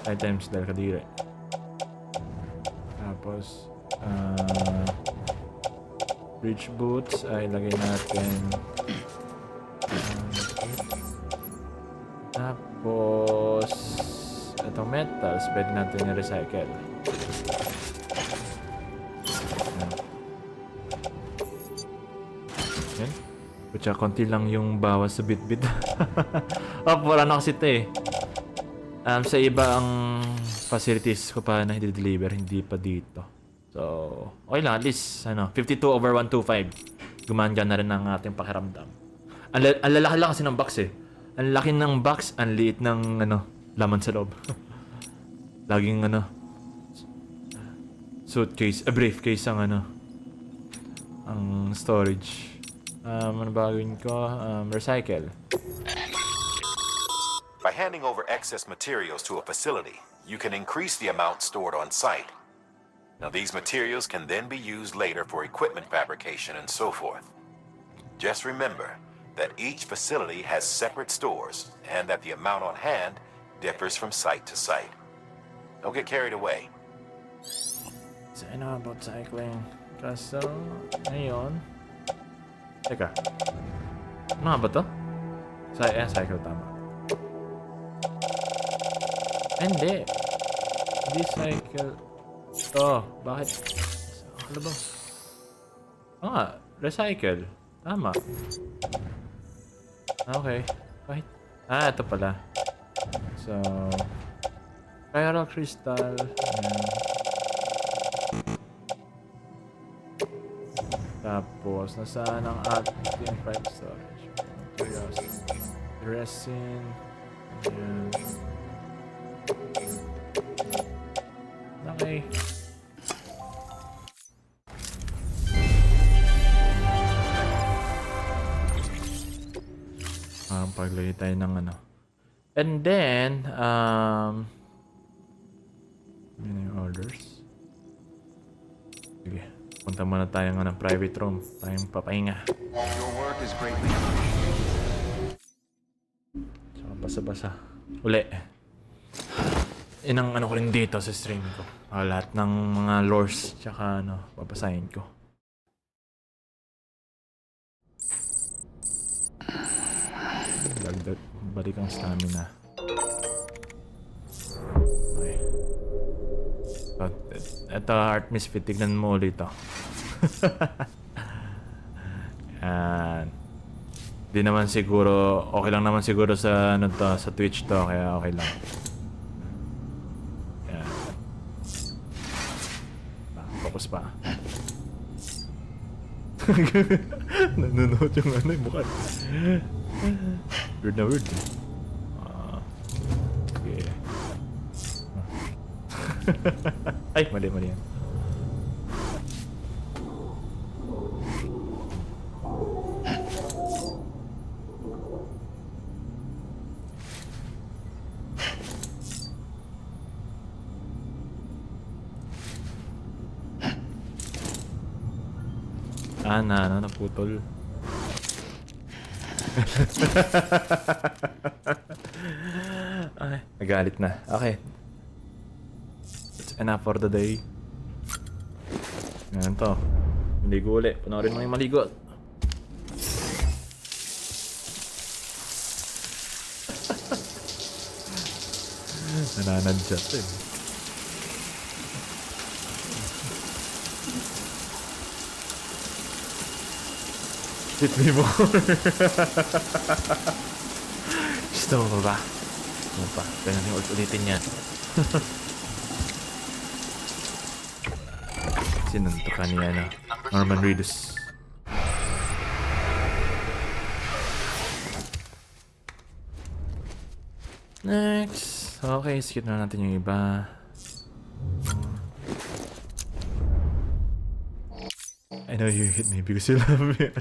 [SPEAKER 1] 5 times dahil kadiri. Tapos bridge boots ay lagay natin. Tapos itong metals pwede natin i-recycle. Yan. Kutsa konti lang yung bawas sa bit-bit. Wala na kasi ito eh. Sa iba ang facilities ko pa na hindi-deliver, hindi pa dito. So, okay lang, at least 52/125. Gumanda na rin ang ating pakiramdam. Ang lalaki lang kasi ng box eh. Ang laki ng box, ang liit ng laman sa loob. Laging suitcase, briefcase ang ang storage. Ano ba gawin ko? Recycle.
[SPEAKER 2] By handing over excess materials to a facility, you can increase the amount stored on site. Now these materials can then be used later for equipment fabrication and so forth. Just remember, that each facility has separate stores and that the amount on hand differs from site to site. Don't get carried away.
[SPEAKER 1] So, I know about cycling. Kaso, ngayon... Teka. Ano nga ba to? Cycle tama. Hindi. Hindi cycle. Oh, bakit? Ano ba? Oo nga, recycle. Tama. Okay. Bakit? Ah, ito pala. So, Chiral crystal. Ayan. Tapos, nasaan ang ating private storage? Materials. Resin. Ayan. Okay. Paglagay tayo ng ano. And then, yun na yung orders. Sige. Punta muna tayo ng private room. Tayong papahinga.
[SPEAKER 5] Your work is greatly appreciated.
[SPEAKER 1] Tsaka basa-basa. Uli. Inang ano ko rin dito sa stream ko. Lahat ng mga lores. Tsaka ano, papasahin ko. Dagdag. Balik ang stamina. Okay. Ito, Artemis Fit. Tignan mo ulit ito. Yan. Di naman siguro, okay lang naman siguro sa ano to, sa Twitch to, kaya okay lang. Yan. Focus pa. Nanonood yung ano yung mukha. Weird na weird. Okay. Ay, mali yan. Naputol. Ay, nagalit na. Okay. It's enough for the day. Ganun to. Maligo ulit. Panoorin mo yung maligo. Nananadjust eh. Hit me more. Gusto mo ba? Gusto mo pa? Kaya natin ulitin yan. Sinuntukan niya na Norman Reedus. Next. Okay, skip na natin yung iba. I know you hit me because you love me.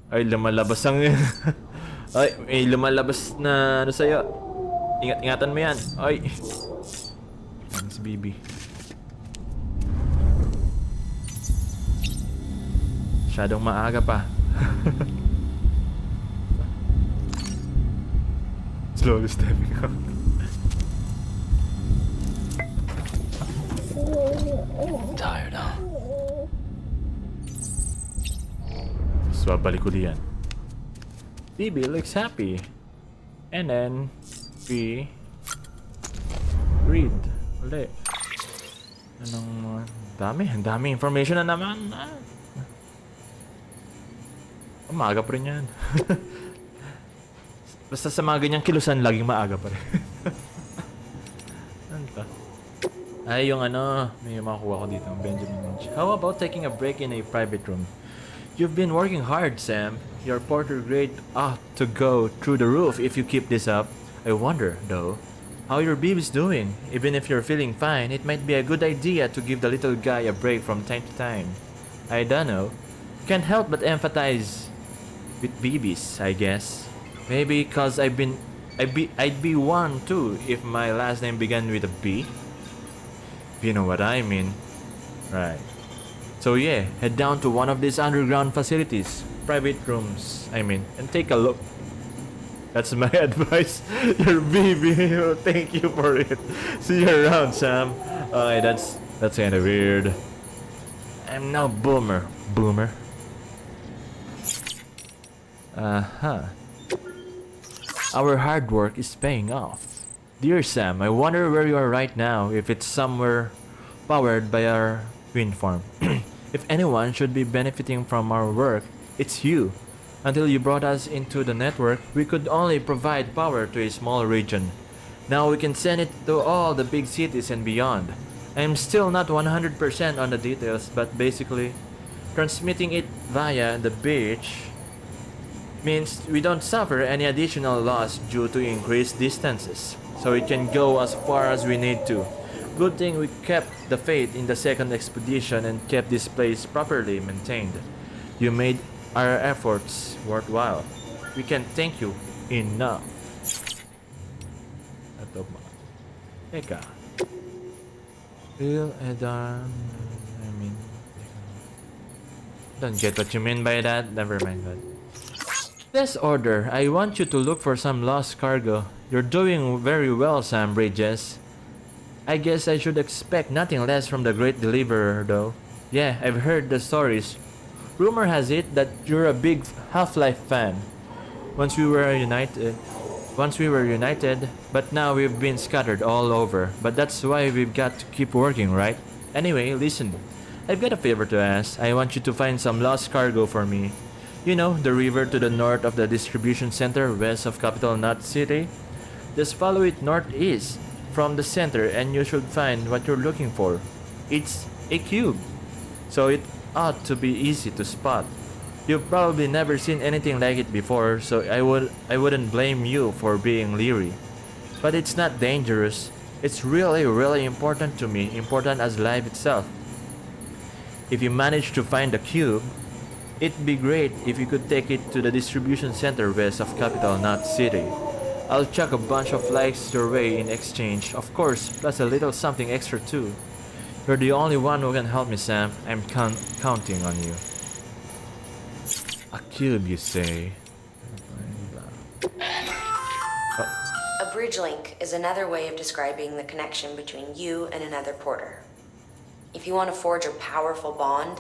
[SPEAKER 1] Ay, lumalabas ang ay, may lumalabas na ano sa'yo. Ingatan mo yan. Ay. Ano si Bibi? Masyadong maaga pa. Slowly stepping out.
[SPEAKER 7] Tired, huh?
[SPEAKER 1] Babalik ko diyan. Phoebe looks happy. And then we read ulit. Anong dami information na naman. Maaga pa rin yan. Basta sa mga ganyang kilusan, laging maaga pa rin. Ano to? Ay, yung ano, may makuha ko dito, Benjamin Lynch. How about taking a break in a private room? You've been working hard, Sam. Your porter grade ought to go through the roof if you keep this up. I wonder, though, how your baby's doing. Even if you're feeling fine, it might be a good idea to give the little guy a break from time to time. I don't know. Can't help but empathize with babies, I guess. Maybe cause I'd be one too if my last name began with a B. If you know what I mean. Right. So yeah, head down to one of these underground facilities, private rooms, I mean, and take a look. That's my advice. Your baby. Oh, thank you for it. See you around, Sam. Okay, that's kind of weird. I'm no boomer. Boomer. Uh-huh. Our hard work is paying off. Dear Sam, I wonder where you are right now, if it's somewhere powered by our wind farm. If anyone should be benefiting from our work, it's you. Until you brought us into the network, we could only provide power to a small region. Now we can send it to all the big cities and beyond. I'm still not 100% on the details, but basically, transmitting it via the beach means we don't suffer any additional loss due to increased distances, so it can go as far as we need to. Good thing we kept the faith in the second expedition and kept this place properly maintained. You made our efforts worthwhile. We can't thank you enough. Ito ba? Teka. Will Edan... I mean... Don't get what you mean by that. Never mind that. This order, I want you to look for some lost cargo. You're doing very well, Sam Bridges. I guess I should expect nothing less from the great deliverer, though. Yeah, I've heard the stories. Rumor has it that you're a big Half-Life fan. Once we were united, but now we've been scattered all over. But that's why we've got to keep working, right? Anyway, listen. I've got a favor to ask. I want you to find some lost cargo for me. You know, the river to the north of the distribution center west of Capital Knot City? Just follow it northeast from the center and you should find what you're looking for. It's a cube, so it ought to be easy to spot. You've probably never seen anything like it before, so I wouldn't blame you for being leery. But it's not dangerous. It's really important to me, important as life itself. If you manage to find the cube, it'd be great if you could take it to the distribution center west of Capital Knot City. I'll chuck a bunch of likes your way in exchange, of course, plus a little something extra too. You're the only one who can help me, Sam. I'm counting on you. A cube, you say?
[SPEAKER 10] A bridge link is another way of describing the connection between you and another porter. If you want to forge a powerful bond,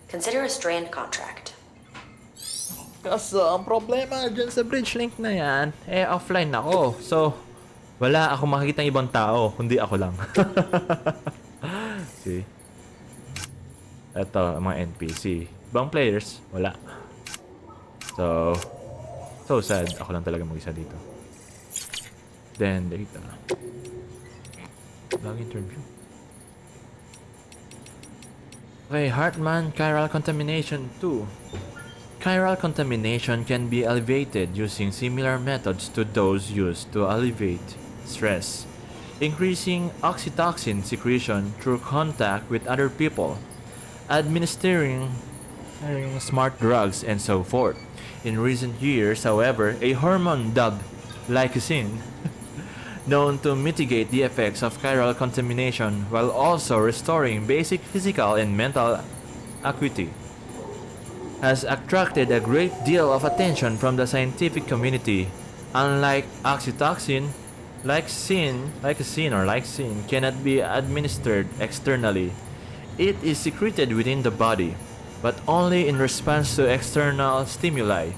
[SPEAKER 10] consider a strand contract.
[SPEAKER 1] Kaso, ang problema dyan sa bridge link na yan, offline ako. So, wala ako makikita ng ibang tao, kundi ako lang. See? Ito, mga NPC. Ibang players, wala. So sad. Ako lang talaga mag-isa dito. Then, dito. Log interview. Okay, Hartman, chiral contamination 2. Chiral contamination can be alleviated using similar methods to those used to alleviate stress, increasing oxytocin secretion through contact with other people, administering smart drugs, and so forth. In recent years, however, a hormone dubbed lycosine, known to mitigate the effects of chiral contamination while also restoring basic physical and mental acuity, has attracted a great deal of attention from the scientific community. Unlike oxytocin, lycosine cannot be administered externally. It is secreted within the body, but only in response to external stimuli.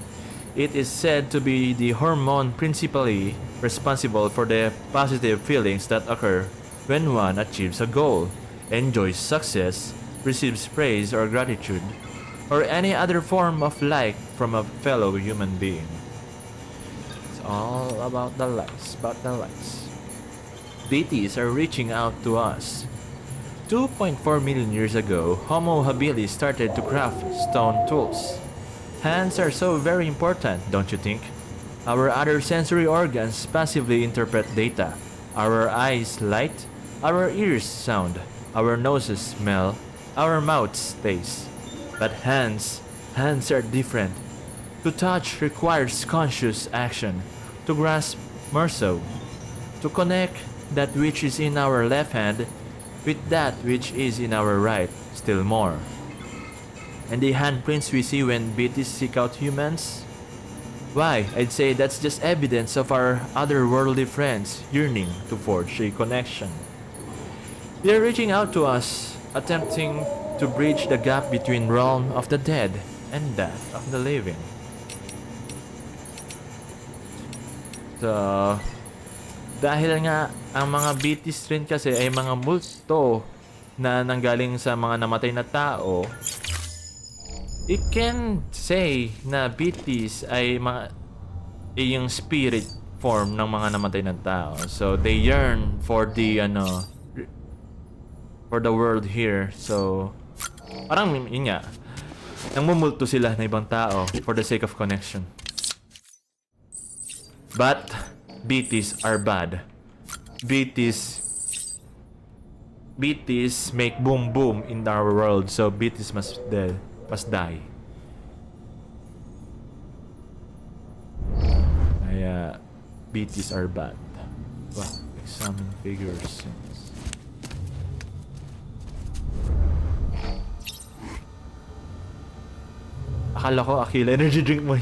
[SPEAKER 1] It is said to be the hormone principally responsible for the positive feelings that occur when one achieves a goal, enjoys success, receives praise or gratitude, or any other form of like from a fellow human being. It's all about the likes, Deities are reaching out to us. 2.4 million years ago, Homo habilis started to craft stone tools. Hands are so very important, don't you think? Our other sensory organs passively interpret data. Our eyes light, our ears sound, our noses smell, our mouths taste. But hands are different. To touch requires conscious action. To grasp more so. To connect that which is in our left hand with that which is in our right, still more. And the handprints we see when BTs seek out humans? Why, I'd say that's just evidence of our otherworldly friends yearning to forge a connection. They're reaching out to us, attempting to bridge the gap between realm of the dead and that of the living. So, dahil nga ang mga BTs rin kasi ay mga multo na nanggaling sa mga namatay na tao, it can say na BTs ay yung spirit form ng mga namatay na tao. So they yearn for the for the world here. So parang yun nga, nangmumulto sila na ibang tao for the sake of connection. But BTs are bad. BTs make boom boom in our world. So BTs must die. Kaya BTs are bad. Wow, examine figures. Akala ko Aquila energy drink mo.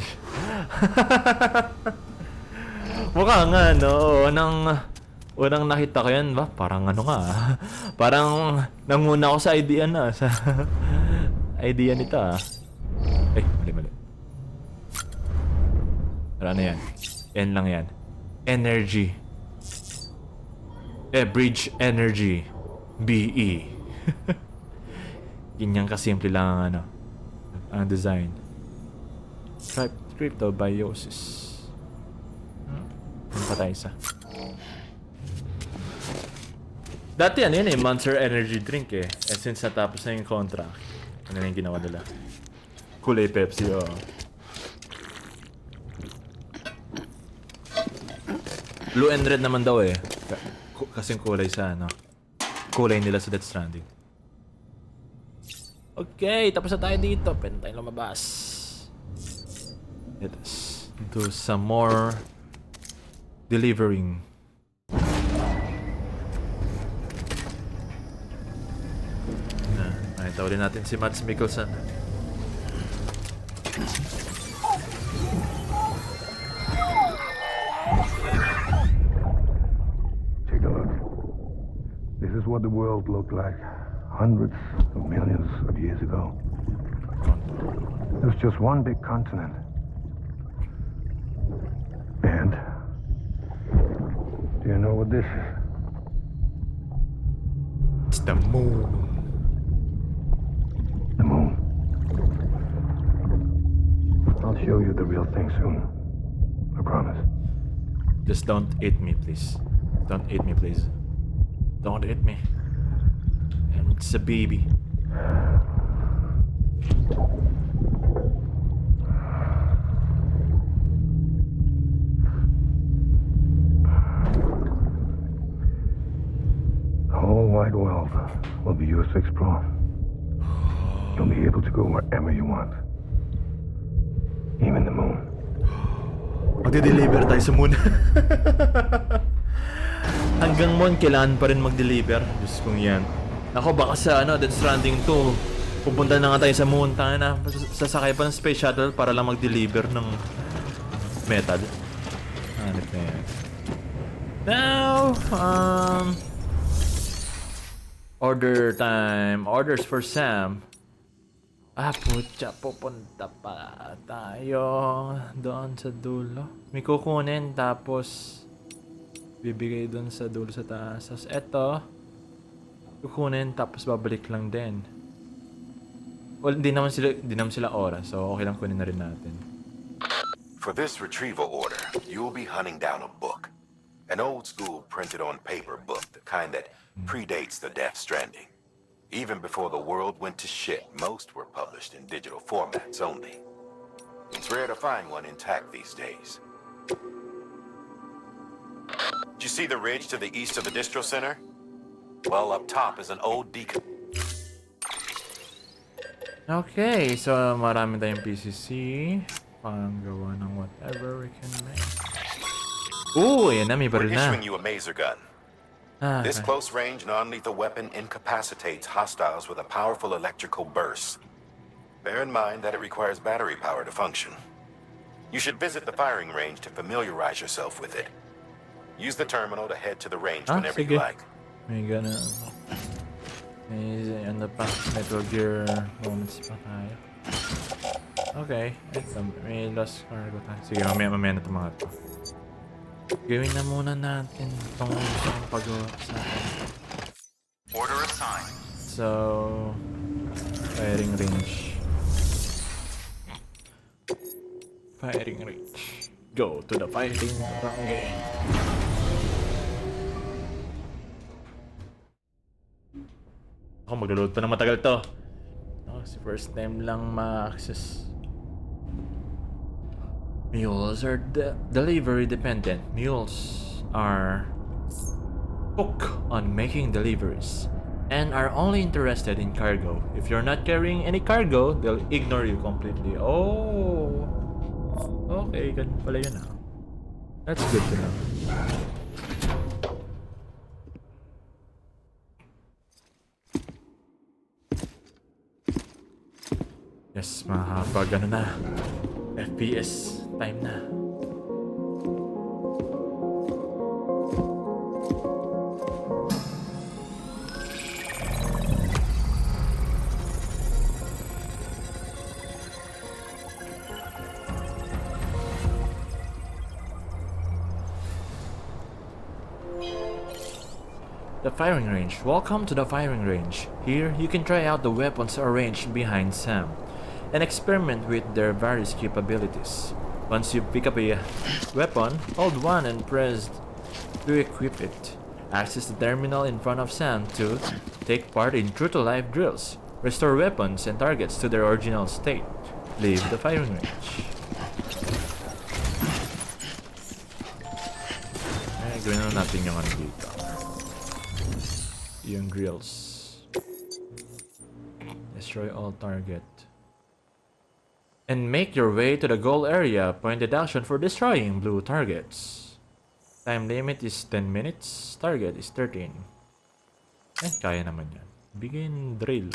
[SPEAKER 1] Mukha nga, no? Unang nakita ko yan, ba? Parang ano nga. Parang nanguna ako sa idea na. Sa idea nito, ah. Ay, mali. Pero ano yan? Yan lang yan. Energy. Bridge energy. BE. Ganyan kasimple lang ang design. Cryptobiosis. Ano pa tayo isa? Dati yan Monster Energy Drink eh. And since natapos na yung contract, ano na yung ginawa nila? Kulay Pepsi, oh. Blue and red naman daw eh. Kasing kulay sa kulay nila sa Death Stranding. Okay, tapos na tayo dito. Pwede tayong lumabas. Let's do some more delivering. Nakita ulit natin si Mads Mikkelsen.
[SPEAKER 3] Take a look. This is what the world looked like hundreds of millions of years ago. It was just one big continent. And do you know what this is?
[SPEAKER 1] It's the moon.
[SPEAKER 3] The moon. I'll show you the real thing soon. I promise.
[SPEAKER 1] Just don't eat me, please. Don't eat me, please. Don't eat me. It's a baby.
[SPEAKER 3] The whole wide world will be yours to explore. You'll be able to go wherever you want. Even the moon.
[SPEAKER 1] Magde-deliver tayo sa moon. Hanggang moon, kailangan pa rin mag-deliver. Diyos kong yan. Ako, baka sa Death Stranding 2, pupunta na nga tayo sa moon. Tanga na, sasakay pa ng space shuttle para lang mag-deliver ng metal. Hanip na yan. Now, order time. Orders for Sam. Putya, pupunta pa tayo doon sa dulo. May kukunin, tapos bibigay doon sa dulo sa taas. Tapos eto, kukunin, tapos babalik lang din. Well, hindi naman sila oras, so okay lang kunin na rin natin.
[SPEAKER 2] For this retrieval order, you will be hunting down a book. An old school printed on paper book, the kind that predates the Death Stranding. Even before the world went to shit, most were published in digital formats only. It's rare to find one intact these days. Did you see the ridge to the east of the distro center? Well, up top is an old deacon.
[SPEAKER 1] Okay, so marami tayong PCC. Panggawa ng whatever we can make. Ooh, yan na, may
[SPEAKER 2] We're
[SPEAKER 1] baril na.
[SPEAKER 2] issuing you a maser gun. This close-range, non-lethal weapon incapacitates hostiles with a powerful electrical burst. Bear in mind that it requires battery power to function. You should visit the firing range to familiarize yourself with it. Use the terminal to head to the range whenever you like.
[SPEAKER 1] May ganun. May ano pa, Metal Gear moments pa tayo. Okay, ito, may lost cargo tayo. Sige, mamaya na ito mga ito. Gawin na muna natin itong gusto kong pagawa sa akin.
[SPEAKER 5] Order assigned.
[SPEAKER 1] So, firing range. Firing range. Go to the fighting range. Ako mag-load pa na matagal to. Kasi first time lang ma-access. Mules are delivery dependent. Mules are hooked on making deliveries and are only interested in cargo. If you're not carrying any cargo, they'll ignore you completely. Oh, okay, ganun pala yun ah. That's good to know. Yes, mahapag ano na. FPS time na. The firing range. Welcome to the firing range. Here, you can try out the weapons arranged behind Sam and experiment with their various capabilities. Once you pick up a weapon, hold 1 and press to equip it. Access the terminal in front of Sam to take part in true-to-life drills. Restore weapons and targets to their original state. Leave the firing range. Ay, gawin na natin yung ano dito. Yung grills. Destroy all target. And make your way to the goal area. Pointed action for destroying blue targets. Time limit is 10 minutes. Target is 13. Eh, kaya naman yan. Begin drill.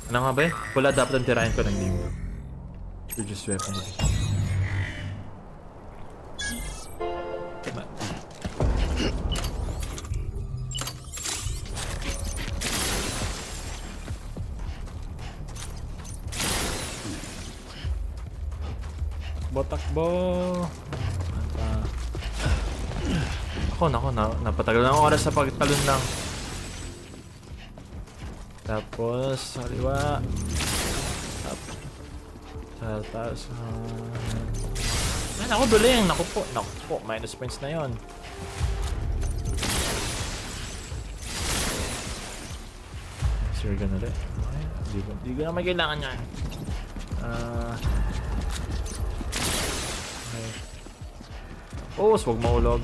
[SPEAKER 1] Ano nga ba eh? Pula dapat ang tirahin ko ng game. Previous weapon. Takbo. Ako, napatagal ng oras sa pagtalon lang. Tapos, sa liwa. Sa taas. Ay, naku, duling. Naku po. Minus points na yon. Sure gonna ulit. Okay. Di ko na may kailangan yan. Oh, wag maulog.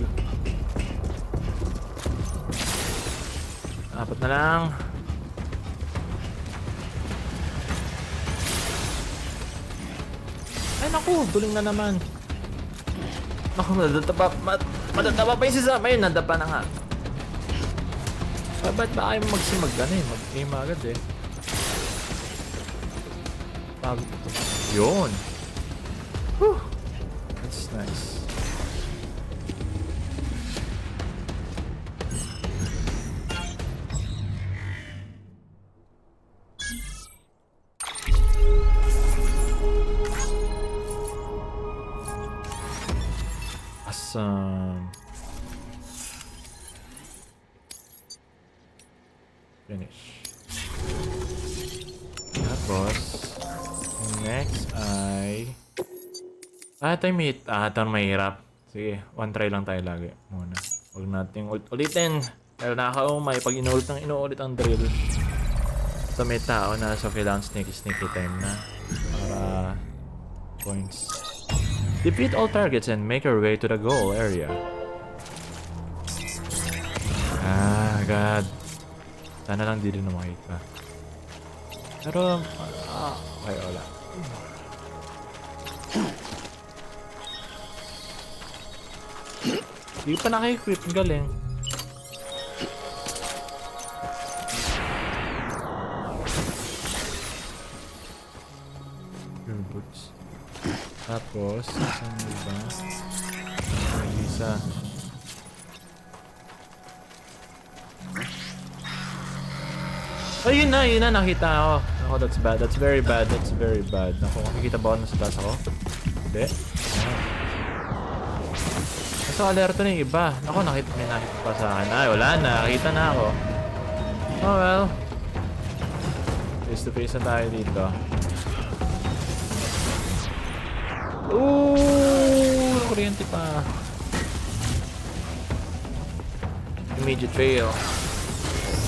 [SPEAKER 1] 4 na lang. Ay naku, duling na naman. Naku, madataba pa yung si Sam. Ayun, nadapa na nga. Ba't ba ayaw magsimag eh? Mag-aim agad eh. Yun. Whew. That's nice. Finish. Tapos next ay ito yung mahirap. Sige, one try lang tayo lagi muna. Huwag nating ulitin. Pero nakakaumay pag inuulit ang drill. So may tao na, so kailangan sneaky time na para points. Defeat all targets and make your way to the goal area. Ah, God. Sana lang di rin na makita. Pero, okay, wala. Hindi pa naka-equip. Ang galing. Boots. Tapos, saan mo ba? May isa. Oh, yun na, nakita ako. Ako, that's bad. That's very bad. That's very bad. Ako, makikita ba ako nasa taas ako? Hindi. Nasa alerto na yung iba. Ako, may nakita pa sa akin. Ay, wala na. Nakita na ako. Oh, well. Face to face na tayo dito. Ooh! Kuryente pa. Immediate fail.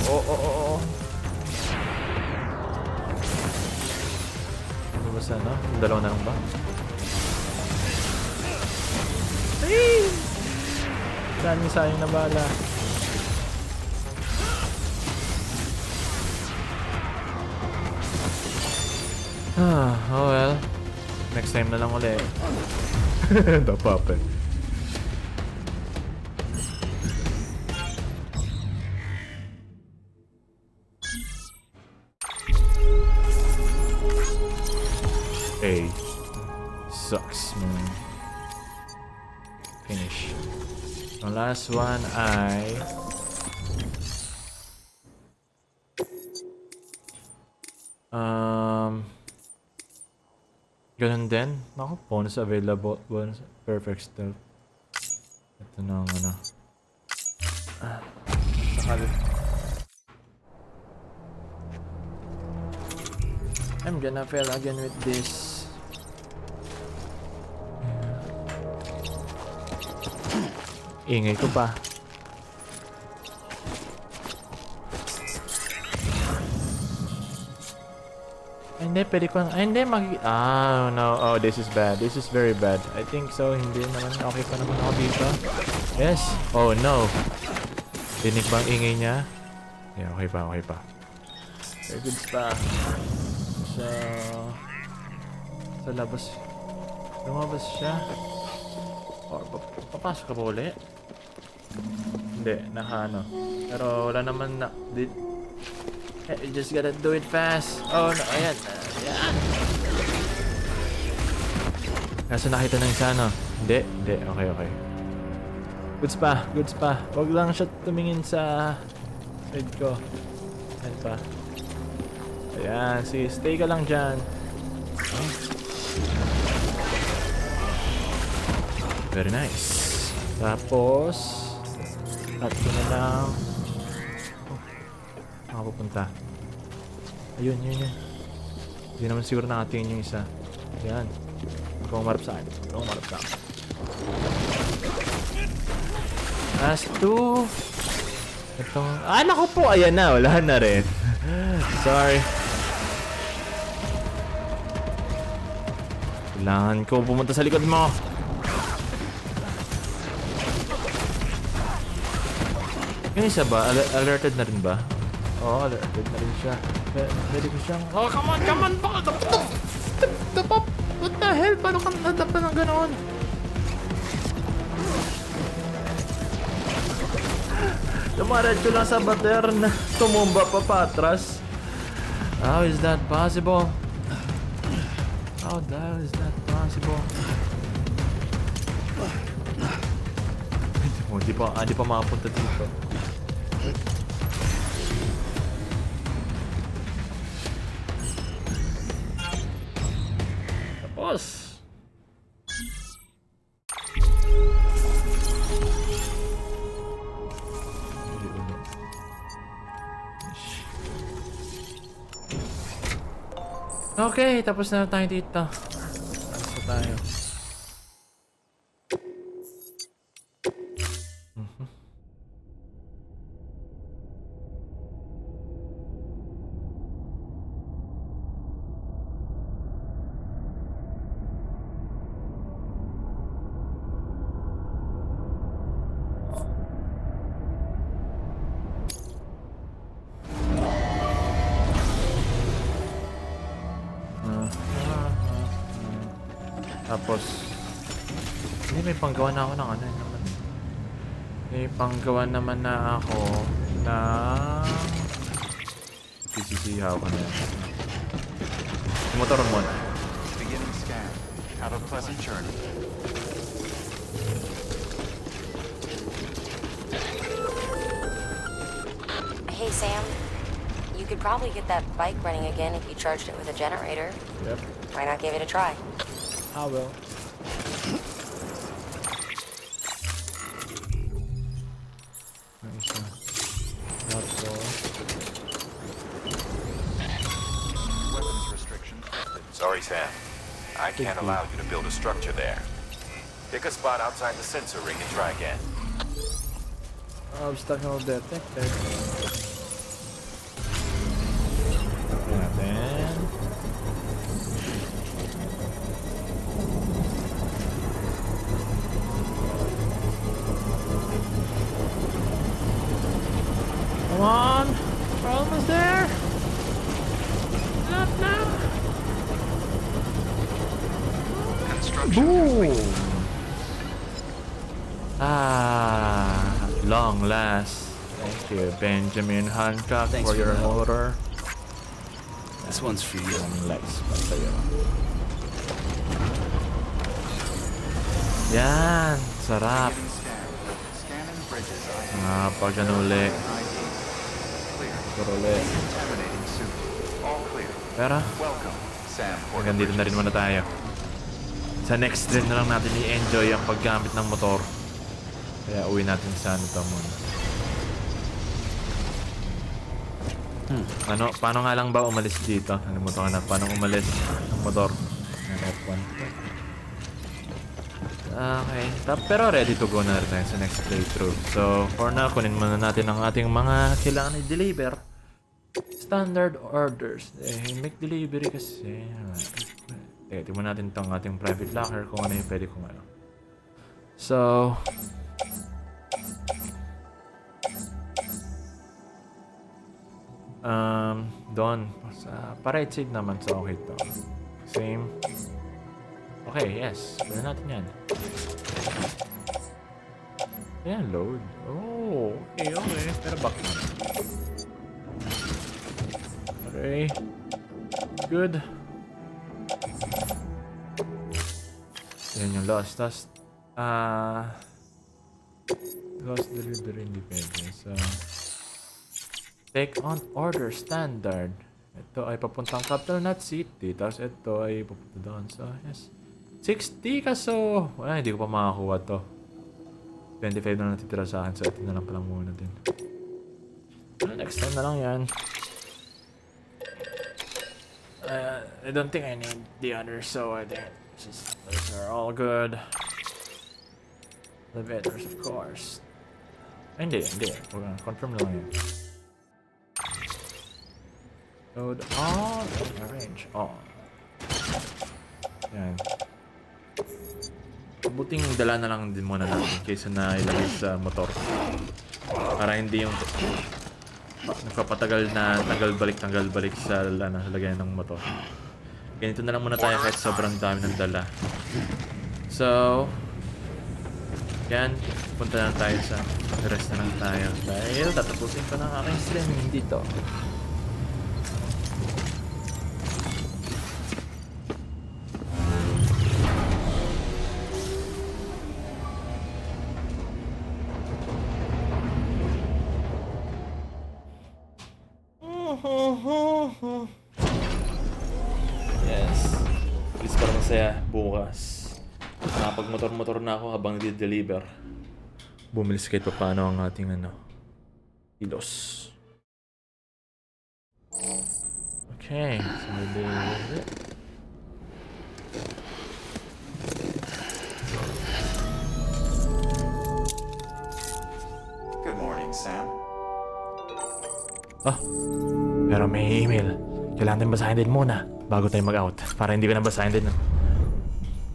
[SPEAKER 1] Oh. Ano ba sana? Yung dalawa na lang ba? Ay! Daming sayang na bala. Oh well. Next time na lang ulit. The puppet. Hey. Sucks, man. Finish. The last one ay... Ganun din. Naku, bonus available. Bonus perfect stealth. Ito na ang ano. I'm gonna fail again with this. Ingay ko pa. Hindi, pwede ko... hindi, no. Oh, this is bad. This is very bad. I think so. Hindi naman. Okay pa naman ako dito. Yes. Oh, no. Dinig bang ingay niya? Yeah, okay pa. Very good pa. So... sa labas... lumabas siya. Or, papasok ka ba uli? Hindi, naka-ano. Pero wala naman na... You just gotta do it fast. Oh no, ayan. Ayan. Kaso nakita ng isa, no? Hindi. Okay. Goods pa. Huwag lang siya tumingin sa side ko. Ayan pa. Ayan, stay ka lang dyan. Oh. Very nice. Tapos, cut ko na lang. Pupunta. Ayun. Hindi naman siguro nakatingin yung isa. Yan. Huwag kang umarap sa akin. Last two. Itong... naku po! Ayan na. Wala na rin. Sorry. Kailangan ko pumunta sa likod mo. Yung isa ba? Alerted na rin ba? Oh, alerted na rin siya. Pwede ko siyang... Oh, come on! What the hell? Paano ka nadapan ng ganoon? Dumaretso lang sa bater na tumumba pa patras. How is that possible? How the hell is that possible? Hindi pa makapunta dito. Tapos okay, tapos na tayo dito. Tapos na tayo. Tapos, hindi may panggawa na ako ng ano naman. May panggawa naman na ako ng PCC-haw ko na yan. Motor muna.
[SPEAKER 5] Beginning scan. Have a pleasant journey.
[SPEAKER 10] Hey, Sam. You could probably get that bike running again if you charged it with a generator.
[SPEAKER 1] Yep.
[SPEAKER 10] Why not give it a try?
[SPEAKER 1] I will. Nice.
[SPEAKER 5] Weapons restrictions lifted.
[SPEAKER 2] Sorry, Sam. I can't allow you to build a structure there. Pick a spot outside the sensor ring and try again.
[SPEAKER 1] Obstacle detected. Natin. Come on! We're almost there! Not now! Boom! Ah, at long last. Thank you, Benjamin Hancock,
[SPEAKER 7] Thanks
[SPEAKER 1] for
[SPEAKER 7] for
[SPEAKER 1] your
[SPEAKER 7] the help.
[SPEAKER 1] motor.
[SPEAKER 7] This one's for you.
[SPEAKER 1] Legs pa sa'yo. Yan! Sarap!
[SPEAKER 5] Beginning scan. Scanning bridges ID.
[SPEAKER 1] Pag ano uli.
[SPEAKER 5] ID. Clear.
[SPEAKER 1] Puro uli.
[SPEAKER 5] Contaminating suit. All clear.
[SPEAKER 1] Pero,
[SPEAKER 5] Welcome, Sam.
[SPEAKER 1] hanggang dito na rin muna tayo. Sa next din na lang natin i-enjoy ang paggamit ng motor. Kaya uwi natin sa ano to muna. Paano nga lang ba umalis dito? Nalimutan ko na. Paano umalis ng motor? Ng F1. Okay. Pero ready to go na rin tayo sa next playthrough. So, for now, kunin muna natin ang ating mga kailangan i-deliver. Standard orders. Make delivery kasi. Teka, tingnan natin itong ating private locker kung ano yung pwede kong ano. So, doon. Pa-right side naman, so okay to. Same. Okay, yes. Pwede natin yan. Ayan, load. Oh, okay. Pero back na. Okay. Good. Yan yung lost. Tapos, lost delivery hindi pwede. So, take on order standard. Ito ay papuntang Capital Knot City. Tapos ito ay papunta doon. So, yes. 60 kaso. Wala, hindi ko pa makakuha to. 25 na natitira sa akin. So, ito na lang pala muna din. Next time na lang yan. I don't think I need the others, so I think those are all good. Elevators, of course. Hindi. Confirm lang yan. Load on. Arrange on. Yan. Buting dala na lang din muna natin kaysa na ilagay sa motor. Para hindi yung nagpapatagal na tanggal balik sa lagayan ng motor. Ganito na lang muna tayo kahit sobrang dami ng dala. So, yan. Punta na tayo sa rest na lang tayo. Dahil tatapusin ko ng aking streaming dito. Yes. Please para masaya bukas. Nakapag-motor-motor na ako habang di-deliver. Bumilis kahit pa paano ang ating kilos. Okay. So deliver it.
[SPEAKER 5] Good morning, Sam.
[SPEAKER 1] Pero may email. Kailangan din basahin din muna bago tayo mag-out. Para hindi ko na basahin din.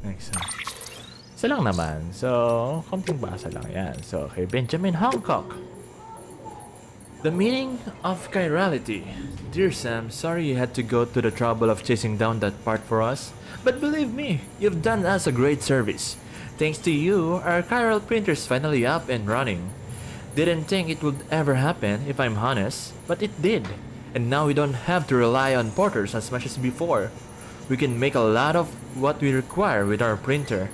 [SPEAKER 1] Next. Isa lang naman. So, konting basa lang yan. So, kay Benjamin Hancock. The meaning of chirality. Dear Sam, sorry you had to go to the trouble of chasing down that part for us. But believe me, you've done us a great service. Thanks to you, our chiral printer's finally up and running. Didn't think it would ever happen, if I'm honest, but it did. And now we don't have to rely on porters as much as before. We can make a lot of what we require with our printer.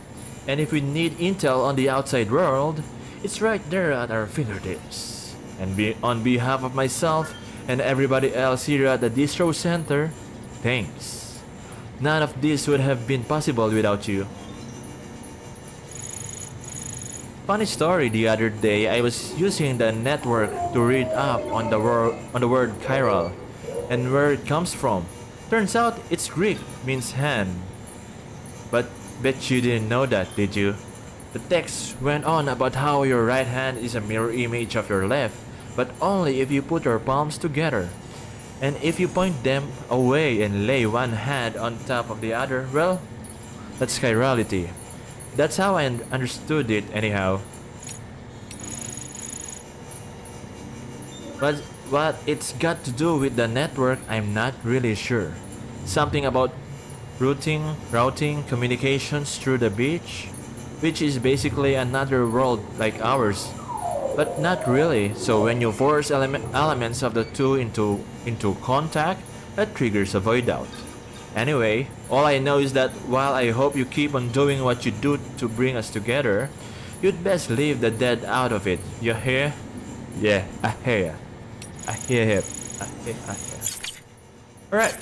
[SPEAKER 1] And if we need intel on the outside world, it's right there at our fingertips. And on behalf of myself and everybody else here at the Distro Center, thanks. None of this would have been possible without you. Funny story, the other day I was using the network to read up on the word chiral and where it comes from. Turns out it's Greek, means hand. But bet you didn't know that, did you? The text went on about how your right hand is a mirror image of your left, but only if you put your palms together. And if you point them away and lay one hand on top of the other, well, that's chirality. That's how I understood it anyhow. But what it's got to do with the network, I'm not really sure. Something about routing communications through the beach, which is basically another world like ours. But not really, so when you force elements of the two into contact, that triggers a void out. Anyway, all I know is that while I hope you keep on doing what you do to bring us together, you'd best leave the dead out of it. You hear? Yeah, I hear. I hear. Alright.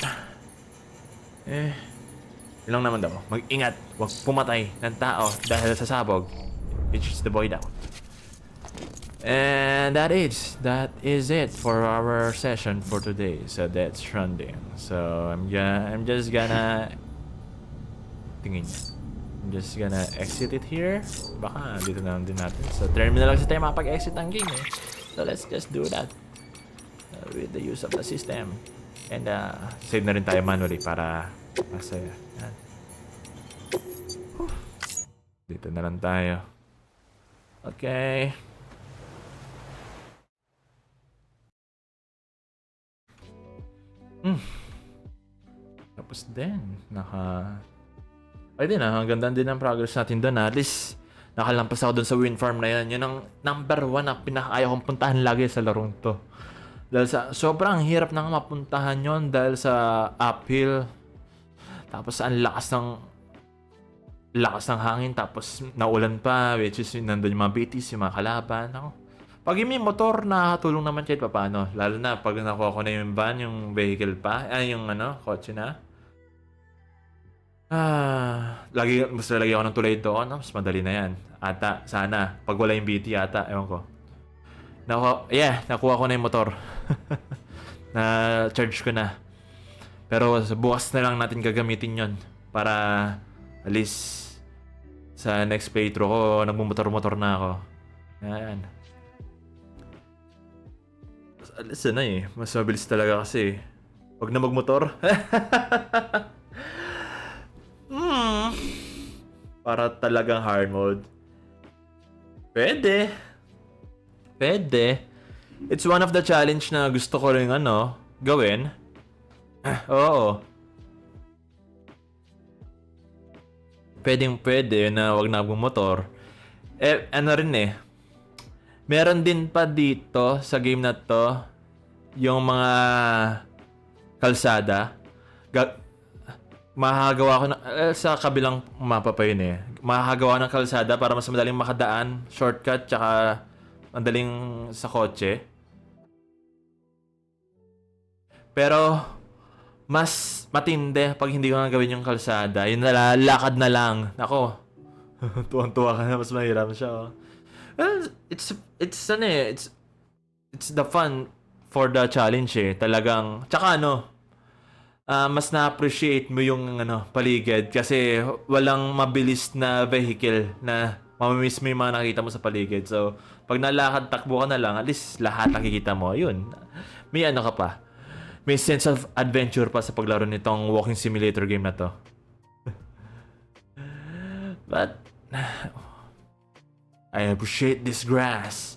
[SPEAKER 1] Yun lang naman daw. Mag-ingat. Huwag pumatay ng tao dahil sa sabog. Which is the void out. And that is it for our session for today. So that's Stranding. So I'm just gonna exit it here. Baka dito na lang din natin. So terminal lang sa tayo makapag-exit ng game eh. So let's just do that with the use of the system. And save na rin tayo manually para masaya. Dito na lang tayo. Okay. Tapos din, ay din ang ganda din ang progress natin doon. At least, nakalampas ako doon sa wind farm na yan. Yun ang number 1 na pinakaayaw kong puntahan lagi sa larong to. Dahil sa, sobrang hirap nang mapuntahan yon dahil sa uphill. Tapos, ang lakas ng hangin. Tapos, naulan pa, which is nandun yung mga BTs, yung mga kalaban. Ako. Pag yung may motor, nakakatulong naman kahit paano. Lalo na pag nakuha ko na yung van, yung vehicle pa, yung kotse na. Mas lalagay ako ng tulay doon, mas madali na yan. Ata, sana. Pag wala yung BT ata, ewan ko. Nakuha ko na yung motor. Na-charge ko na. Pero bukas na lang natin gagamitin yon para at least sa next playthrough ko, nagmumotor-motor na ako. Yan. Listen na mas mabilis talaga kasi. Pag na magmotor. Para talagang hard mode. Pwede. It's one of the challenge na gusto ko rin gawin. Oo. Pwede na wag na magmotor. Meron din pa dito sa game na to yung mga kalsada. Makakagawa ko sa kabilang mapa pa yun Makakagawa ng kalsada para mas madaling makadaan, shortcut, tsaka madaling sa kotse. Pero mas matindi pag hindi ko na gawin yung kalsada. Yung nalalakad na lang. Nako. Tuwang-tuwa ka na, mas mahirap siya. Well, it's the fun for the challenge talagang. Tsaka mas na-appreciate mo yung paligid kasi walang mabilis na vehicle na mamimiss mo yung mga nakikita mo sa paligid. So, pag nalakad, takbo ka na lang, at least lahat nakikita mo. Yun. May ka pa. May sense of adventure pa sa paglaro nitong walking simulator game na to. But I appreciate this grass,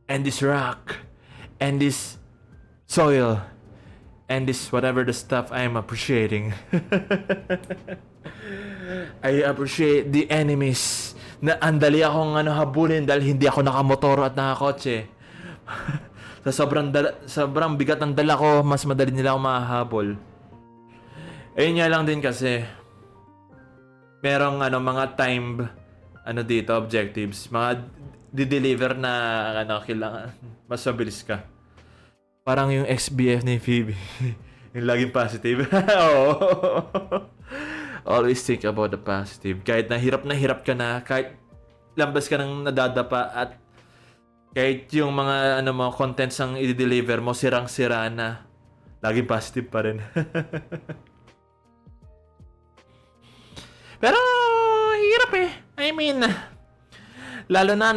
[SPEAKER 1] and this rock, and this soil, and this whatever the stuff I am appreciating. I appreciate the enemies na andali akong habulin dahil hindi ako nakamotor at nakakotse. Sa sobrang bigat ng dala ko, mas madali nila ako mahahabol. Ayun nga lang din kasi merong mga timed dito objectives, mga di-deliver na kailangan mas mabilis ka. Parang yung XBF ni Phoebe. Yung laging positive. Oo. Always think about the positive. Kahit na hirap ka na, kahit lambas ka ng nadadapa, at kahit yung mga mga contents ang i-deliver mo sirang-sira na, laging positive pa rin. Pero hirap eh. I mean, lalo na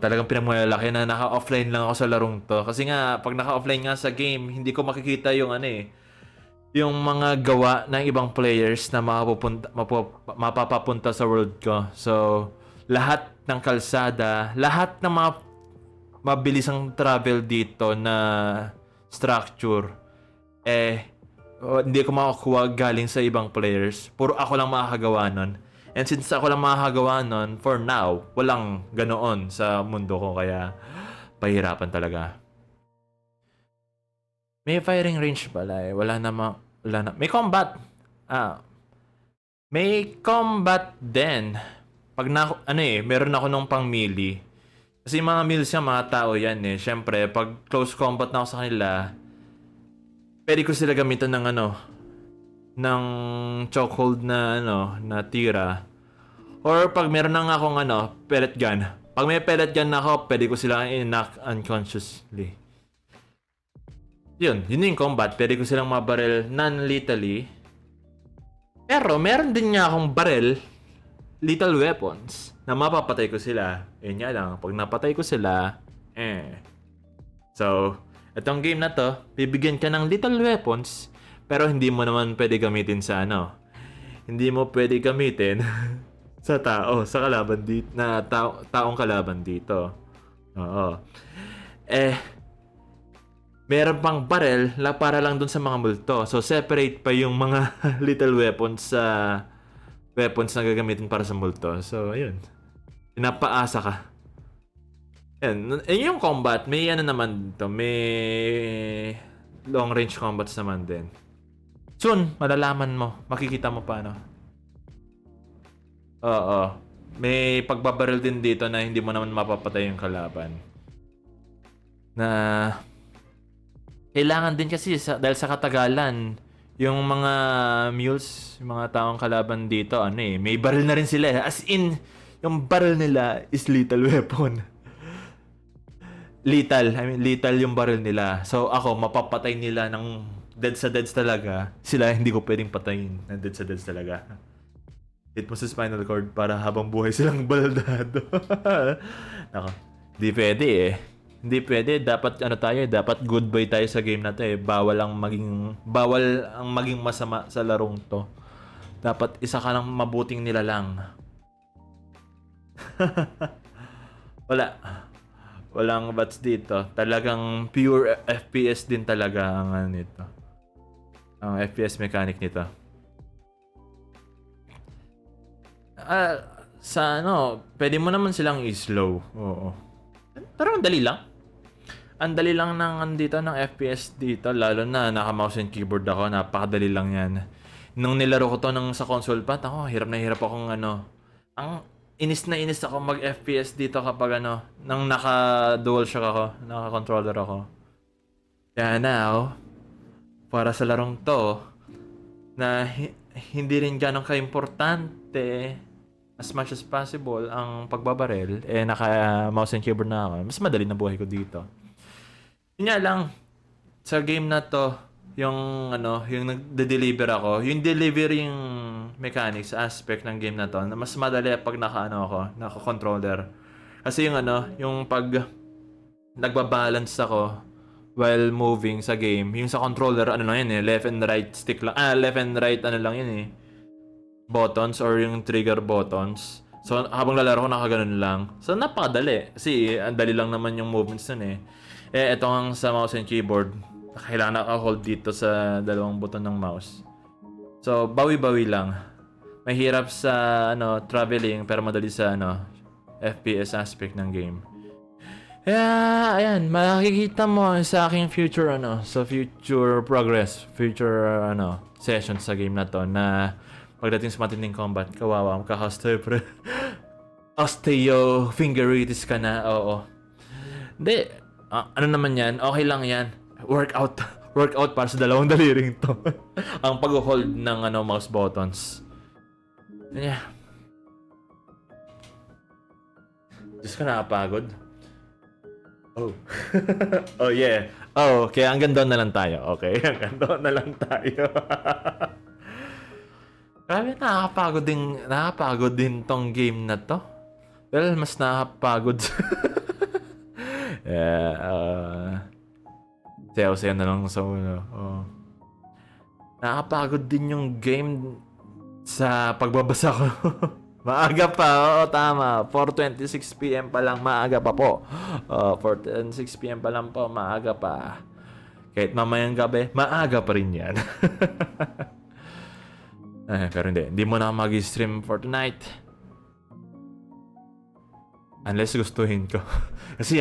[SPEAKER 1] talagang pinagmamalaki na naka-offline lang ako sa larong to. Kasi nga, pag naka-offline nga sa game, hindi ko makikita yung yung mga gawa ng ibang players na mapapapunta sa world ko. So, lahat ng kalsada, lahat ng mga mabilisang travel dito na structure, hindi ko makakuha galing sa ibang players. Puro ako lang makakagawa nun. And since ako lang makakagawa nun, for now, walang ganoon sa mundo ko. Kaya, pahirapan talaga. May firing range pala eh. Wala na. May combat. May combat din. Pag meron ako nung pang melee. Kasi yung mga meals mga tao yan eh. Siyempre, pag close combat na ako sa kanila, pwede ko sila gamitan ng chokehold na na tira. Or pag meron na nga akong pellet gun. Pag may pellet gun na ako, pwede ko sila i-knock unconsciously. Yun yung combat. Pwede ko silang mabaril non-lethally. Pero meron din nga akong baril, lethal weapons, na mapapatay ko sila. Yun nga lang, pag napatay ko sila, So, itong game na to, bibigyan ka ng lethal weapons, pero hindi mo naman pwede gamitin sa Hindi mo pwede gamitin sa sa kalaban dito, taong kalaban dito. Oo. Meron pang barrel para lang dun sa mga multo. So, separate pa yung mga lethal weapons sa weapons na gagamitin para sa multo. So, ayun. Pinapaasa ka. Yan. Yung combat, may naman to. May long range combats naman din. Soon, malalaman mo. Makikita mo paano. Oo. May pagbabaril din dito na hindi mo naman mapapatay yung kalaban. Na kailangan din kasi dahil sa katagalan, yung mga mules, yung mga taong kalaban dito, may baril na rin sila. As in, yung baril nila is lethal weapon. Lethal yung baril nila. So ako, mapapatay nila ng dead sa deads talaga. Sila hindi ko pwedeng patayin ng dead sa deads talaga. Hit mo sa spinal cord para habang buhay silang baldado. Nako, di pwede eh. Hindi pwede, dapat dapat good boy tayo sa game na to eh. Bawal ang maging masama sa larong to. Dapat isa ka lang mabuting nilalang. Walang bats dito. Talagang pure FPS din talaga ang nito. Ang FPS mechanic nito. Pwede mo naman silang i-slow. Oo. Pero ang dali lang. Ang dali lang dito ng FPS dito, lalo na naka-mouse and keyboard ako, napakadali lang yan. Nung nilaro ko to sa console pa, hirap na hirap akong ang inis na inis ako mag-FPS dito kapag nang naka-dual shock ako, naka-controller ako. Kaya now, para sa larong to, na hindi rin ganun ka-importante, as much as possible, ang pagbabaril, naka-mouse and keyboard na ako, mas madali na buhay ko dito. Yun nga lang, sa game na to, yung nagde-deliver ako, yung delivering mechanics aspect ng game na to, mas madali pag naka-controller. Kasi yung pag nagbabalance ako while moving sa game, yung sa controller, lang yun left and right stick lang, left and right lang yun buttons or yung trigger buttons. So, habang lalaro ko, nakaganon lang. So, napakadali. Kasi, ang dali lang naman yung movements nun ito ang sa mouse and keyboard. Kailangan naka-hold dito sa dalawang buton ng mouse. So, bawi-bawi lang. Mahirap sa traveling pero madali sa FPS aspect ng game. Kaya, ayan, makikita mo sa aking future, sa future progress, future, session sa game na to, na pagdating sa matinding combat, kawawa, osteofingeritis ka na, oo. Hindi, ano naman yan, okay lang yan. Workout para sa dalawang daliring to. Ang pag-hold ng, mouse buttons. Yeah. Diyos ka, nakapagod. Oh. Oh, yeah. Oh, kaya hanggang doon na lang tayo. Okay, hanggang doon na lang tayo. Grabe, nakakapagod din tong game na to. Well, mas nakakapagod. Yeah, sayo-sayo na lang sa ulo. Oh. Nakakapagod din yung game sa pagbabasa ko. Maaga pa, oo, tama. 4:26 PM pa lang, maaga pa po. 4:26 PM pa lang po, maaga pa. Kahit mamayang gabi, maaga pa rin yan. Pero hindi mo na mag-stream for tonight. Unless gustuhin ko. Kasi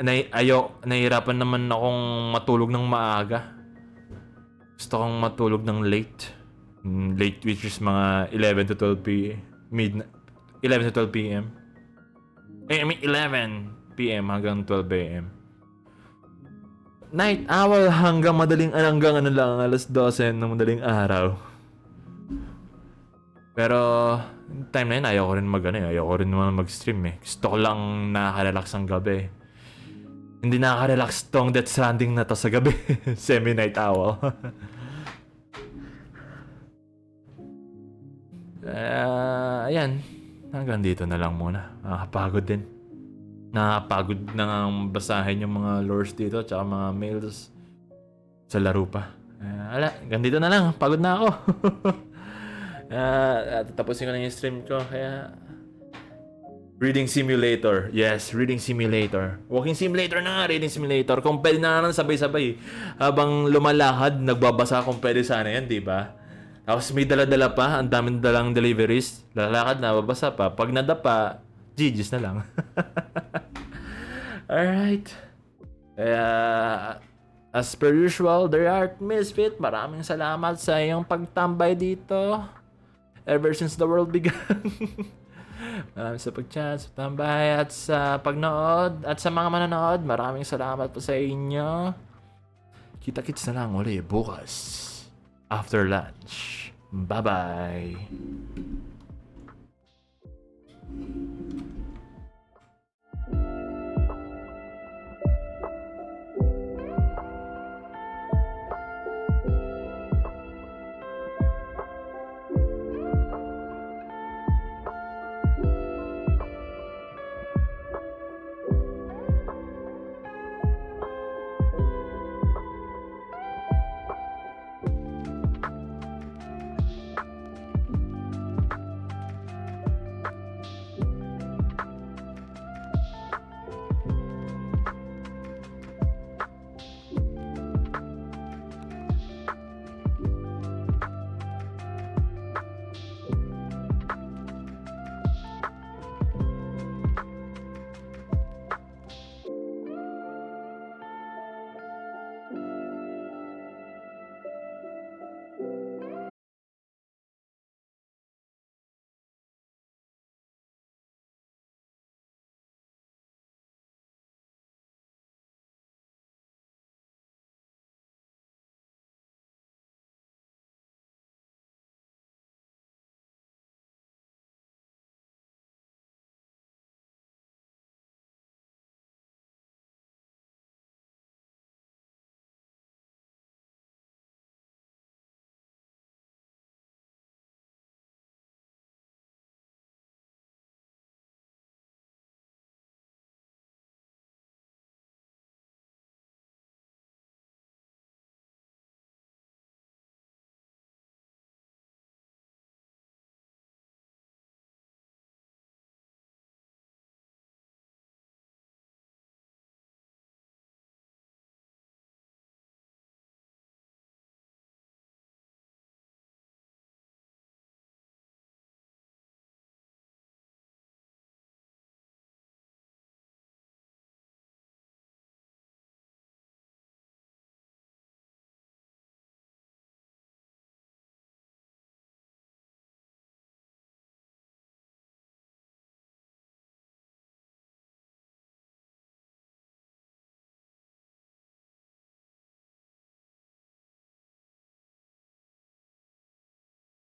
[SPEAKER 1] nahihirapan naman akong matulog ng maaga. Gusto kong matulog ng late. Late, which is mga 11 to 12 p.m. 11 to 12 p.m. I mean 11 p.m. hanggang 12 a.m. Night owl hanggang alas 12 ng madaling araw. Pero time na yun, ayoko rin naman mag-stream eh. Gusto ko lang nakaka-relax ang gabi. Hindi nakaka-relax tong Death Stranding na to sa gabi. Semi-night owl. Ayan. Hanggang dito na lang muna. Nakakapagod din. Nakakapagod na nga basahin yung mga lores dito tsaka mga mails sa laro pa. Hanggang dito na lang. Pagod na ako. Tapusin ko na yung stream ko. Kaya Reading Simulator. Yes, Reading Simulator. Walking Simulator na nga, Reading Simulator. Kung pwede na lang sabay-sabay. Habang lumalakad, nagbabasa kung pwede sana yan, di ba? Tapos may dala-dala pa, ang daming dalang deliveries. Lalakad na, babasa pa. Pag nadapa, GG's na lang. Alright. Kaya, as per usual, The Art Misfit, maraming salamat sa iyong pagtambay dito. Ever since the world began. Maraming sa pag-chat, sa tambay, at sa pagnood. At sa mga manonood, maraming salamat po sa inyo. Kita-kits na lang ulit bukas. After lunch. Bye-bye.